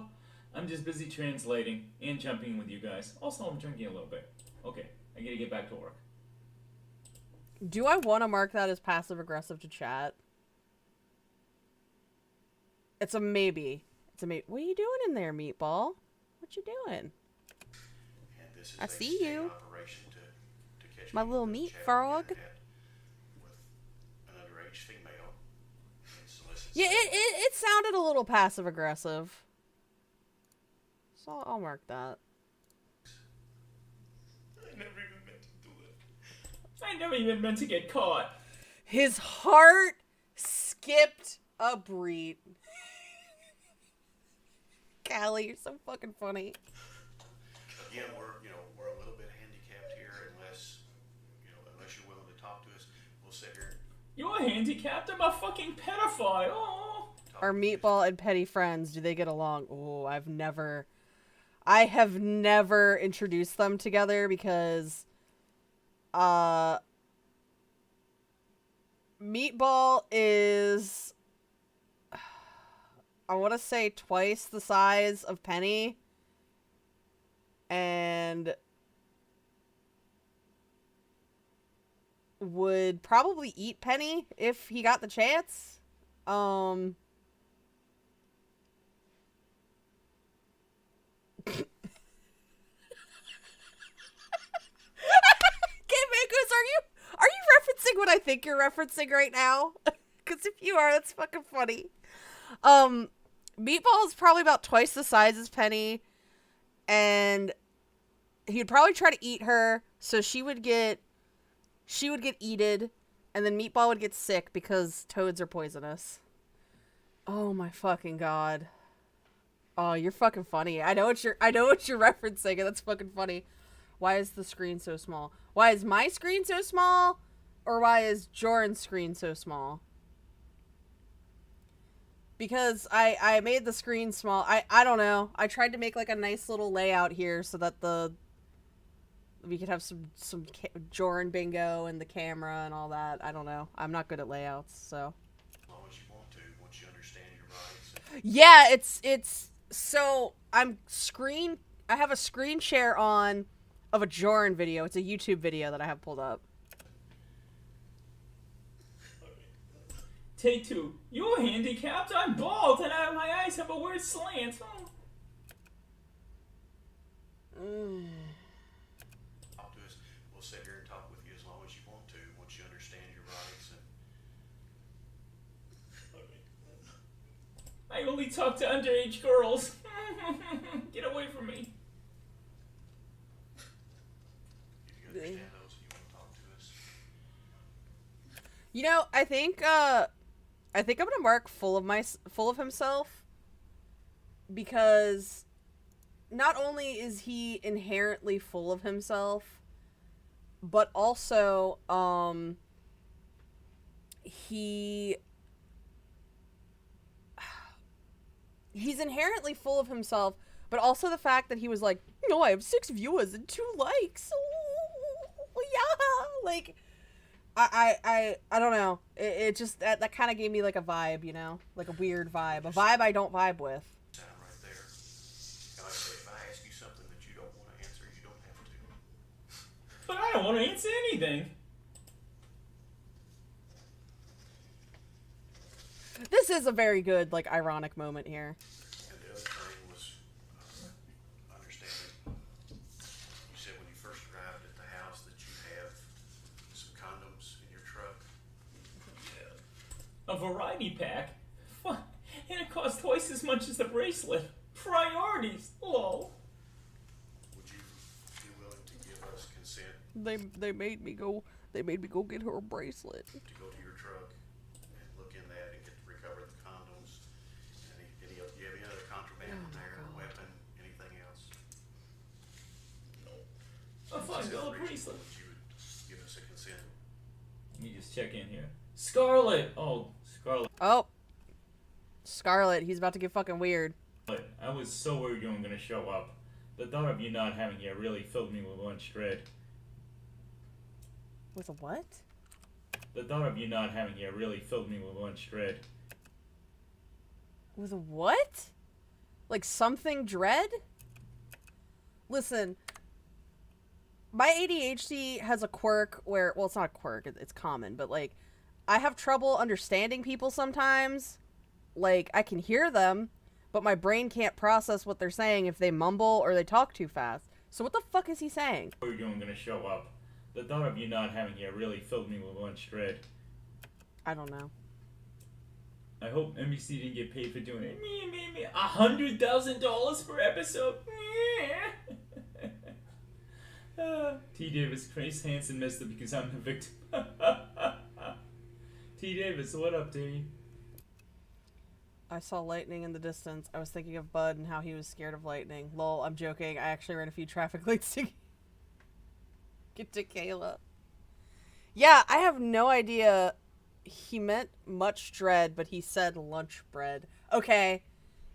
I'm just busy translating and jumping in with you guys. Also, I'm drinking a little bit. Okay, I gotta get back to work. Do I want to mark that as passive-aggressive to chat? It's a maybe. It's a maybe. What are you doing in there, Meatball? What you doing? And this is I a see sting you. operation to catch My people little that meat chat on the frog. internet with an underage female and solicit Yeah, sex. it sounded a little passive-aggressive. So I'll mark that. I never even meant to do that. I never even meant to get caught. His heart skipped a beat. Callie, you're so fucking funny. Again, we're a little bit handicapped here unless you're willing to talk to us. We'll sit here You're handicapped? I'm a fucking pedophile. Oh. and talk Are to you. Meatball and Petty friends? Do they get along? Oh, I have never introduced them together because, Meatball is, I want to say twice the size of Penny, and would probably eat Penny if he got the chance. Mangoes, are you referencing what I think you're referencing right now? Because if you are, that's fucking funny. Meatball is probably about twice the size as Penny. and he'd probably try to eat her, so she would get eated, and then Meatball would get sick because toads are poisonous. Oh my fucking god. Oh, you're fucking funny. I know what you're referencing, and that's fucking funny. Why is the screen so small? Why is my screen so small? Or why is Jorrun's screen so small? Because I made the screen small. I don't know. I tried to make like a nice little layout here so that we could have some Jorrun bingo and the camera and all that. I don't know. I'm not good at layouts, so. As long as you want to, once you understand your rights. Yeah, it's so I have a screen share on of a Jorrun video. It's a YouTube video that I have pulled up. Take 2. You're handicapped, I'm bald, and my eyes have a weird slant. Talk to us. We'll sit here and talk with you as long as you want to, once you understand your rights. I only talk to underage girls. Get away from me. If you understand those and you want to talk to us. You know, I think I'm gonna mark full of himself, because not only is he inherently full of himself, but also he's inherently full of himself, but also the fact that he was like, no, I have 6 viewers and 2 likes. Ooh, yeah, like. I don't know. It just that kind of gave me like a vibe, you know, like a weird vibe, a vibe I don't vibe with. Sound right there. Now, if I ask you something that you don't want to answer, you don't have to. But I don't want to answer anything. This is a very good, like, ironic moment here. And the other thing was understanding. You said when you first arrived at the house that you have some condoms in your truck. A variety pack? What? And it costs twice as much as the bracelet. Priorities, lol. Would you be willing to give us consent They made me go get her a bracelet. to go to your truck and look in that and get to recover the condoms? Do you have any other contraband in there, a weapon, anything else? A $5 bracelet. Would you give us a consent? Let me just check in here. Scarlet! Oh, Scarlet. Oh, Scarlet, he's about to get fucking weird. I was so worried you weren't gonna show up. The thought of you not having you really filled me with much dread. With a what? The thought of you not having you really filled me with much dread. With a what? Like something dread? Listen, my ADHD has a quirk where, well, it's not a quirk, it's common, but like, I have trouble understanding people sometimes. Like, I can hear them, but my brain can't process what they're saying if they mumble or they talk too fast. So what the fuck is he saying? Worried you weren't gonna show up. The thought of you not having you really filled me with much dread. I don't know. I hope NBC didn't get paid for doing it. Me. $100,000 per episode. T. Davis, Chris Hansen missed it because I'm the victim. T. Davis, what up, T? I saw lightning in the distance. I was thinking of Bud and how he was scared of lightning. Lol, I'm joking. I actually ran a few traffic lights to get to Kayla. Yeah, I have no idea. He meant much dread, but he said lunch bread. Okay.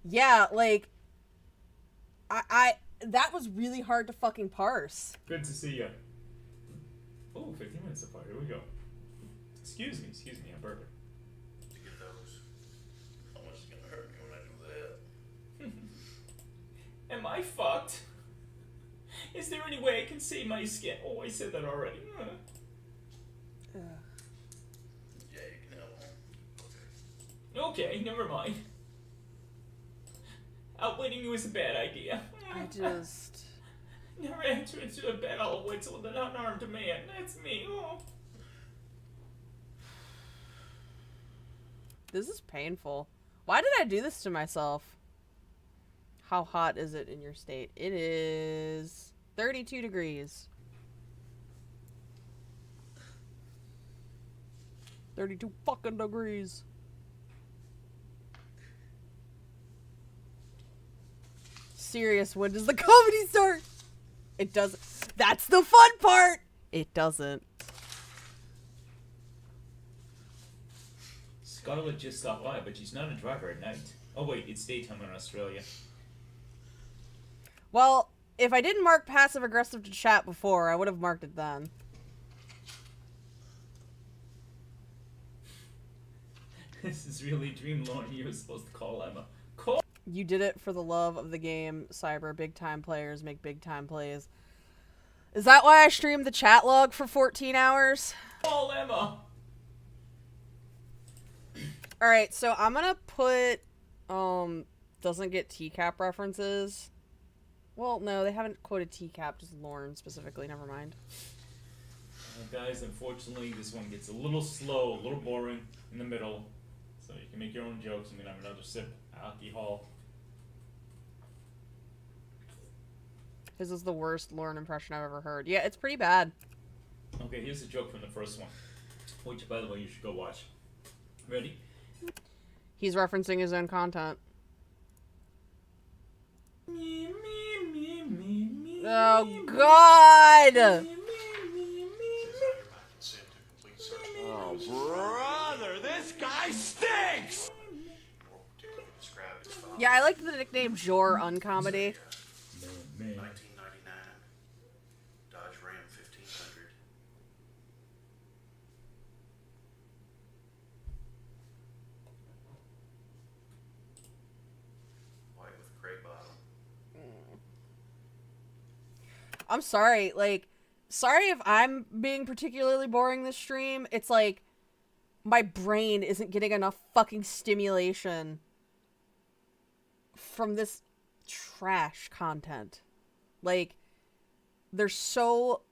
Yeah, like, I that was really hard to fucking parse. Good to see you. Oh, 15 minutes apart. Here we go. Excuse me, I'm burger. To get those. How much is it gonna hurt me when I do that? Am I fucked? Is there any way I can save my skin? Oh, I said that already. Yeah, you can help. Okay, never mind. Outwitting you is a bad idea. I just... Never enter into a battle of wits with an unarmed man. That's me. Oh. This is painful. Why did I do this to myself? How hot is it in your state? It is 32 degrees. 32 fucking degrees. Serious, when does the comedy start? It doesn't. That's the fun part! It doesn't. Scarlett just stopped by, but she's not a driver at night. Oh wait, it's daytime in Australia. Well, if I didn't mark passive aggressive to chat before, I would have marked it then. This is really Dream Lauren. You were supposed to call Emma. Call. You did it for the love of the game, Cyber. Big time players make big time plays. Is that why I streamed the chat log for 14 hours? Call Emma. Alright, so I'm gonna put, doesn't get TCAP references. Well, no, they haven't quoted TCAP, just Lauren specifically, never mind. Guys, unfortunately, this one gets a little slow, a little boring in the middle. So you can make your own jokes. I'm gonna have another sip of alcohol. This is the worst Lauren impression I've ever heard. Yeah, it's pretty bad. Okay, here's a joke from the first one, which, by the way, you should go watch. Ready? He's referencing his own content. Oh, God! Oh, brother, this guy stinks! Yeah, I like the nickname Jorrun comedy. 1999 Dodge Ram 1500. White with a gray bottom. I'm sorry, like, sorry if I'm being particularly boring this stream. It's like, my brain isn't getting enough fucking stimulation from this trash content. Like, there's so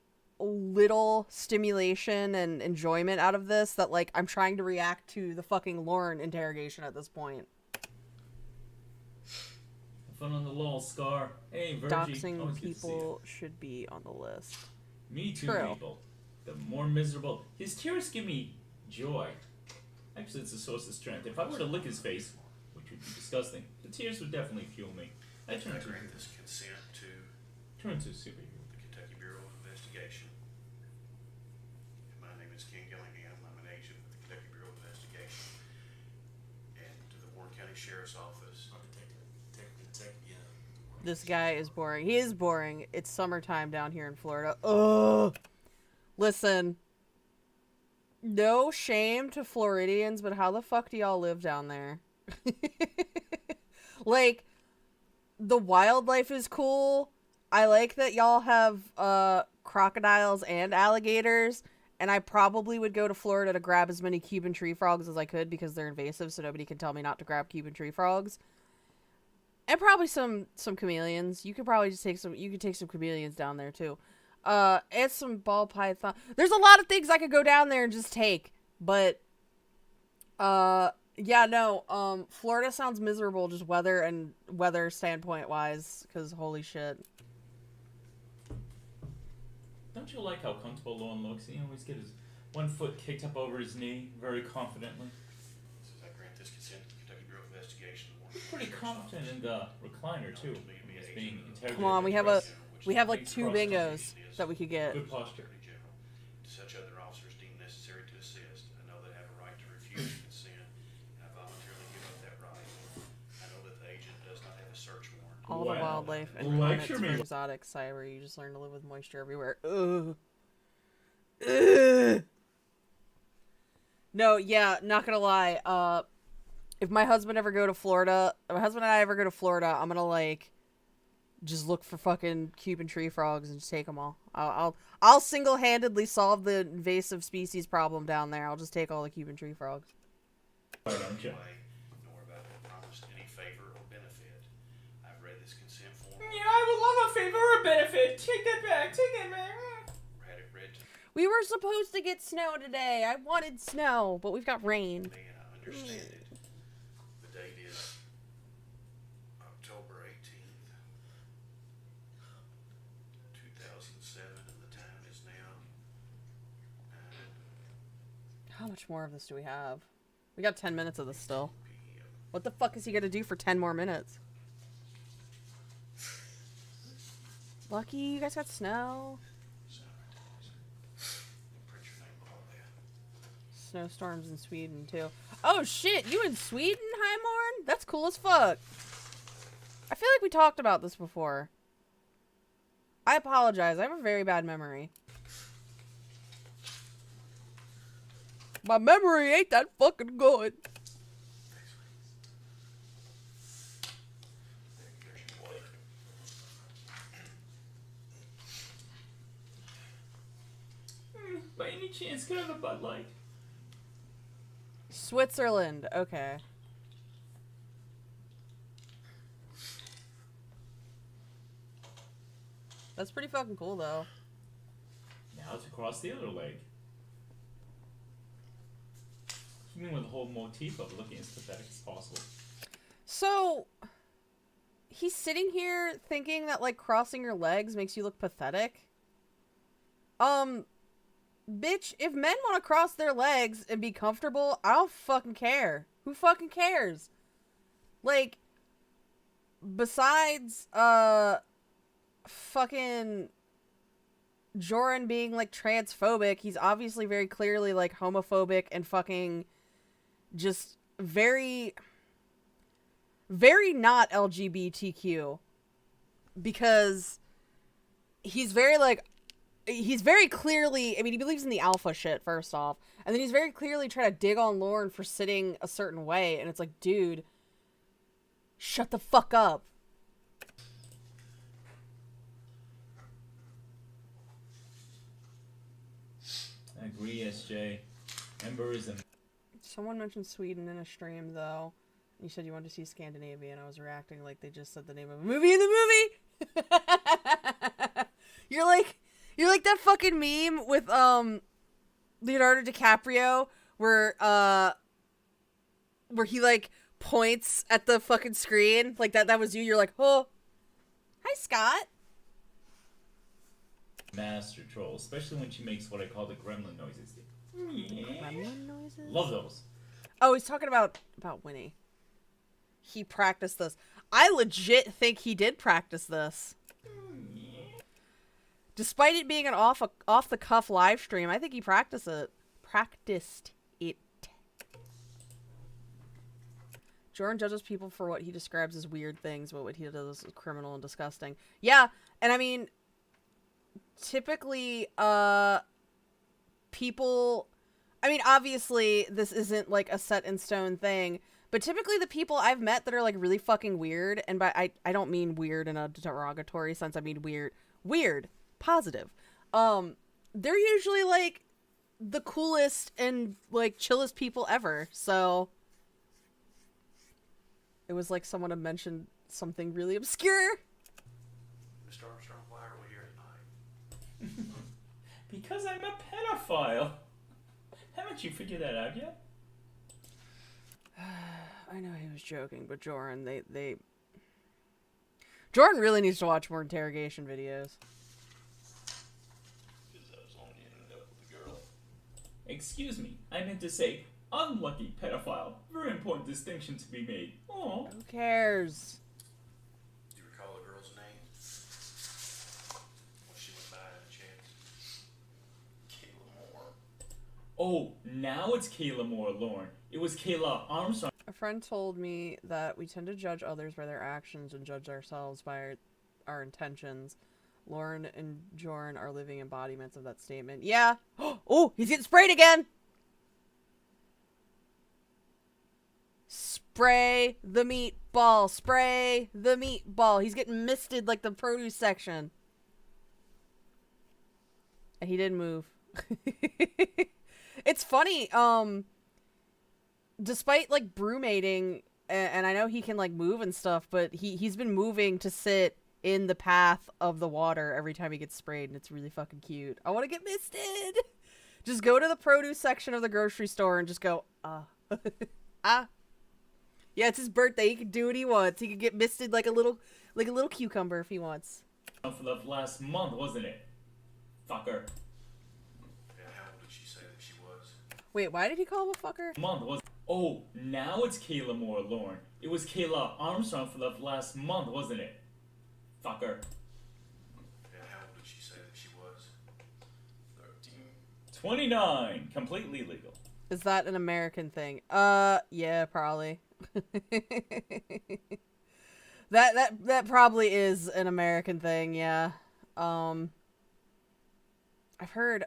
little stimulation and enjoyment out of this that, like, I'm trying to react to the fucking Lauren interrogation at this point. Fun on the lol, Scar. Hey, Virgie. Doxing Always good to see you. people should be on the list. Me too, True. people. The more miserable. His tears give me joy. Actually, it's a source of strength. If I were to lick his face, which would be disgusting, the tears would definitely fuel me. I turn I to grant this consent to a superhero. the Kentucky Bureau of Investigation. And my name is Ken Gillingham. I'm an agent with the Kentucky Bureau of Investigation. And to the Warren County Sheriff's Office. This guy is boring. He is boring. It's summertime down here in Florida. Ugh. Listen. No shame to Floridians, but how the fuck do y'all live down there? Like, the wildlife is cool. I like that y'all have crocodiles and alligators, and I probably would go to Florida to grab as many Cuban tree frogs as I could because they're invasive, so nobody can tell me not to grab Cuban tree frogs. And probably some chameleons. You could probably just take some. You could take some chameleons down there too. And some ball python. There's a lot of things I could go down there and just take. But, yeah, no. Florida sounds miserable, just weather standpoint wise. Because holy shit. Don't you like how comfortable Lauren looks? He always get his one foot kicked up over his knee very confidently. I grant this consent to the Kentucky Bureau of Investigation. Pretty confident in the recliner too. He's being interrogated. Come on, we have like 2 bingos that we could get. Good posture. To such other officers deemed necessary to assist, I know they have a right to refuse consent, and I voluntarily give up that right. I know that the agent does not have a search warrant. All the wildlife and Lecture for me. exotic cyber. You just learn to live with moisture everywhere. Ugh. Ugh. No, yeah, not gonna lie. If my husband and I ever go to Florida, I'm gonna like just look for fucking Cuban tree frogs and just take them all. I'll single-handedly solve the invasive species problem down there. I'll just take all the Cuban tree frogs. Nor have I promised any favor or benefit. I've read this consent form. Yeah, I would love a favor or benefit. Take that back. Take it back. Had it read to We were supposed to get snow today. I wanted snow, but we've got rain. me, and I understand it. The date is October 18th. approaching 7, and the time is now 9 How much more of this do we have? We got 10 minutes of this still. p.m. What the fuck is he gonna do for 10 more minutes? Lucky, you guys got snow. Print your name on that. Snowstorms in Sweden, too. Oh, shit! You in Sweden, Highmorn? That's cool as fuck. I feel like we talked about this before. I apologize. I have a very bad memory. My memory ain't that fucking good. By any chance, could I have a Bud Light? Switzerland. Okay. That's pretty fucking cool, though. Now to cross the other leg. You mean with the whole motif of looking as pathetic as possible? So, he's sitting here thinking that, like, crossing your legs makes you look pathetic? Bitch, if men want to cross their legs and be comfortable, I don't fucking care. Who fucking cares? Like, besides, fucking Jorrun being, like, transphobic, he's obviously very clearly, like, homophobic and fucking just very, very not LGBTQ. Because he's very, like, he's very clearly, I mean, he believes in the alpha shit, first off. And then he's very clearly trying to dig on Lauren for sitting a certain way. And it's like, dude, shut the fuck up. I agree, SJ. Emberism. Someone mentioned Sweden in a stream, though. You said you wanted to see Scandinavia, and I was reacting like they just said the name of a movie in the movie! You're like that fucking meme with, Leonardo DiCaprio, where he, like, points at the fucking screen. Like, that was you. You're like, oh. Hi, Scott. Master troll, especially when she makes what I call the gremlin noises. Gremlin noises? Love those. Oh, he's talking about Winnie. He practiced this. I legit think he did practice this. Despite it being an off-the-cuff live stream, I think he practiced it. Jorrun judges people for what he describes as weird things, but what he does is criminal and disgusting. Yeah, and I mean, typically, people... I mean, obviously, this isn't, like, a set-in-stone thing, but typically the people I've met that are, like, really fucking weird, and by I don't mean weird in a derogatory sense, I mean weird, positive. They're usually, like, the coolest and, like, chillest people ever, so... It was like someone had mentioned something really obscure. Mr. Armstrong, why are we here tonight? Because I'm a pedophile. Haven't you figured that out yet? I know he was joking, but Jorrun, Jorrun really needs to watch more interrogation videos. Because I was only ending up with a girl. Excuse me, I meant to say unlucky pedophile. Very important distinction to be made. Aww. Who cares? Do you recall the girl's name? When she went by in the chat. Kayla Moore. Oh, now it's Kayla Moore, Lauren. It was Kayla Armstrong. A friend told me that we tend to judge others by their actions and judge ourselves by our intentions. Lauren and Jorrun are living embodiments of that statement. Yeah. Oh, he's getting sprayed again. Spray the meatball. Spray the meatball. He's getting misted like the produce section. And he didn't move. It's funny, despite, like, brewmating, and I know he can, like, move and stuff, but he's been moving to sit in the path of the water every time he gets sprayed, and it's really fucking cute. I want to get misted! Just go to the produce section of the grocery store and just go, ah. Yeah, it's his birthday. He can do what he wants. He can get misted like a little cucumber if he wants. For the last month, wasn't it? Fucker. And how old did she say that she was? Wait, why did he call him a fucker? Month was. Oh, now it's Kayla Moore, Lauren. It was Kayla Armstrong for the last month, wasn't it? Fucker. And how old did she say that she was? 13. 29. Completely legal. Is that an American thing? Yeah, probably. That probably is an American thing, yeah. I've heard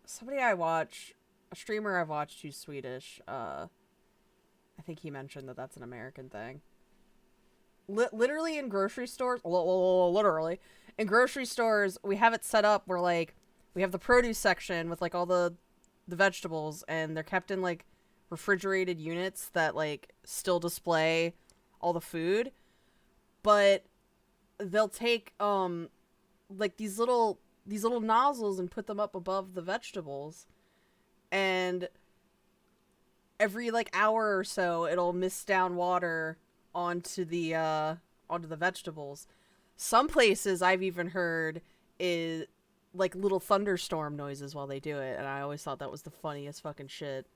somebody I watch, a streamer I've watched who's Swedish, I think he mentioned that that's an American thing. Literally in grocery stores, literally, in grocery stores, we have it set up where, like, we have the produce section with, like, all the vegetables, and they're kept in, like, refrigerated units that, like, still display all the food. But they'll take, like, these little nozzles and put them up above the vegetables. And every, like, hour or so, it'll mist down water onto the vegetables. Some places I've even heard is, like, little thunderstorm noises while they do it. And I always thought that was the funniest fucking shit.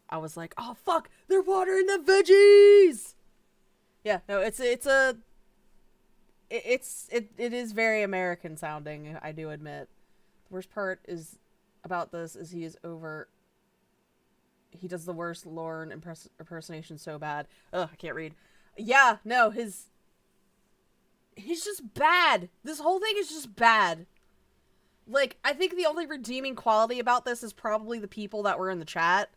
I was like, oh, fuck, they're watering the veggies! Yeah, no, it is very American sounding, I do admit. The worst part is about this is he does the worst Lauren impersonation so bad. Ugh, I can't read. Yeah, no, he's just bad. This whole thing is just bad. Like, I think the only redeeming quality about this is probably the people that were in the chat.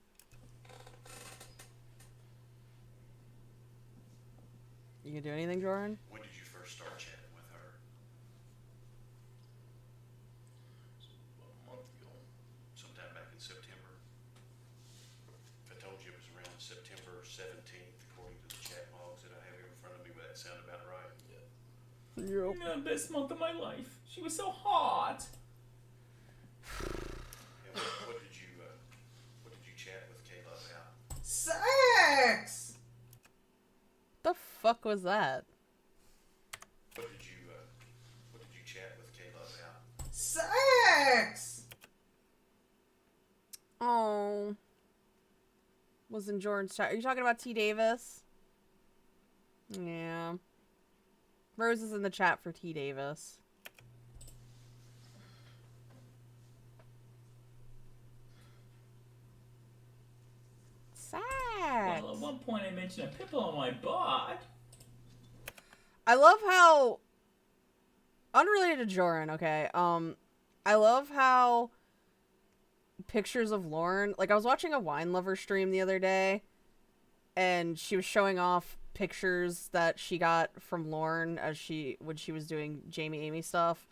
You gonna do anything, Jorrun? When did you first start chatting with her? About a month ago. Sometime back in September. I told you it was around September 17th, according to the chat logs that I have here in front of me. Would that sound about right? Yeah. Yep. The best month of my life. She was so hot. And what did you chat with Kayla about? Sex! The fuck was that? What did you chat with Kayla about? Sex! Oh. Was in Jordan's chat. Are you talking about T. Davis? Yeah. Rose is in the chat for T. Davis. Well, at one point I mentioned a pimple on my butt. I love how... Unrelated to Jorrun, okay. I love how pictures of Lauren... Like, I was watching a wine lover stream the other day, and she was showing off pictures that she got from Lauren when she was doing Jamie Amy stuff.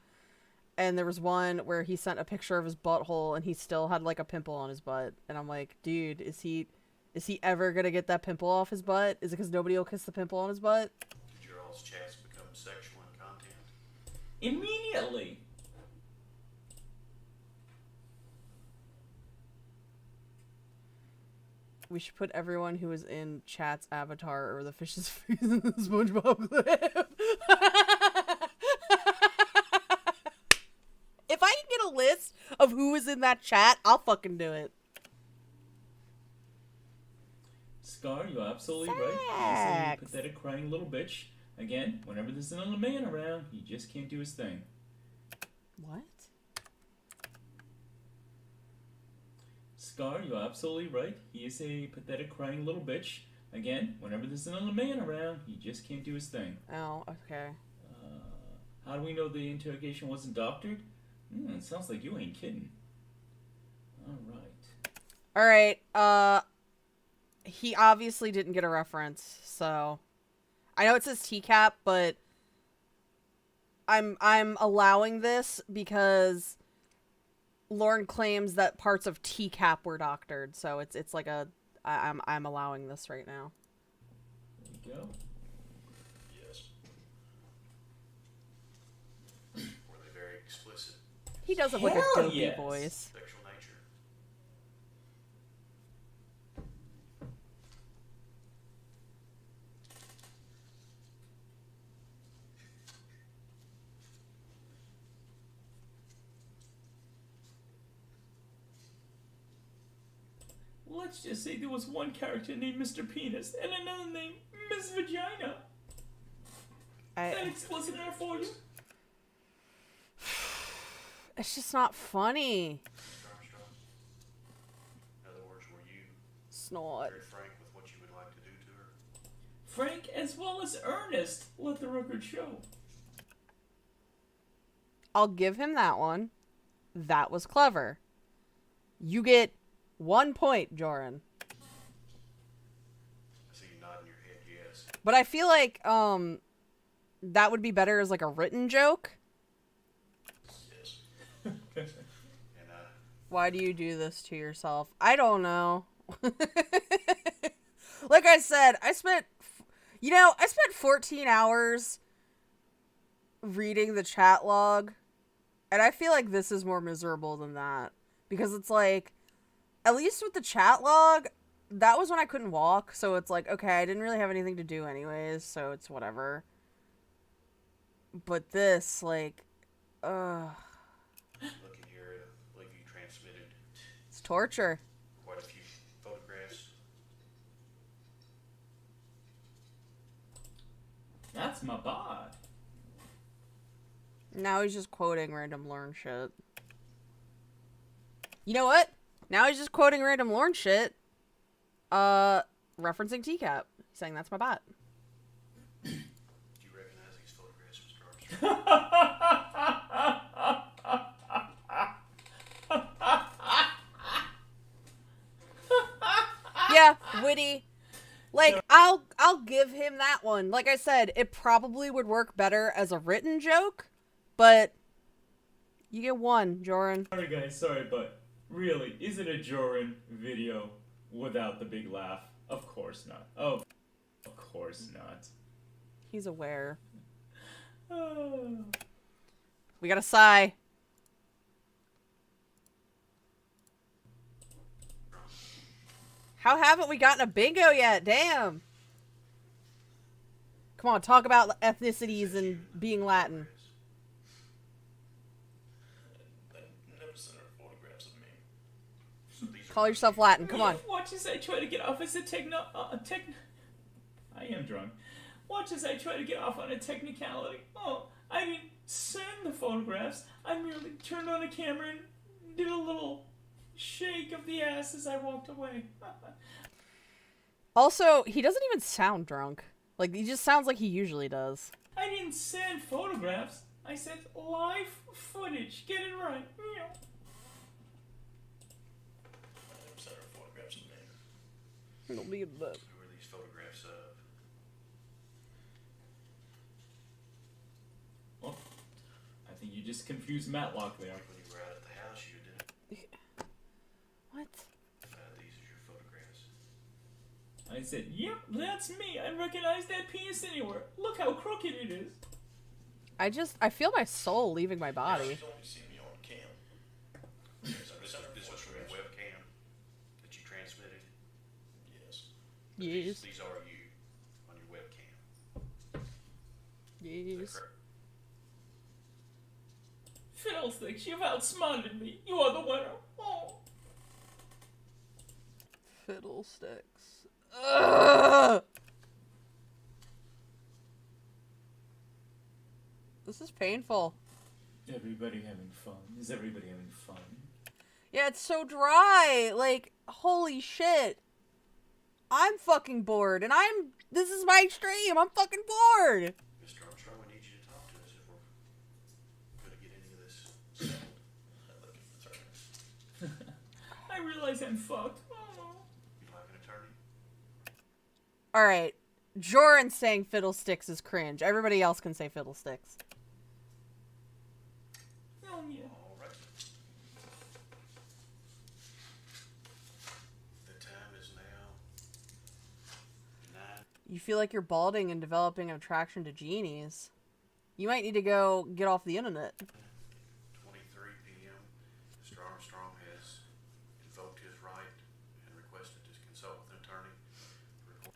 And there was one where he sent a picture of his butthole, and he still had, like, a pimple on his butt. And I'm like, dude, is he ever gonna get that pimple off his butt? Is it because nobody will kiss the pimple on his butt? Did your all's chats become sexual in content? Immediately. We should put everyone who is in chat's avatar or the fish's face in the SpongeBob clip. If I can get a list of who is in that chat, I'll fucking do it. Scar, you're absolutely right. He's a pathetic, crying little bitch. Again, whenever there's another man around, he just can't do his thing. What? Scar, you're absolutely right. He is a pathetic, crying little bitch. Again, whenever there's another man around, he just can't do his thing. Oh, okay. How do we know the interrogation wasn't doctored? It sounds like you ain't kidding. Alright, he obviously didn't get a reference, so... I know it says TCAP, but... I'm allowing this because... Lauren claims that parts of TCAP were doctored, so it's like a... I'm allowing this right now. There you go. Yes. Were they very explicit? He does have like a dopey voice. Sexual nature. Let's just say there was one character named Mr. Penis and another named Miss Vagina. That explicit enough for you? It's just not funny. In other words, were you Snort. very frank with what you would like to do to her? Frank as well as earnest, let the record show. I'll give him that one. That was clever. You get 1 point, Jorrun. I see you nodding your head, yes. But I feel like that would be better as like a written joke. Yes. Why do you do this to yourself? I don't know. Like I said, I spent 14 hours reading the chat log, and I feel like this is more miserable than that. Because it's like, at least with the chat log, that was when I couldn't walk, so it's like, okay, I didn't really have anything to do anyways, so it's whatever. But this, like, Looking here, I believe you transmitted it's torture. quite a few photographs. That's my bod. Now he's just quoting random Lorne shit. You know what? Now he's just quoting random Lorne shit. Referencing TCAP. Saying that's my bot. Do you recognize these photographs, Mr. Armstrong? Yeah, witty. Like, I'll give him that one. Like I said, it probably would work better as a written joke, but you get one, Jorrun. Sorry guys, sorry, but really, is it a Jorrun video without the big laugh? Of course not. Oh, of course not. He's aware. Oh. We got a sigh. How haven't we gotten a bingo yet? Damn. Come on, talk about ethnicities and being Latin. Never sent her photographs of me. So these are Call yourself Latin. Come on. Watch as I try to get off as a I am drunk. Watch as I try to get off on a technicality. Oh, I didn't send the photographs. I merely turned on a camera and did a little shake of the ass as I walked away. Also, he doesn't even sound drunk. Like, he just sounds like he usually does. I didn't send photographs. I sent live footage. Get it right. I never sent her photographs of me. It'll be a bit. Who are these photographs of? Well, I think you just confused Matlock there. When you were out at the house, you didn't. What? These are your photographs. I said, yep, that's me. I recognize that penis anywhere. Look how crooked it is. I feel my soul leaving my body. She's only seen me on cam. This was from your webcam that you transmitted? Yes. Yes. These are you on your webcam. Yes. Fiddlesticks, you've outsmarted me. You are the winner. Oh. Fiddlesticks. Ugh! This is painful. Everybody having fun? Is everybody having fun? Yeah, it's so dry. Like, holy shit. I'm fucking bored, and this is my stream. I'm fucking bored. Mr. Armstrong, we need you to talk to us if we're going to get any of this settled. I realize I'm fucked. Oh. You'd like an attorney? Alright. Jorrun saying fiddlesticks is cringe. Everybody else can say fiddlesticks. Oh, yeah. All right. The time is now 9. You feel like you're balding and developing an attraction to genies. You might need to go get off the internet. 23 p.m. Mr. Armstrong has invoked his right and requested to consult with an attorney.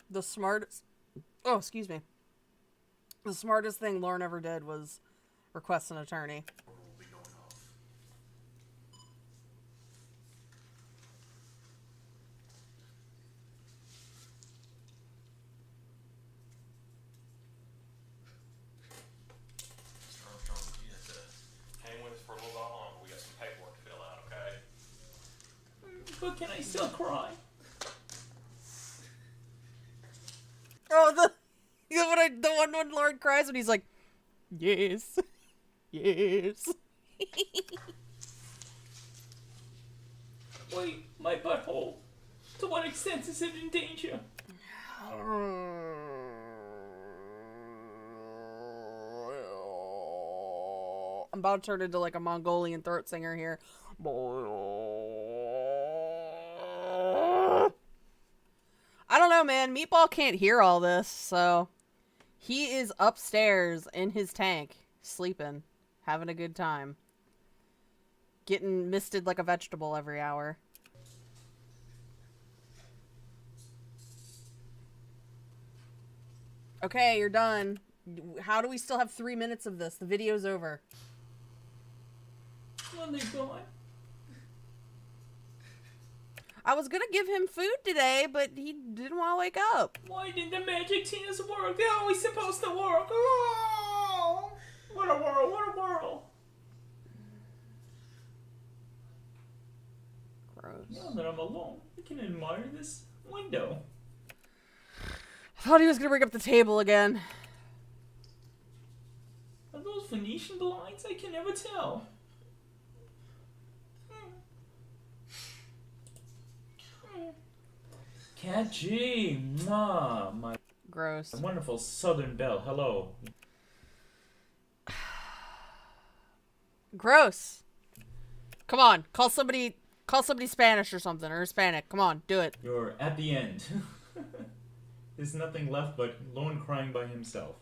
The smartest... Oh, excuse me. The smartest thing Lauren ever did was request an attorney. Will be going off. but can I still cry? Oh, the one when Lord cries when he's like, yes, yes. Wait, my butthole. To what extent is it in danger? I'm about to turn into like a Mongolian throat singer here. I don't know, man. Meatball can't hear all this, so he is upstairs in his tank, sleeping, having a good time, getting misted like a vegetable every hour. Okay, you're done. How do we still have 3 minutes of this? The video's over. When they're gone. I was gonna give him food today, but he didn't want to wake up. Why didn't the magic tears work? They're always supposed to work. Oh, what a world, what a world. Gross. Now that I'm alone, I can admire this window. I thought he was gonna bring up the table again. Are those Venetian blinds? I can never tell. Cat G, my gross, wonderful Southern belle. Hello. Gross. Come on, call somebody Spanish or something, or Hispanic. Come on, do it. You're at the end. There's nothing left but Lorne crying by himself.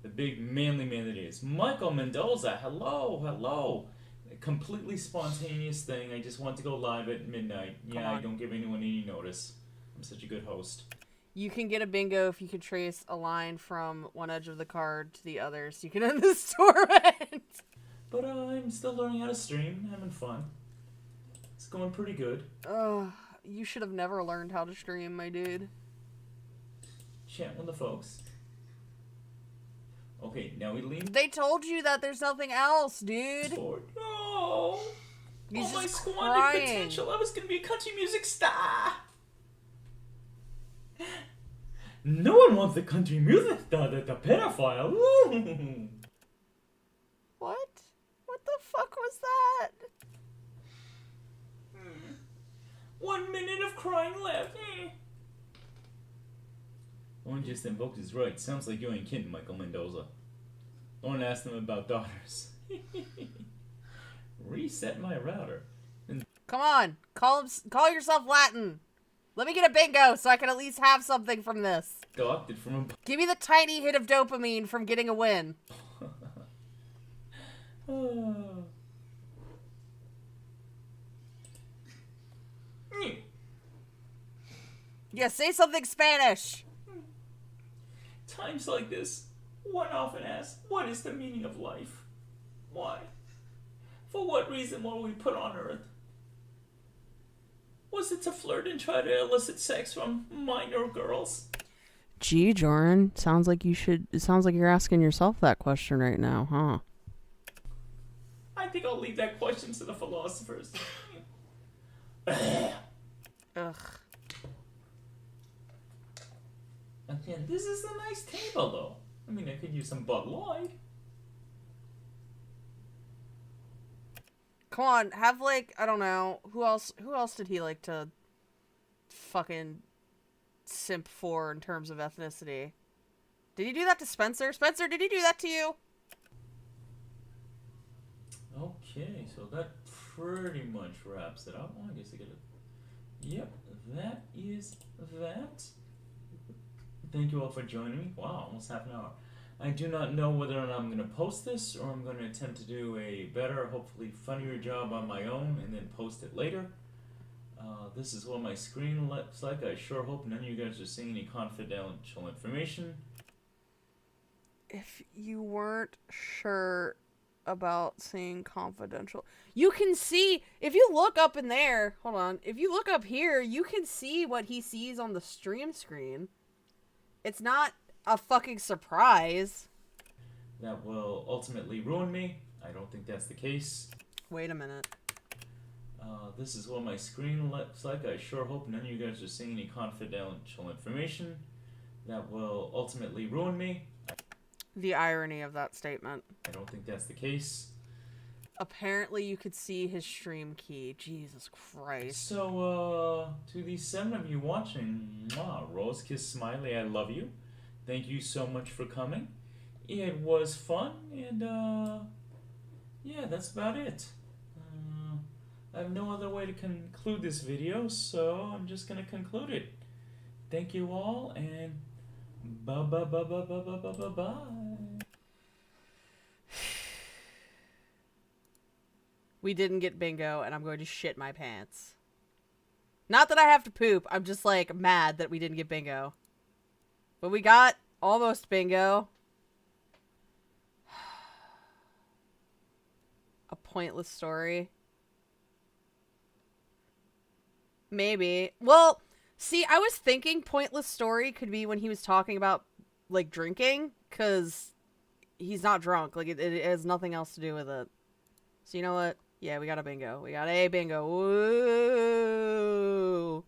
The big manly man that he is. Michael Mendoza, hello, hello. A completely spontaneous thing. I just want to go live at midnight. Yeah, I don't give anyone any notice. I'm such a good host. You can get a bingo if you can trace a line from one edge of the card to the other, so you can end the torrent. But I'm still learning how to stream, having fun. It's going pretty good. You should have never learned how to stream, my dude. Chat with the folks. Okay, now we leave. They told you that there's nothing else, dude. No. He's my just squandered crying. potential. I was gonna be a country music star. No one wants the country music star that's a pedophile. What? What the fuck was that? 1 minute of crying left. Lauren just invoked his right. Sounds like you ain't kidding, Michael Mendoza. Lauren asked him about daughters. Reset my router. Come on, call yourself Latin. Let me get a bingo so I can at least have something from this. Adopted from a... Give me the tiny hit of dopamine from getting a win. Yeah, say something Spanish. Times like this, one often asks, what is the meaning of life? Why? For what reason were we put on Earth? Was it to flirt and try to elicit sex from minor girls? Gee, Jorrun, sounds like you're asking yourself that question right now, huh? I think I'll leave that question to the philosophers. Ugh. Again, this is a nice table, though. I mean, I could use some Bud Light. Come on, have like, I don't know, who else did he like to fucking simp for in terms of ethnicity? Did he do that to Spencer? Spencer, did he do that to you? Okay, so that pretty much wraps it up. Oh, I guess I gotta... Yep, that is that. Thank you all for joining me. Wow, almost half an hour. I do not know whether or not I'm going to post this or I'm going to attempt to do a better, hopefully funnier job on my own and then post it later. This is what my screen looks like. I sure hope none of you guys are seeing any confidential information. If you weren't sure about seeing confidential, you can see, if you look up in there, hold on, if you look up here, you can see what he sees on the stream screen. It's not a fucking surprise. That will ultimately ruin me. I don't think that's the case. Wait a minute. This is what my screen looks like. I sure hope none of you guys are seeing any confidential information that will ultimately ruin me. The irony of that statement. I don't think that's the case. Apparently you could see his stream key. Jesus Christ. So, to the 7 of you watching, Rose Kiss Smiley, I love you. Thank you so much for coming. It was fun, and, yeah, that's about it. I have no other way to conclude this video, so I'm just gonna conclude it. Thank you all, and bye. We didn't get bingo, and I'm going to shit my pants. Not that I have to poop, I'm just, like, mad that we didn't get bingo. But we got almost bingo. A pointless story. Maybe. Well, see, I was thinking pointless story could be when he was talking about, like, drinking, because he's not drunk. Like, it has nothing else to do with it. So you know what? Yeah, we got a bingo. We got a bingo. Woo!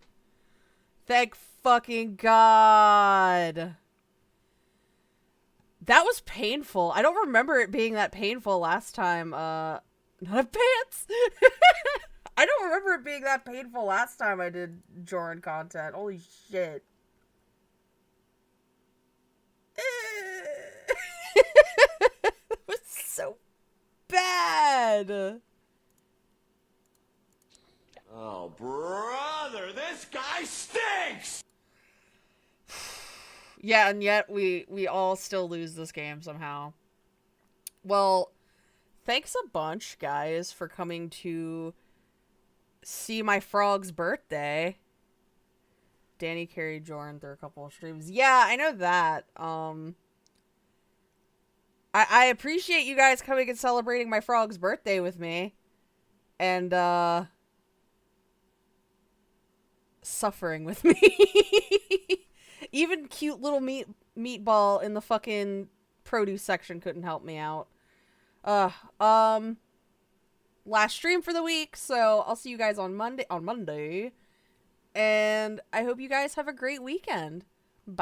Thank fucking God. That was painful. I don't remember it being that painful last time. Not pants! I don't remember it being that painful last time I did Jorrun content. Holy shit. It was so bad. Oh, brother, this guy stinks! Yeah, and yet we all still lose this game somehow. Well, thanks a bunch, guys, for coming to see my frog's birthday. Danny carried Jorrun through a couple of streams. Yeah, I know that. I appreciate you guys coming and celebrating my frog's birthday with me. And, suffering with me. Even cute little meatball in the fucking produce section couldn't help me out. Last stream for the week, so I'll see you guys on Monday. And I hope you guys have a great weekend.